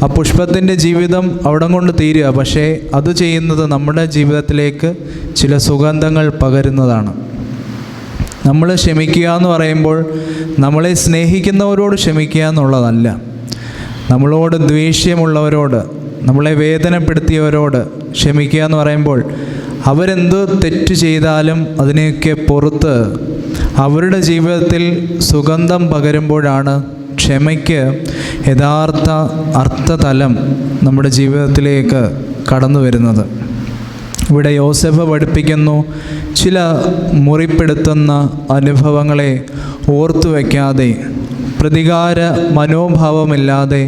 ആ പുഷ്പത്തിൻ്റെ ജീവിതം അവിടം കൊണ്ട് തീരുക, പക്ഷേ അത് ചെയ്യുന്നത് നമ്മുടെ ജീവിതത്തിലേക്ക് ചില സുഗന്ധങ്ങൾ പകരുന്നതാണ്. നമ്മൾ ക്ഷമിക്കുക എന്ന് പറയുമ്പോൾ നമ്മളെ സ്നേഹിക്കുന്നവരോട് ക്ഷമിക്കുക എന്നുള്ളതല്ല. നമ്മളോട് ദ്വേഷ്യമുള്ളവരോട്, നമ്മളെ വേദനപ്പെടുത്തിയവരോട് ക്ഷമിക്കുക എന്ന് പറയുമ്പോൾ അവരെന്ത് തെറ്റ് ചെയ്താലും അതിനെയൊക്കെ പുറത്ത് അവരുടെ ജീവിതത്തിൽ സുഗന്ധം പകരുമ്പോഴാണ് ക്ഷമയ്ക്ക് യഥാർത്ഥ അർത്ഥതലം നമ്മുടെ ജീവിതത്തിലേക്ക് കടന്നു വരുന്നത്. ഇവിടെ യോസേഫ് പഠിപ്പിക്കുന്നു, ചില മുറിപ്പെടുത്തുന്ന അനുഭവങ്ങളെ ഓർത്തു വയ്ക്കാതെ, പ്രതികാര മനോഭാവമില്ലാതെ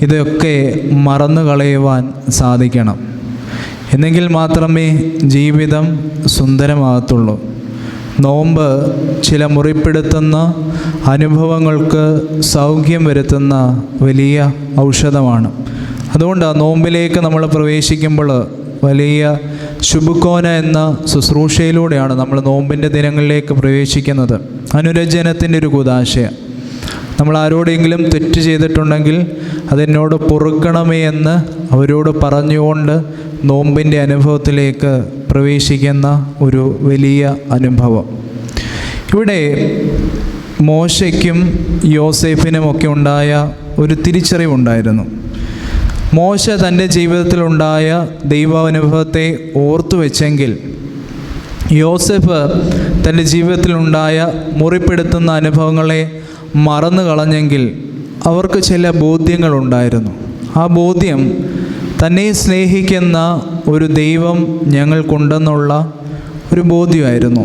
ഇതൊക്കെ മറന്നു കളയുവാൻ സാധിക്കണം. എന്നെങ്കിൽ മാത്രമേ ജീവിതം സുന്ദരമാകത്തുള്ളൂ. നോമ്പ് ചില മുറിപ്പെടുത്തുന്ന അനുഭവങ്ങൾക്ക് സൗഖ്യം വരുത്തുന്ന വലിയ ഔഷധമാണ്. അതുകൊണ്ടാണ് നോമ്പിലേക്ക് നമ്മൾ പ്രവേശിക്കുമ്പോൾ വലിയ ശുഭക്കോന എന്ന ശുശ്രൂഷയിലൂടെയാണ് നമ്മൾ നോമ്പിൻ്റെ ദിനങ്ങളിലേക്ക് പ്രവേശിക്കുന്നത്. അനുരഞ്ജനത്തിൻ്റെ ഒരു കുദാശയ. നമ്മൾ ആരോടെങ്കിലും തെറ്റ് ചെയ്തിട്ടുണ്ടെങ്കിൽ അതെന്നോട് പൊറുക്കണമേ എന്ന് അവരോട് പറഞ്ഞുകൊണ്ട് നോമ്പിൻ്റെ അനുഭവത്തിലേക്ക് പ്രവേശിക്കുന്ന ഒരു വലിയ അനുഭവം. ഇവിടെ മോശയ്ക്കും യോസേഫിനുമൊക്കെ ഉണ്ടായ ഒരു തിരിച്ചറിവുണ്ടായിരുന്നു. മോശ തൻ്റെ ജീവിതത്തിലുണ്ടായ ദൈവാനുഭവത്തെ ഓർത്തു വെച്ചെങ്കിൽ യോസേഫ് തൻ്റെ ജീവിതത്തിലുണ്ടായ മുറിപ്പെടുത്തുന്ന അനുഭവങ്ങളെ മറന്നു കളഞ്ഞെങ്കിൽ അവർക്ക് ചില ബോധ്യങ്ങളുണ്ടായിരുന്നു. ആ ബോധ്യം തന്നെ സ്നേഹിക്കുന്ന ഒരു ദൈവം ഞങ്ങൾക്കുണ്ടെന്നുള്ള ഒരു ബോധ്യമായിരുന്നു.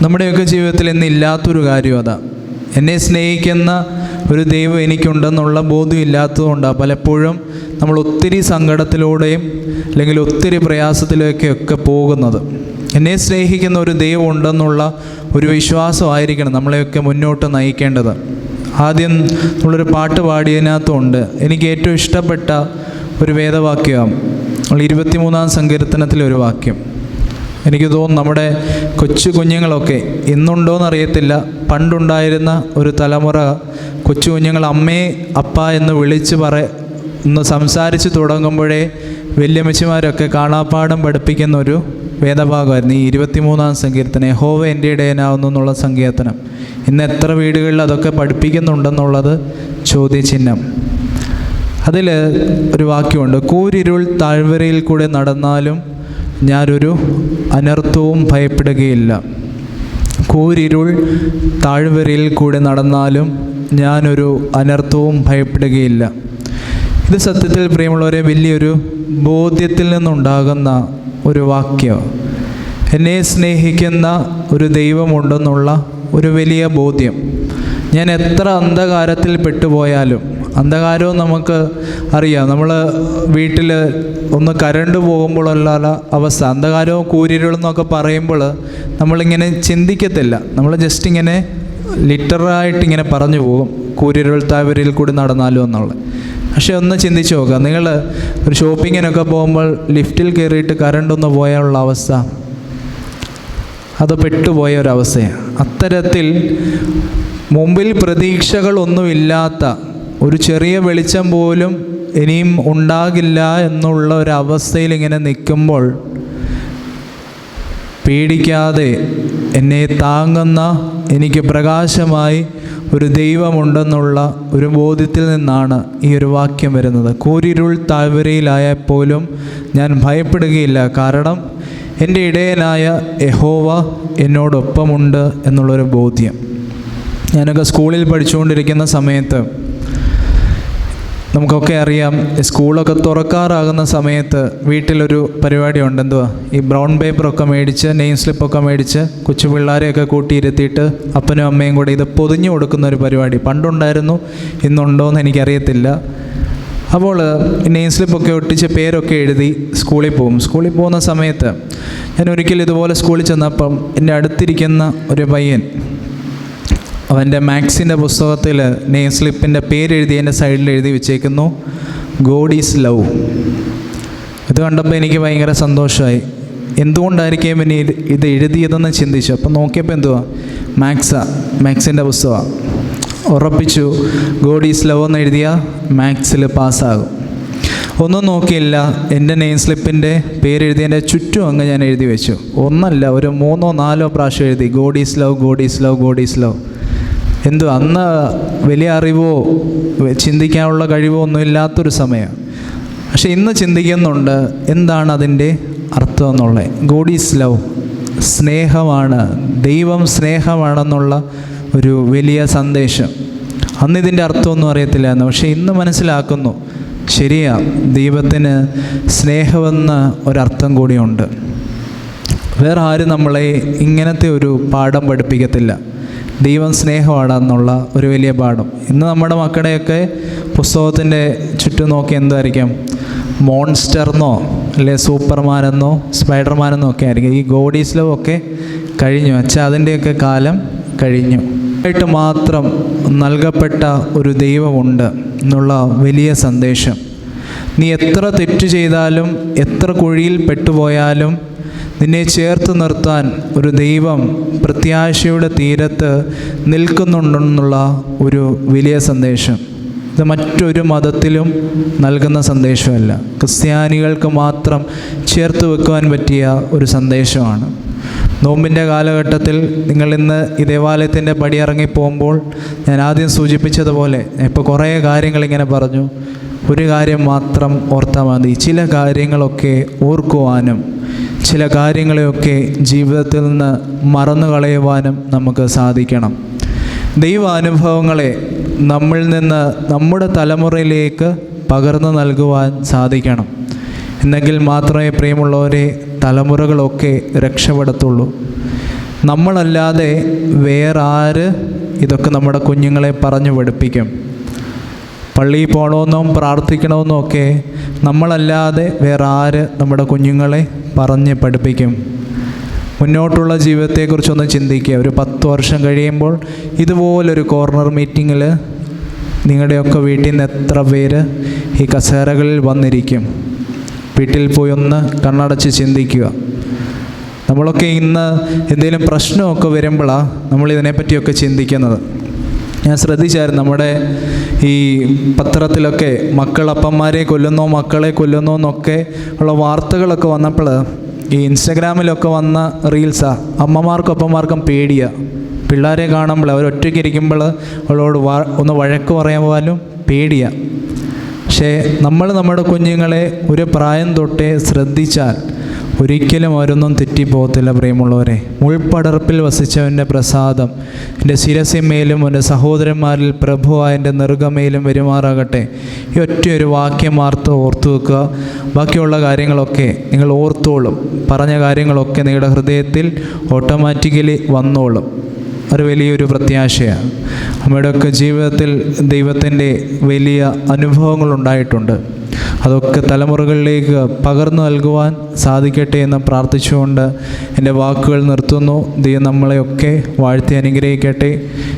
നമ്മുടെയൊക്കെ ജീവിതത്തിൽ ഇന്നില്ലാത്തൊരു കാര്യം അതാണ്. എന്നെ സ്നേഹിക്കുന്ന ഒരു ദൈവം എനിക്കുണ്ടെന്നുള്ള ബോധ്യം ഇല്ലാത്തതുകൊണ്ടാണ് പലപ്പോഴും നമ്മൾ ഒത്തിരി സങ്കടത്തിലൂടെയും അല്ലെങ്കിൽ ഒത്തിരി പ്രയാസത്തിലേക്കൊക്കെ പോകുന്നത്. എന്നെ സ്നേഹിക്കുന്ന ഒരു ദൈവം ഉണ്ടെന്നുള്ള ഒരു വിശ്വാസമായിരിക്കണം നമ്മളെയൊക്കെ മുന്നോട്ട് നയിക്കേണ്ടത്. ആദ്യം നമ്മളൊരു പാട്ട് പാടിയതിനകത്തുണ്ട് എനിക്ക് ഏറ്റവും ഇഷ്ടപ്പെട്ട ഒരു വേദവാക്യം, 23-ാം സങ്കീർത്തനത്തിലെ ഒരു വാക്യം. എനിക്ക് തോന്നുന്നു നമ്മുടെ കൊച്ചു കുഞ്ഞുങ്ങളൊക്കെ ഇന്നുണ്ടോയെന്നറിയത്തില്ല, പണ്ടുണ്ടായിരുന്ന ഒരു തലമുറ കൊച്ചു കുഞ്ഞുങ്ങൾ അമ്മേ അപ്പ എന്ന് വിളിച്ച് ഒന്ന് സംസാരിച്ച് തുടങ്ങുമ്പോഴേ വല്യമ്മച്ചിമാരൊക്കെ കാണാപ്പാഠം പഠിപ്പിക്കുന്ന ഒരു വേദഭാഗമായിരുന്നു ഈ 23-ാം സങ്കീർത്തനം. യഹോവ എൻ്റെ ഇടയനാവുന്നു എന്നുള്ള സങ്കീർത്തനം. ഇന്ന് എത്ര വീടുകളിൽ അതൊക്കെ പഠിപ്പിക്കുന്നുണ്ടെന്നുള്ളത് ചോദ്യചിഹ്നം. അതിൽ ഒരു വാക്യമുണ്ട്, കൂരിരുൾ താഴ്വരയിൽ കൂടെ നടന്നാലും ഞാനൊരു അനർത്ഥവും ഭയപ്പെടുകയില്ല. കൂരിരുൾ താഴ്വരയിൽ കൂടെ നടന്നാലും ഞാനൊരു അനർത്ഥവും ഭയപ്പെടുകയില്ല. ഇത് സത്യത്തിൽ പ്രിയമുള്ളവരെ വലിയൊരു ബോധ്യത്തിൽ നിന്നുണ്ടാകുന്ന ഒരു വാക്യം. എന്നെ സ്നേഹിക്കുന്ന ഒരു ദൈവമുണ്ടെന്നുള്ള ഒരു വലിയ ബോധ്യം. ഞാൻ എത്ര അന്ധകാരത്തിൽ പെട്ടുപോയാലും, അന്ധകാരവും നമുക്ക് അറിയാം, നമ്മൾ വീട്ടിൽ ഒന്ന് കരണ്ട് പോകുമ്പോഴുള്ള അവസ്ഥ, അന്ധകാരവും കൂരിരുളെന്നൊക്കെ പറയുമ്പോൾ നമ്മളിങ്ങനെ ചിന്തിക്കത്തില്ല, നമ്മൾ ജസ്റ്റ് ഇങ്ങനെ ലിറ്ററായിട്ടിങ്ങനെ പറഞ്ഞു പോകും, കൂരിരുൾ താഴ്വരയിൽ കൂടി നടന്നാലും എന്നുള്ളത്. പക്ഷെ ഒന്ന് ചിന്തിച്ച് നോക്കുക, നിങ്ങൾ ഒരു ഷോപ്പിങ്ങിനൊക്കെ പോകുമ്പോൾ ലിഫ്റ്റിൽ കയറിയിട്ട് കറണ്ടൊന്ന് പോയാലുള്ള അവസ്ഥ, അത് പെട്ടുപോയ ഒരവസ്ഥയാണ്. അത്തരത്തിൽ മുമ്പിൽ പ്രതീക്ഷകളൊന്നുമില്ലാത്ത ഒരു ചെറിയ വെളിച്ചം പോലും ഇനിയും ഉണ്ടാകില്ല എന്നുള്ള ഒരവസ്ഥയിൽ ഇങ്ങനെ നിൽക്കുമ്പോൾ പേടിക്കാതെ എന്നെ താങ്ങുന്ന, എനിക്ക് പ്രകാശമായി ഒരു ദൈവമുണ്ടെന്നുള്ള ഒരു ബോധ്യത്തിൽ നിന്നാണ് ഈ ഒരു വാക്യം വരുന്നത്. കൂരിരുൾ താഴ്വരയിലായപ്പോലും ഞാൻ ഭയപ്പെടുകയില്ല, കാരണം എൻ്റെ ഇടയനായ യഹോവ എന്നോടൊപ്പമുണ്ട് എന്നുള്ളൊരു ബോധ്യം. ഞാനൊക്കെ സ്കൂളിൽ പഠിച്ചുകൊണ്ടിരിക്കുന്ന സമയത്ത് നമുക്കൊക്കെ അറിയാം, സ്കൂളൊക്കെ തുറക്കാറാകുന്ന സമയത്ത് വീട്ടിലൊരു പരിപാടിയുണ്ട്. എന്തുവാ, ഈ ബ്രൗൺ പേപ്പറൊക്കെ മേടിച്ച്, നെയിം സ്ലിപ്പൊക്കെ മേടിച്ച് കൊച്ചു പിള്ളേരെയൊക്കെ കൂട്ടിയിരുത്തിയിട്ട് അപ്പനും അമ്മയും കൂടെ ഇത് പൊതിഞ്ഞു കൊടുക്കുന്ന ഒരു പരിപാടി പണ്ടുണ്ടായിരുന്നു, ഇന്നുണ്ടോ എന്ന് എനിക്കറിയത്തില്ല. അപ്പോൾ നെയിം സ്ലിപ്പൊക്കെ ഒട്ടിച്ച് പേരൊക്കെ എഴുതി സ്കൂളിൽ പോകും. സ്കൂളിൽ പോകുന്ന സമയത്ത് ഞാൻ ഒരിക്കലും ഇതുപോലെ സ്കൂളിൽ ചെന്നപ്പം എൻ്റെ അടുത്തിരിക്കുന്ന ഒരു പയ്യൻ അവൻ്റെ മാത്സിൻ്റെ പുസ്തകത്തിൽ നെയിം സ്ലിപ്പിൻ്റെ പേരെഴുതി എൻ്റെ സൈഡിൽ എഴുതി വെച്ചേക്കുന്നു, ഗോഡ് ഈസ് ലവ്. ഇത് കണ്ടപ്പോൾ എനിക്ക് ഭയങ്കര സന്തോഷമായി. എന്തുകൊണ്ടായിരിക്കും ഇനി ഇത് എഴുതിയതെന്ന് ചിന്തിച്ചു. അപ്പം നോക്കിയപ്പോൾ എന്തുവാ, മാത്സിൻ്റെ പുസ്തകമാണ്. ഉറപ്പിച്ചു ഗോഡ് ഈസ് ലവ് എന്ന് എഴുതിയാൽ മാത്സിൽ പാസ്സാകും. ഒന്നും നോക്കിയില്ല, എൻ്റെ നെയിം സ്ലിപ്പിൻ്റെ പേരെഴുതിയതിൻ്റെ ചുറ്റും അങ്ങ് ഞാൻ എഴുതി വെച്ചു. ഒന്നല്ല, ഒരു 3-4 പ്രാവശ്യം എഴുതി God is love, God is love, God is love. എന്തോ അന്ന് വലിയ അറിവോ ചിന്തിക്കാനുള്ള കഴിവോ ഒന്നും ഇല്ലാത്തൊരു സമയം. പക്ഷെ ഇന്ന് ചിന്തിക്കുന്നുണ്ട് എന്താണ് അതിൻ്റെ അർത്ഥം എന്നുള്ളത്. ഗോഡ് ഈസ് ലവ്, സ്നേഹമാണ്, ദൈവം സ്നേഹമാണെന്നുള്ള ഒരു വലിയ സന്ദേശം. അന്ന് ഇതിൻ്റെ അർത്ഥമൊന്നും അറിയത്തില്ലായിരുന്നു. പക്ഷെ ഇന്ന് മനസ്സിലാക്കുന്നു, ശരിയാ, ദൈവത്തിന് സ്നേഹമെന്ന ഒരർത്ഥം കൂടിയുണ്ട്. വേറെ ആരും നമ്മളെ ഇങ്ങനത്തെ ഒരു പാഠം പഠിപ്പിക്കത്തില്ല. ദൈവം സ്നേഹമാണെന്നുള്ള ഒരു വലിയ പാഠം. ഇന്ന് നമ്മുടെ മക്കളുടെയൊക്കെ പുസ്തകത്തിൻ്റെ ചുറ്റും നോക്കി എന്തായിരിക്കും, മോൺസ്റ്റർന്നോ അല്ലെ സൂപ്പർമാനെന്നോ സ്പൈഡർമാനെന്നോ ഒക്കെ ആയിരിക്കും. ഈ ഗോഡ് ഈസ് ലവ് ഒക്കെ കഴിഞ്ഞു. അതിൻ്റെയൊക്കെ കാലം കഴിഞ്ഞു. ആയിട്ട് മാത്രം നൽകപ്പെട്ട ഒരു ദൈവമുണ്ട് എന്നുള്ള വലിയ സന്ദേശം. നീ എത്ര തെറ്റ് ചെയ്താലും എത്ര കുഴിയിൽ പെട്ടുപോയാലും നിന്നെ ചേർത്ത് നിർത്താൻ ഒരു ദൈവം പ്രത്യാശയുടെ തീരത്ത് നിൽക്കുന്നുണ്ടെന്നുള്ള ഒരു വലിയ സന്ദേശം. ഇത് മറ്റൊരു മതത്തിലും നൽകുന്ന സന്ദേശമല്ല, ക്രിസ്ത്യാനികൾക്ക് മാത്രം ചേർത്ത് വെക്കുവാൻ പറ്റിയ ഒരു സന്ദേശമാണ്. നോമ്പിൻ്റെ കാലഘട്ടത്തിൽ നിങ്ങളിന്ന് ഈ ദേവാലയത്തിൻ്റെ പടിയിറങ്ങി പോകുമ്പോൾ ഞാൻ ആദ്യം സൂചിപ്പിച്ചതുപോലെ ഇപ്പോൾ കുറേ കാര്യങ്ങളിങ്ങനെ പറഞ്ഞു. ഒരു കാര്യം മാത്രം ഓർത്താൽ മതി, ചില കാര്യങ്ങളൊക്കെ ഓർക്കുവാനും ചില കാര്യങ്ങളെയൊക്കെ ജീവിതത്തിൽ നിന്ന് മറന്നു കളയുവാനും നമുക്ക് സാധിക്കണം. ദൈവാനുഭവങ്ങളെ നമ്മളിൽ നിന്ന് നമ്മുടെ തലമുറയിലേക്ക് പകർന്നു നൽകുവാൻ സാധിക്കണം. എന്നെങ്കിൽ മാത്രമേ പ്രിയമുള്ളവരെ തലമുറകളൊക്കെ രക്ഷപ്പെടത്തുള്ളൂ. നമ്മളല്ലാതെ വേറെ ആര് ഇതൊക്കെ നമ്മുടെ കുഞ്ഞുങ്ങളെ പറഞ്ഞു പഠിപ്പിക്കും? പള്ളിയിൽ പോകണമെന്നും പ്രാർത്ഥിക്കണമെന്നും ഒക്കെ നമ്മളല്ലാതെ വേറെ ആര് നമ്മുടെ കുഞ്ഞുങ്ങളെ പറഞ്ഞ് പഠിപ്പിക്കും? മുന്നോട്ടുള്ള ജീവിതത്തെക്കുറിച്ചൊന്ന് ചിന്തിക്കുക. ഒരു 10 വർഷം കഴിയുമ്പോൾ ഇതുപോലൊരു കോർണർ മീറ്റിങ്ങിൽ നിങ്ങളുടെയൊക്കെ വീട്ടിൽ നിന്ന് എത്ര പേര് ഈ കസേരകളിൽ വന്നിരിക്കും? വീട്ടിൽ പോയി ഒന്ന് കണ്ണടച്ച് ചിന്തിക്കുക. നമ്മളൊക്കെ ഇന്ന് എന്തെങ്കിലും പ്രശ്നമൊക്കെ വരുമ്പോഴാണ് നമ്മളിതിനെപ്പറ്റിയൊക്കെ ചിന്തിക്കുന്നത്. ഞാൻ ശ്രദ്ധിച്ചായിരുന്നു, നമ്മുടെ ഈ പത്രത്തിലൊക്കെ മക്കളപ്പന്മാരെ കൊല്ലുന്നോ മക്കളെ കൊല്ലുന്നോ എന്നൊക്കെ ഉള്ള വാർത്തകളൊക്കെ വന്നപ്പോൾ ഈ ഇൻസ്റ്റഗ്രാമിലൊക്കെ വന്ന റീൽസാണ്. അമ്മമാർക്കും അപ്പന്മാർക്കും പേടിയാണ്. പിള്ളേരെ കാണുമ്പോൾ അവരൊറ്റയ്ക്ക് ഇരിക്കുമ്പോൾ അവളോട് ഒന്ന് വഴക്ക് പറയാൻ പോലും പേടിയാണ്. പക്ഷേ നമ്മൾ നമ്മുടെ കുഞ്ഞുങ്ങളെ ഒരു പ്രായം തൊട്ടേ ശ്രദ്ധിച്ചാൽ ഒരിക്കലും അവരൊന്നും തെറ്റിപ്പോകത്തില്ല. പ്രിയമുള്ളവരെ, മുൾപ്പടർപ്പിൽ വസിച്ചവൻ്റെ പ്രസാദം എൻ്റെ ശിരസിന്മേലും എൻ്റെ സഹോദരന്മാരിൽ പ്രഭുവായ എൻ്റെ നെറുകമേലും വരുമാറാകട്ടെ. ഈ ഒറ്റയൊരു വാക്യം ഓർത്തു വെക്കുക. ബാക്കിയുള്ള കാര്യങ്ങളൊക്കെ നിങ്ങൾ ഓർത്തോളും. പറഞ്ഞ കാര്യങ്ങളൊക്കെ നിങ്ങളുടെ ഹൃദയത്തിൽ ഓട്ടോമാറ്റിക്കലി വന്നോളും. ഒരു വലിയൊരു പ്രത്യാശയാണ്. നമ്മുടെയൊക്കെ ജീവിതത്തിൽ ദൈവത്തിൻ്റെ വലിയ അനുഭവങ്ങളുണ്ടായിട്ടുണ്ട്. അതൊക്കെ തലമുറകളിലേക്ക് പകർന്നു നൽകുവാൻ സാധിക്കട്ടെ എന്ന് പ്രാർത്ഥിച്ചുകൊണ്ട് എൻ്റെ വാക്കുകൾ നിർത്തുന്നു. ദൈവം നമ്മളെയൊക്കെ വാഴ്ത്തി അനുഗ്രഹിക്കട്ടെ.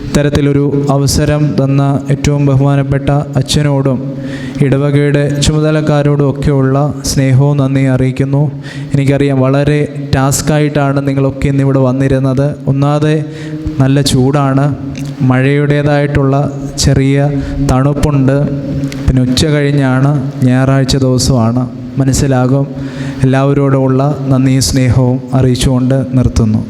ഇത്തരത്തിലൊരു അവസരം തന്ന ഏറ്റവും ബഹുമാനപ്പെട്ട അച്ഛനോടും ഇടവകയുടെ ചുമതലക്കാരോടും ഒക്കെയുള്ള സ്നേഹവും നന്ദി അറിയിക്കുന്നു. എനിക്കറിയാം വളരെ ടാസ്ക്കായിട്ടാണ് നിങ്ങളൊക്കെ ഇന്നിവിടെ വന്നിരുന്നത്. ഒന്നാതെ നല്ല ചൂടാണ്, മഴയുടേതായിട്ടുള്ള ചെറിയ തണുപ്പുണ്ട്, പിന്നെ ഉച്ച കഴിഞ്ഞാണ്, ഞായറാഴ്ച ദിവസമാണ്. മനസ്സിലാകും. എല്ലാവരോടുമുള്ള നന്ദിയും സ്നേഹവും അറിയിച്ചുകൊണ്ട് നിർത്തുന്നു.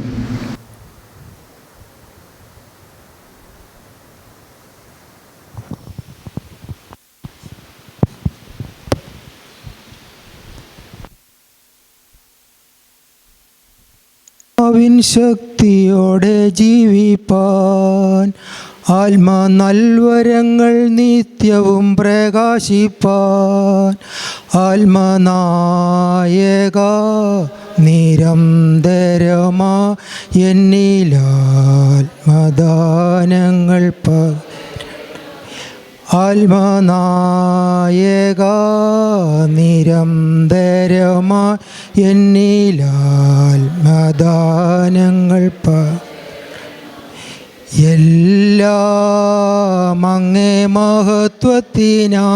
ശക്തിയോടെ ജീവിപ്പാൻ ആത്മാ നൽവരങ്ങൾ നിത്യവും പ്രകാശിപ്പാൻ ആത്മനായക നിരന്തരമാ എന്നിലാത്മദാനങ്ങൾ ആത്മനായക നിരന്തരമാ എന്നിലാത്മദാനങ്ങൾ എല്ലാം അങ്ങേ മഹത്വത്തിനാ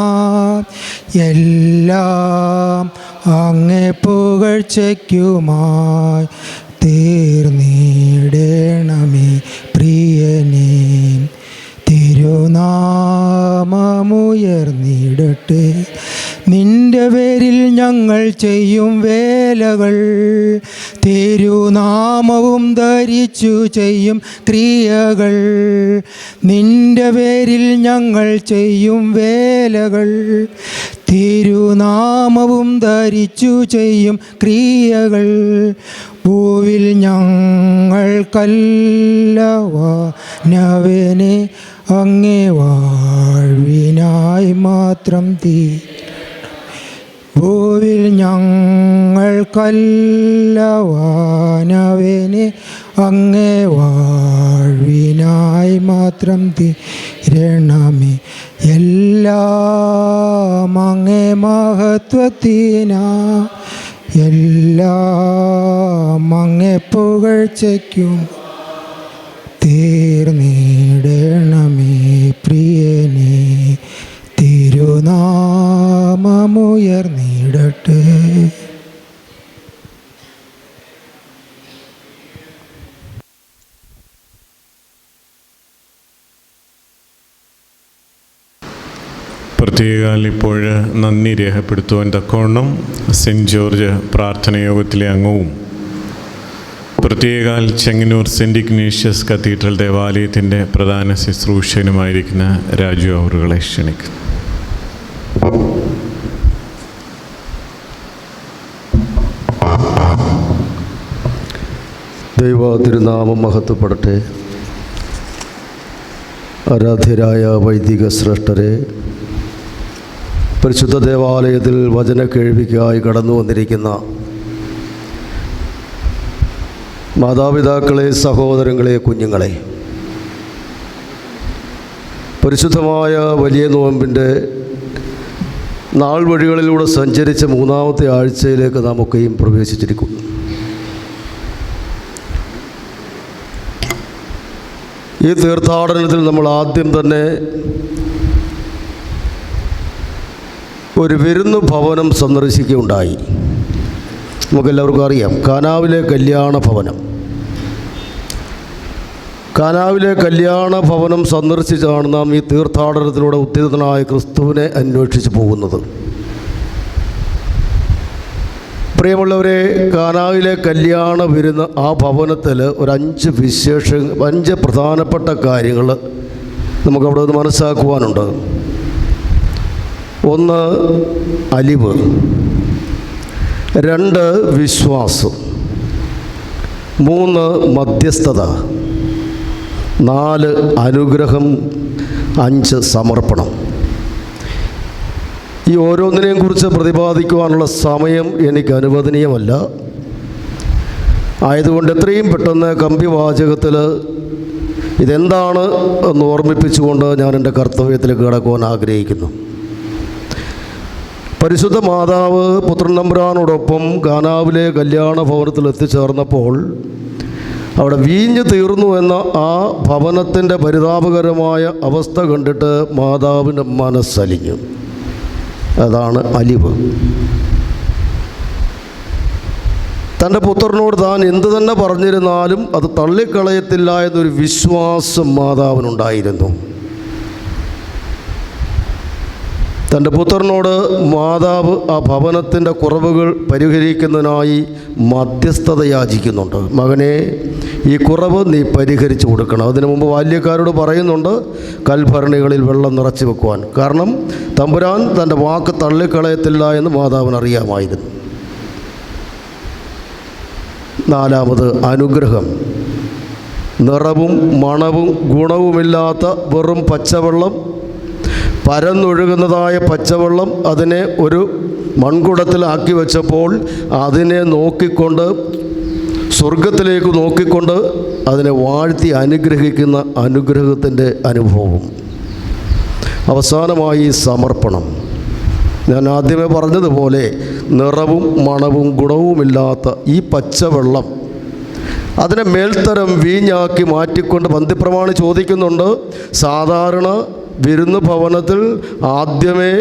എല്ലാം അങ്ങേ പുകഴ്ചയ്ക്കുമായി തീർന്നിടണമേ. പ്രിയനേ തിരുനാമമുയർന്നിടട്ടെ. നിന്റെ പേരിൽ ഞങ്ങൾ ചെയ്യും വേലകൾ, തിരുനാമവും ധരിച്ചു ചെയ്യും ക്രിയകൾ. നിന്റെ പേരിൽ ഞങ്ങൾ ചെയ്യും വേലകൾ, തിരുനാമവും ധരിച്ചു ചെയ്യും ക്രിയകൾ. ഭൂവിൽ ഞങ്ങൾക്കല്ലവനെ അങ്ങേ വാഴ്വിനായി മാത്രം ഭൂവിൽ ഞങ്ങൾക്കല്ലവനെ അങ്ങേ വാഴ്വിനായി മാത്രം തീരണമേ. എല്ലാം അങ്ങേ മഹത്വത്തിനാ, എല്ലാം അങ്ങേ പുകഴ്ചയ്ക്കും തീർന്നിടണമേ. പ്രിയനേ തിരുനാമമുയർന്നിടട്ടെ. പ്രത്യേക ഇപ്പോൾ നന്ദി രേഖപ്പെടുത്തുവാൻ തക്കവണ്ണം സെൻറ്റ് ജോർജ് പ്രാർത്ഥനയോഗത്തിലെ അംഗവും പ്രത്യേകാൽ ചെങ്ങന്നൂർ സെൻറ്റ് ഇഗ്നേഷ്യസ് കത്തീഡ്രൽ ദേവാലയത്തിൻ്റെ പ്രധാന ശുശ്രൂഷകനുമായിരിക്കുന്ന രാജു അവറുകളെ ക്ഷണിക്കുന്നു. ദൈവ തിരുനാമം മഹത്വപ്പെടട്ടെ. ആരാധ്യരായ വൈദിക ശ്രേഷ്ഠരെ, പരിശുദ്ധ ദേവാലയത്തിൽ വചന കേൾവിക്കായി കടന്നു വന്നിരിക്കുന്ന മാതാപിതാക്കളെ, സഹോദരങ്ങളെ, കുഞ്ഞുങ്ങളെ, പരിശുദ്ധമായ വലിയ നോമ്പിൻ്റെ നാൾ വഴികളിലൂടെ സഞ്ചരിച്ച മൂന്നാമത്തെ ആഴ്ചയിലേക്ക് നാം ഒക്കെയും പ്രവേശിച്ചിരിക്കുന്നു. ഈ തീർത്ഥാടനത്തിൽ നമ്മൾ ആദ്യം തന്നെ ഒരു വിരുന്നു ഭവനം സന്ദർശിക്കുകയുണ്ടായി. നമുക്കെല്ലാവർക്കും അറിയാം, കാനാവിലെ കല്യാണ ഭവനം. കാനാവിലെ കല്യാണ ഭവനം സന്ദർശിച്ചാണ് നാം ഈ തീർത്ഥാടനത്തിലൂടെ ഉദ്ധിതനായ ക്രിസ്തുവിനെ അന്വേഷിച്ച് പോകുന്നത്. പ്രിയമുള്ളവരെ, കാനാവിലെ കല്യാണ വിരുന്ന് ആ ഭവനത്തിൽ ഒരു 5 പ്രധാനപ്പെട്ട കാര്യങ്ങൾ നമുക്കവിടെ നിന്ന് മനസ്സാക്കുവാനുണ്ട്. 1 അലിവ്, 2 വിശ്വാസം, 3 മധ്യസ്ഥത, 4 അനുഗ്രഹം, 5 സമർപ്പണം. ഈ ഓരോന്നിനെയും കുറിച്ച് പ്രതിപാദിക്കുവാനുള്ള സമയം എനിക്ക് അനുവദനീയമല്ല. ആയതുകൊണ്ട് എത്രയും പെട്ടെന്ന് കമ്പിവാചകത്തിൽ ഇതെന്താണ് എന്ന് ഓർമ്മിപ്പിച്ചുകൊണ്ട് ഞാൻ എൻ്റെ കർത്തവ്യത്തിലേക്ക് കടക്കുവാൻ ആഗ്രഹിക്കുന്നു. പരിശുദ്ധ മാതാവ് പുത്രൻ തമ്പുരാനോടൊപ്പം കാനാവിലെ കല്യാണ ഭവനത്തിൽ എത്തിച്ചേർന്നപ്പോൾ അവിടെ വീഞ്ഞു തീർന്നു എന്ന ആ ഭവനത്തിൻ്റെ പരിതാപകരമായ അവസ്ഥ കണ്ടിട്ട് മാതാവിൻ്റെ മനസ്സലിഞ്ഞു. അതാണ് അലിവ്. തൻ്റെ പുത്രനോട് താൻ എന്തു തന്നെ പറഞ്ഞിരുന്നാലും അത് തള്ളിക്കളയത്തില്ല എന്നൊരു വിശ്വാസം മാതാവിനുണ്ടായിരുന്നു. തൻ്റെ പുത്രനോട് മാതാവ് ആ ഭവനത്തിൻ്റെ കുറവുകൾ പരിഹരിക്കുന്നതിനായി മധ്യസ്ഥത യാചിക്കുന്നുണ്ട്. മകനെ, ഈ കുറവ് നീ പരിഹരിച്ചു കൊടുക്കണം. അതിനു മുമ്പ് ബാല്യക്കാരോട് പറയുന്നുണ്ട് കൽഭരണികളിൽ വെള്ളം നിറച്ചു വെക്കുവാൻ. കാരണം തമ്പുരാൻ തൻ്റെ വാക്ക് തള്ളിക്കളയത്തില്ല എന്ന് മാതാവിന് അറിയാമായിരുന്നു. 4 അനുഗ്രഹം. നിറവും മണവും ഗുണവുമില്ലാത്ത വെറും പച്ചവെള്ളം, പരന്നൊഴുകുന്നതായ പച്ചവെള്ളം അതിനെ ഒരു മൺകുടത്തിലാക്കി വെച്ചപ്പോൾ അതിനെ നോക്കിക്കൊണ്ട്, സ്വർഗത്തിലേക്ക് നോക്കിക്കൊണ്ട് അതിനെ വാഴ്ത്തി അനുഗ്രഹിക്കുന്ന അനുഗ്രഹത്തിൻ്റെ അനുഭവം. അവസാനമായി സമർപ്പണം. ഞാൻ ആദ്യമേ പറഞ്ഞതുപോലെ നിറവും മണവും ഗുണവുമില്ലാത്ത ഈ പച്ചവെള്ളം അതിനെ മേൽത്തരം വീഞ്ഞാക്കി മാറ്റിക്കൊണ്ട് പന്തിപ്രമാണി ചോദിക്കുന്നുണ്ട്. സാധാരണ വിരുന്ന് ഭവനത്തിൽ ആദ്യമേ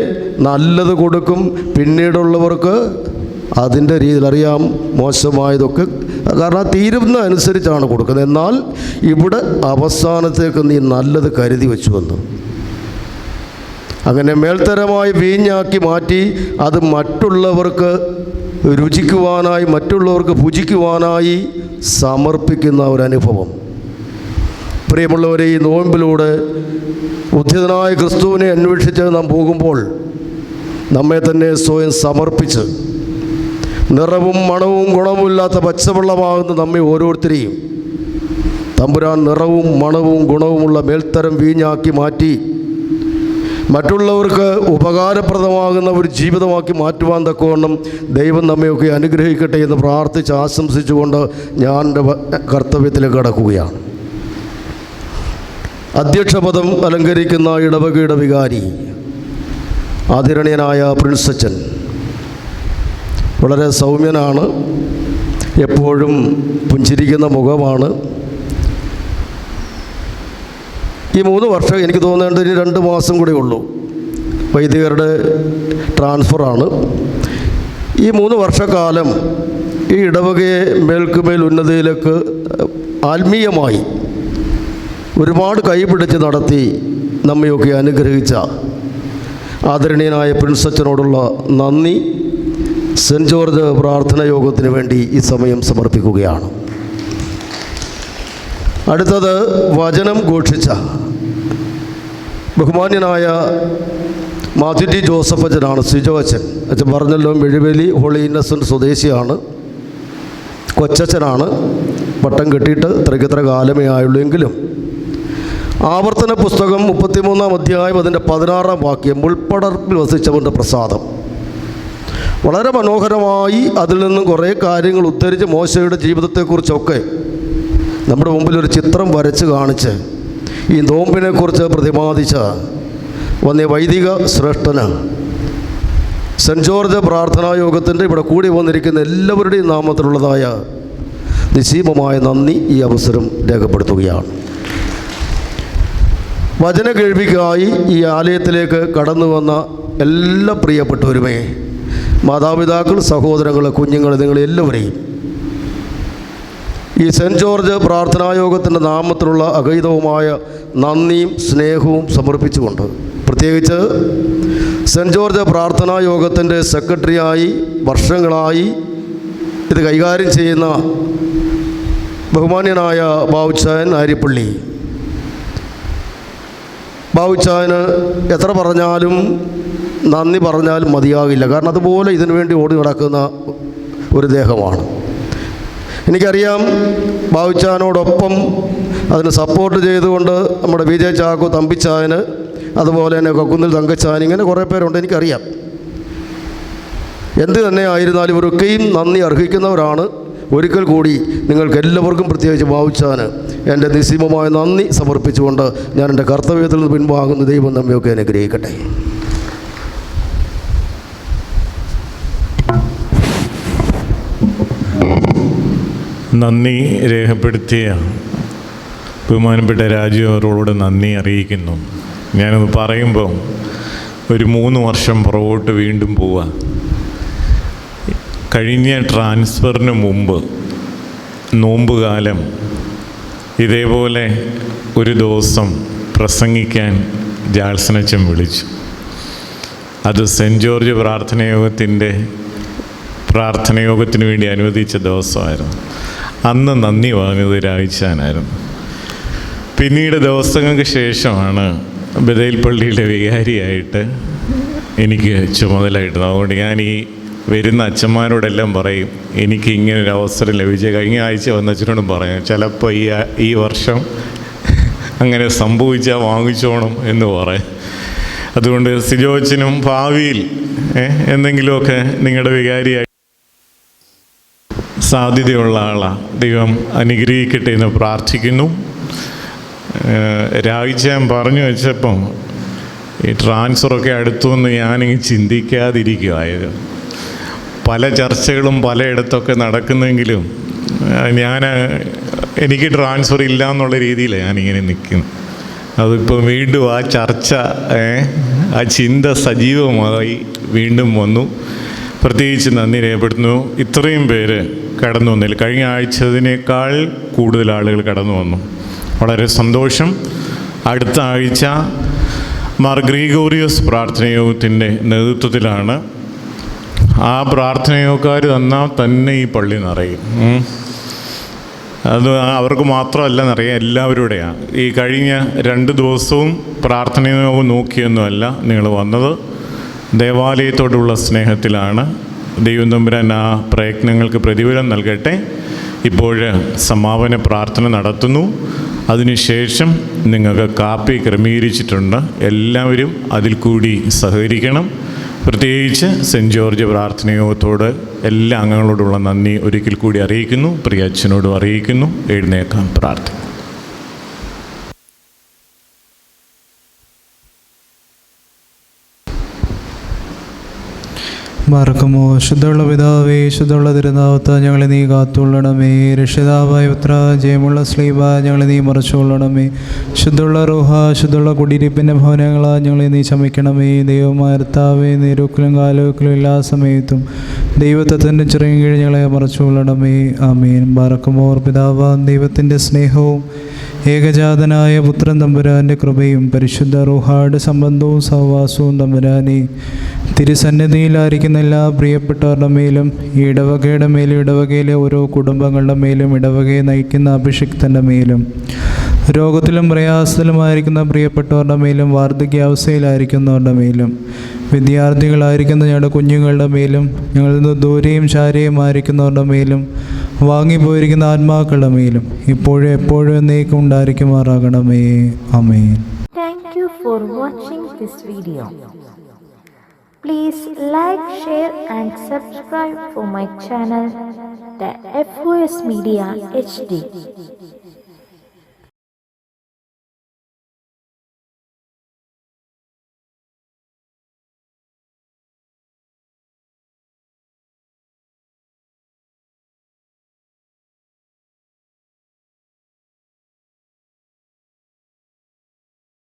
നല്ലത് കൊടുക്കും, പിന്നീടുള്ളവർക്ക് അതിൻ്റെ രീതിയിൽ അറിയാം മോശമായതൊക്കെ കാരണം ആ തീരുന്ന അനുസരിച്ചാണ് കൊടുക്കുന്നത്. എന്നാൽ ഇവിടെ അവസാനത്തേക്ക് നീ നല്ലത് കരുതി വെച്ചുവെന്ന്. അങ്ങനെ മേൽത്തരമായി വീഞ്ഞാക്കി മാറ്റി അത് മറ്റുള്ളവർക്ക് രുചിക്കുവാനായി, മറ്റുള്ളവർക്ക് ഭുജിക്കുവാനായി സമർപ്പിക്കുന്ന ഒരനുഭവം. പ്രിയമുള്ളവരെ, ഈ നോയമ്പിലൂടെ ഉദ്ധിതനായ ക്രിസ്തുവിനെ അന്വേഷിച്ച് നാം പോകുമ്പോൾ നമ്മെ തന്നെ സ്വയം സമർപ്പിച്ച് നിറവും മണവും ഗുണവുമില്ലാത്ത പച്ചവെള്ളമാകുന്ന നമ്മെ ഓരോരുത്തരെയും തമ്പുരാൻ നിറവും മണവും ഗുണവുമുള്ള മേൽത്തരം വീഞ്ഞാക്കി മാറ്റി മറ്റുള്ളവർക്ക് ഉപകാരപ്രദമാകുന്ന ഒരു ജീവിതമാക്കി മാറ്റുവാൻ തക്കവണ്ണം ദൈവം നമ്മയൊക്കെ അനുഗ്രഹിക്കട്ടെ എന്ന് പ്രാർത്ഥിച്ച് ആശംസിച്ചുകൊണ്ട് ഞാൻ എൻ്റെ കർത്തവ്യത്തിലേക്ക് കടക്കുകയാണ്. അധ്യക്ഷപദം അലങ്കരിക്കുന്ന ഇടവകയുടെ വികാരി ആദരണീയനായ പ്രിൻസ് അച്ഛൻ വളരെ സൗമ്യനാണ്, എപ്പോഴും പുഞ്ചിരിക്കുന്ന മുഖമാണ്. ഈ 3 വർഷം എനിക്ക് തോന്നേണ്ട ഇനി 2 മാസം കൂടെ ഉള്ളൂ. വൈദികരുടെ ട്രാൻസ്ഫറാണ്. ഈ 3 വർഷക്കാലം ഈ ഇടവകയെ മേൽക്കുമേൽ ഉന്നതിയിലേക്ക് ആത്മീയമായി ഒരുപാട് കൈപിടിച്ച് നടത്തി നമ്മയൊക്കെ അനുഗ്രഹിച്ച ആദരണീയനായ പ്രിൻസ് അച്ഛനോടുള്ള നന്ദി സെൻറ്റ് ജോർജ് പ്രാർത്ഥന യോഗത്തിന് വേണ്ടി ഈ സമയം സമർപ്പിക്കുകയാണ്. അടുത്തത് വചനം ഘോഷിച്ച ബഹുമാന്യനായ മാത്യു ടി ജോസഫ് അച്ഛനാണ്. സിജോ അച്ഛൻ പറഞ്ഞല്ലോ, മെഴുവേലി ഹോളി ഇന്നസെൻ്റ് സ്വദേശിയാണ്, കൊച്ചച്ഛനാണ്. പട്ടം കെട്ടിയിട്ട് ഇത്ര കാലമേ ആയുള്ളൂ. എങ്കിലും ആവർത്തന പുസ്തകം 33-ാം അധ്യായം അതിൻ്റെ 16-ാം വാക്യം, മുൾപ്പടർപ്പിൽ വസിച്ചവൻ്റെ പ്രസാദം, വളരെ മനോഹരമായി അതിൽ നിന്നും കുറേ കാര്യങ്ങൾ ഉദ്ധരിച്ച് മോശയുടെ ജീവിതത്തെക്കുറിച്ചൊക്കെ നമ്മുടെ മുമ്പിൽ ഒരു ചിത്രം വരച്ച് കാണിച്ച് ഈ നോമ്പിനെക്കുറിച്ച് പ്രതിപാദിച്ച വന്യ വൈദിക ശ്രേഷ്ഠന് സെൻറ്റ് ജോർജ് പ്രാർത്ഥനാ യോഗത്തിൻ്റെ ഇവിടെ കൂടി വന്നിരിക്കുന്ന എല്ലാവരുടെയും നാമത്തിലുള്ളതായ നിശ്ചീമമായ നന്ദി ഈ അവസരം രേഖപ്പെടുത്തുകയാണ്. വചന കേൾവിക്കായി ഈ ആലയത്തിലേക്ക് കടന്നു വന്ന എല്ലാ പ്രിയപ്പെട്ടവരുമേ, മാതാപിതാക്കൾ, സഹോദരങ്ങൾ, കുഞ്ഞുങ്ങൾ, നിങ്ങളെല്ലാവരെയും ഈ സെൻറ്റ് ജോർജ് പ്രാർത്ഥനായോഗത്തിൻ്റെ നാമത്തിലുള്ള അഗൈതവുമായ നന്ദിയും സ്നേഹവും സമർപ്പിച്ചുകൊണ്ട്, പ്രത്യേകിച്ച് സെൻറ്റ് ജോർജ് പ്രാർത്ഥനായോഗത്തിൻ്റെ സെക്രട്ടറിയായി വർഷങ്ങളായി ഇത് കൈകാര്യം ചെയ്യുന്ന ബഹുമാന്യനായ ബാവുച്ചായൻ ആര്യപ്പള്ളി, ബാവുച്ചായന് എത്ര പറഞ്ഞാലും നന്ദി പറഞ്ഞാലും മതിയാകില്ല. കാരണം അതുപോലെ ഇതിനു വേണ്ടി ഓടി നടക്കുന്ന ഒരു ദേഹമാണ്. എനിക്കറിയാം, ബാവുച്ചാനോടൊപ്പം അതിന് സപ്പോർട്ട് ചെയ്തുകൊണ്ട് നമ്മുടെ വിജയ ചാക്കോ തമ്പിച്ചായന്, അതുപോലെ തന്നെ കൊക്കുന്നിൽ തങ്കച്ചാൻ, ഇങ്ങനെ കുറേ പേരുണ്ട്, എനിക്കറിയാം. എന്ത് തന്നെ ആയിരുന്നാലും ഇവരൊക്കെയും നന്ദി അർഹിക്കുന്നവരാണ്. ഒരിക്കൽ കൂടി നിങ്ങൾക്ക് എല്ലാവർക്കും, പ്രത്യേകിച്ച് ബാവുച്ചാന്, എൻ്റെ നിസ്സീമമായ നന്ദി സമർപ്പിച്ചുകൊണ്ട് ഞാൻ എൻ്റെ കർത്തവ്യത്തിൽ നിന്ന് പിൻവാങ്ങുന്ന ദൈവം നമ്മയൊക്കെ അനുഗ്രഹിക്കട്ടെ. നന്ദി രേഖപ്പെടുത്തിയ ബഹുമാനപ്പെട്ട രാജു അവരോട് നന്ദി അറിയിക്കുന്നു. ഞാനത് പറയുമ്പോൾ ഒരു 3 വർഷം പുറകോട്ട് വീണ്ടും പോവുക. കഴിഞ്ഞ ട്രാൻസ്ഫറിന് മുമ്പ് നോമ്പുകാലം ഇതേപോലെ ഒരു ദിവസം പ്രസംഗിക്കാൻ ജാൾസനച്ചൻ വിളിച്ചു. അത് സെൻറ്റ് ജോർജ് പ്രാർത്ഥനയോഗത്തിന് വേണ്ടി അനുവദിച്ച ദിവസമായിരുന്നു. അന്ന് നന്ദി പറഞ്ഞത് രാഴ്ചാനായിരുന്നു. പിന്നീട് ദിവസങ്ങൾക്ക് ശേഷമാണ് ബദേൽ പള്ളിയുടെ വികാരിയായിട്ട് എനിക്ക് ചുമതലയിട്ടത്. അതുകൊണ്ട് ഞാൻ ഈ വരുന്ന അച്ഛന്മാരോടെല്ലാം പറയും, എനിക്ക് ഇങ്ങനൊരു അവസരം ലഭിച്ച കഴിഞ്ഞ ആഴ്ച വന്ന അച്ഛനോടും പറയും, ചിലപ്പോൾ ഈ വർഷം അങ്ങനെ സംഭവിച്ചാൽ വാങ്ങിച്ചോണം എന്ന് പറയും. അതുകൊണ്ട് സിജോച്ചനും ഭാവിയിൽ എന്തെങ്കിലുമൊക്കെ നിങ്ങളുടെ വികാരിയായി സാധ്യതയുള്ള ആളാണ്. ദൈവം അനുഗ്രഹിക്കട്ടെ എന്ന് പ്രാർത്ഥിക്കുന്നു. രാഴ്ച ഞാൻ പറഞ്ഞു വെച്ചപ്പം ഈ ട്രാൻസ്ഫറൊക്കെ അടുത്തുനിന്ന് ഞാനിങ്ങനെ ചിന്തിക്കാതിരിക്കുമായിരുന്നു. പല ചർച്ചകളും പലയിടത്തൊക്കെ നടക്കുന്നെങ്കിലും എനിക്ക് ട്രാൻസ്ഫർ ഇല്ല എന്നുള്ള രീതിയിലാണ് ഞാനിങ്ങനെ നിൽക്കുന്നത്. അതിപ്പോൾ വീണ്ടും ആ ചർച്ച, ആ ചിന്ത സജീവമായി വീണ്ടും വന്നു. പ്രത്യേകിച്ച് നന്ദി രേഖപ്പെടുത്തുന്നു. ഇത്രയും പേര് കടന്നു വന്നില്ല. കഴിഞ്ഞ ആഴ്ചതിനേക്കാൾ കൂടുതൽ ആളുകൾ കടന്നു വന്നു. വളരെ സന്തോഷം. അടുത്ത ആഴ്ച മാർ ഗ്രിഗോറിയോസ് പ്രാർത്ഥനയോഗത്തിൻ്റെ നേതൃത്വത്തിലാണ്. ആ പ്രാർത്ഥനയോഗക്കാർ തന്നാൽ തന്നെ ഈ പള്ളി നിറയും. അത് അവർക്ക് മാത്രമല്ല നിറയുക, എല്ലാവരുടെയാണ്. ഈ കഴിഞ്ഞ 2 ദിവസവും പ്രാർത്ഥനയോഗം നോക്കിയൊന്നുമല്ല നിങ്ങൾ വന്നത്, ദേവാലയത്തോടുള്ള സ്നേഹത്തിലാണ്. ദൈവം തമ്പുരാൻ ആ പ്രയത്നങ്ങൾക്ക് പ്രതിഫലം നൽകട്ടെ. ഇപ്പോൾ സമാപന പ്രാർത്ഥന നടത്തുന്നു. അതിനുശേഷം നിങ്ങൾക്ക് കാപ്പി ക്രമീകരിച്ചിട്ടുണ്ട്. എല്ലാവരും അതിൽ കൂടി സഹകരിക്കണം. പ്രത്യേകിച്ച് സെൻറ്റ് ജോർജ് പ്രാർത്ഥനയോഗത്തോട് എല്ലാ അംഗങ്ങളോടുള്ള നന്ദി ഒരിക്കൽ കൂടി അറിയിക്കുന്നു. പ്രിയ അച്ഛനോടും അറിയിക്കുന്നു. എഴുന്നേക്കാം, പ്രാർത്ഥന. മറക്കുമോ ശുദ്ധമുള്ള പിതാവേ, ശുദ്ധമുള്ള തിരുനാമത്ത ഞങ്ങളെ നീ കാത്തുകൊള്ളണമേ. രക്ഷിതാവായ പുത്ര, ജയമുള്ള സ്ലീബ ഞങ്ങളെ നീ മറച്ചുകൊള്ളണമേ. ശുദ്ധമുള്ള റൂഹ, ശുദ്ധമുള്ള കുടിയിരിപ്പിൻ്റെ ഭവനങ്ങളാ ഞങ്ങളെ നീ ചമിക്കണമേ. ദൈവമായ കർത്താവേ, നീരൂക്കിലും കാലൂക്കിലും എല്ലാ സമയത്തും ദൈവത്വത്തിൻ്റെ ചെറിയ കീഴ് ഞങ്ങളെ മറച്ചുകൊള്ളണമേ. ആമേൻ. മറക്കുമോ പിതാവാം ദൈവത്തിൻ്റെ സ്നേഹവും ഏകജാതനായ പുത്രൻ തമ്പുരാൻ്റെ കൃപയും പരിശുദ്ധ റൂഹായുടെ സംബന്ധവും സഹവാസവും തമ്പുരാനെ തിരുസന്നിധിയിലായിരിക്കുന്ന എല്ലാ പ്രിയപ്പെട്ടവരുടെ മേലും ഈ ഇടവകയുടെ മേലും ഇടവകയിലെ ഓരോ കുടുംബങ്ങളുടെ മേലും ഇടവകയെ നയിക്കുന്ന അഭിഷിക്തൻ്റെ മേലും രോഗത്തിലും പ്രയാസത്തിലുമായിരിക്കുന്ന പ്രിയപ്പെട്ടവരുടെ മേലും വാർദ്ധക്യാവസ്ഥയിലായിരിക്കുന്നവരുടെ മേലും വിദ്യാർത്ഥികളായിരിക്കുന്ന ഞങ്ങളുടെ കുഞ്ഞുങ്ങളുടെ മേലും ഞങ്ങളിൽ നിന്ന് ദൂരെയും ചാരയുമായിരിക്കുന്നവരുടെ മേലും വാങ്ങിപ്പോയിരിക്കുന്ന ആത്മാക്കളുടെ മേലും ഇപ്പോഴും എപ്പോഴും എന്നേക്കും ഉണ്ടായിരിക്കുമാറാകണമേ. ആമേൻ. Thank you for watching this video. Please like, share and subscribe for my channel, the FOS Media HD.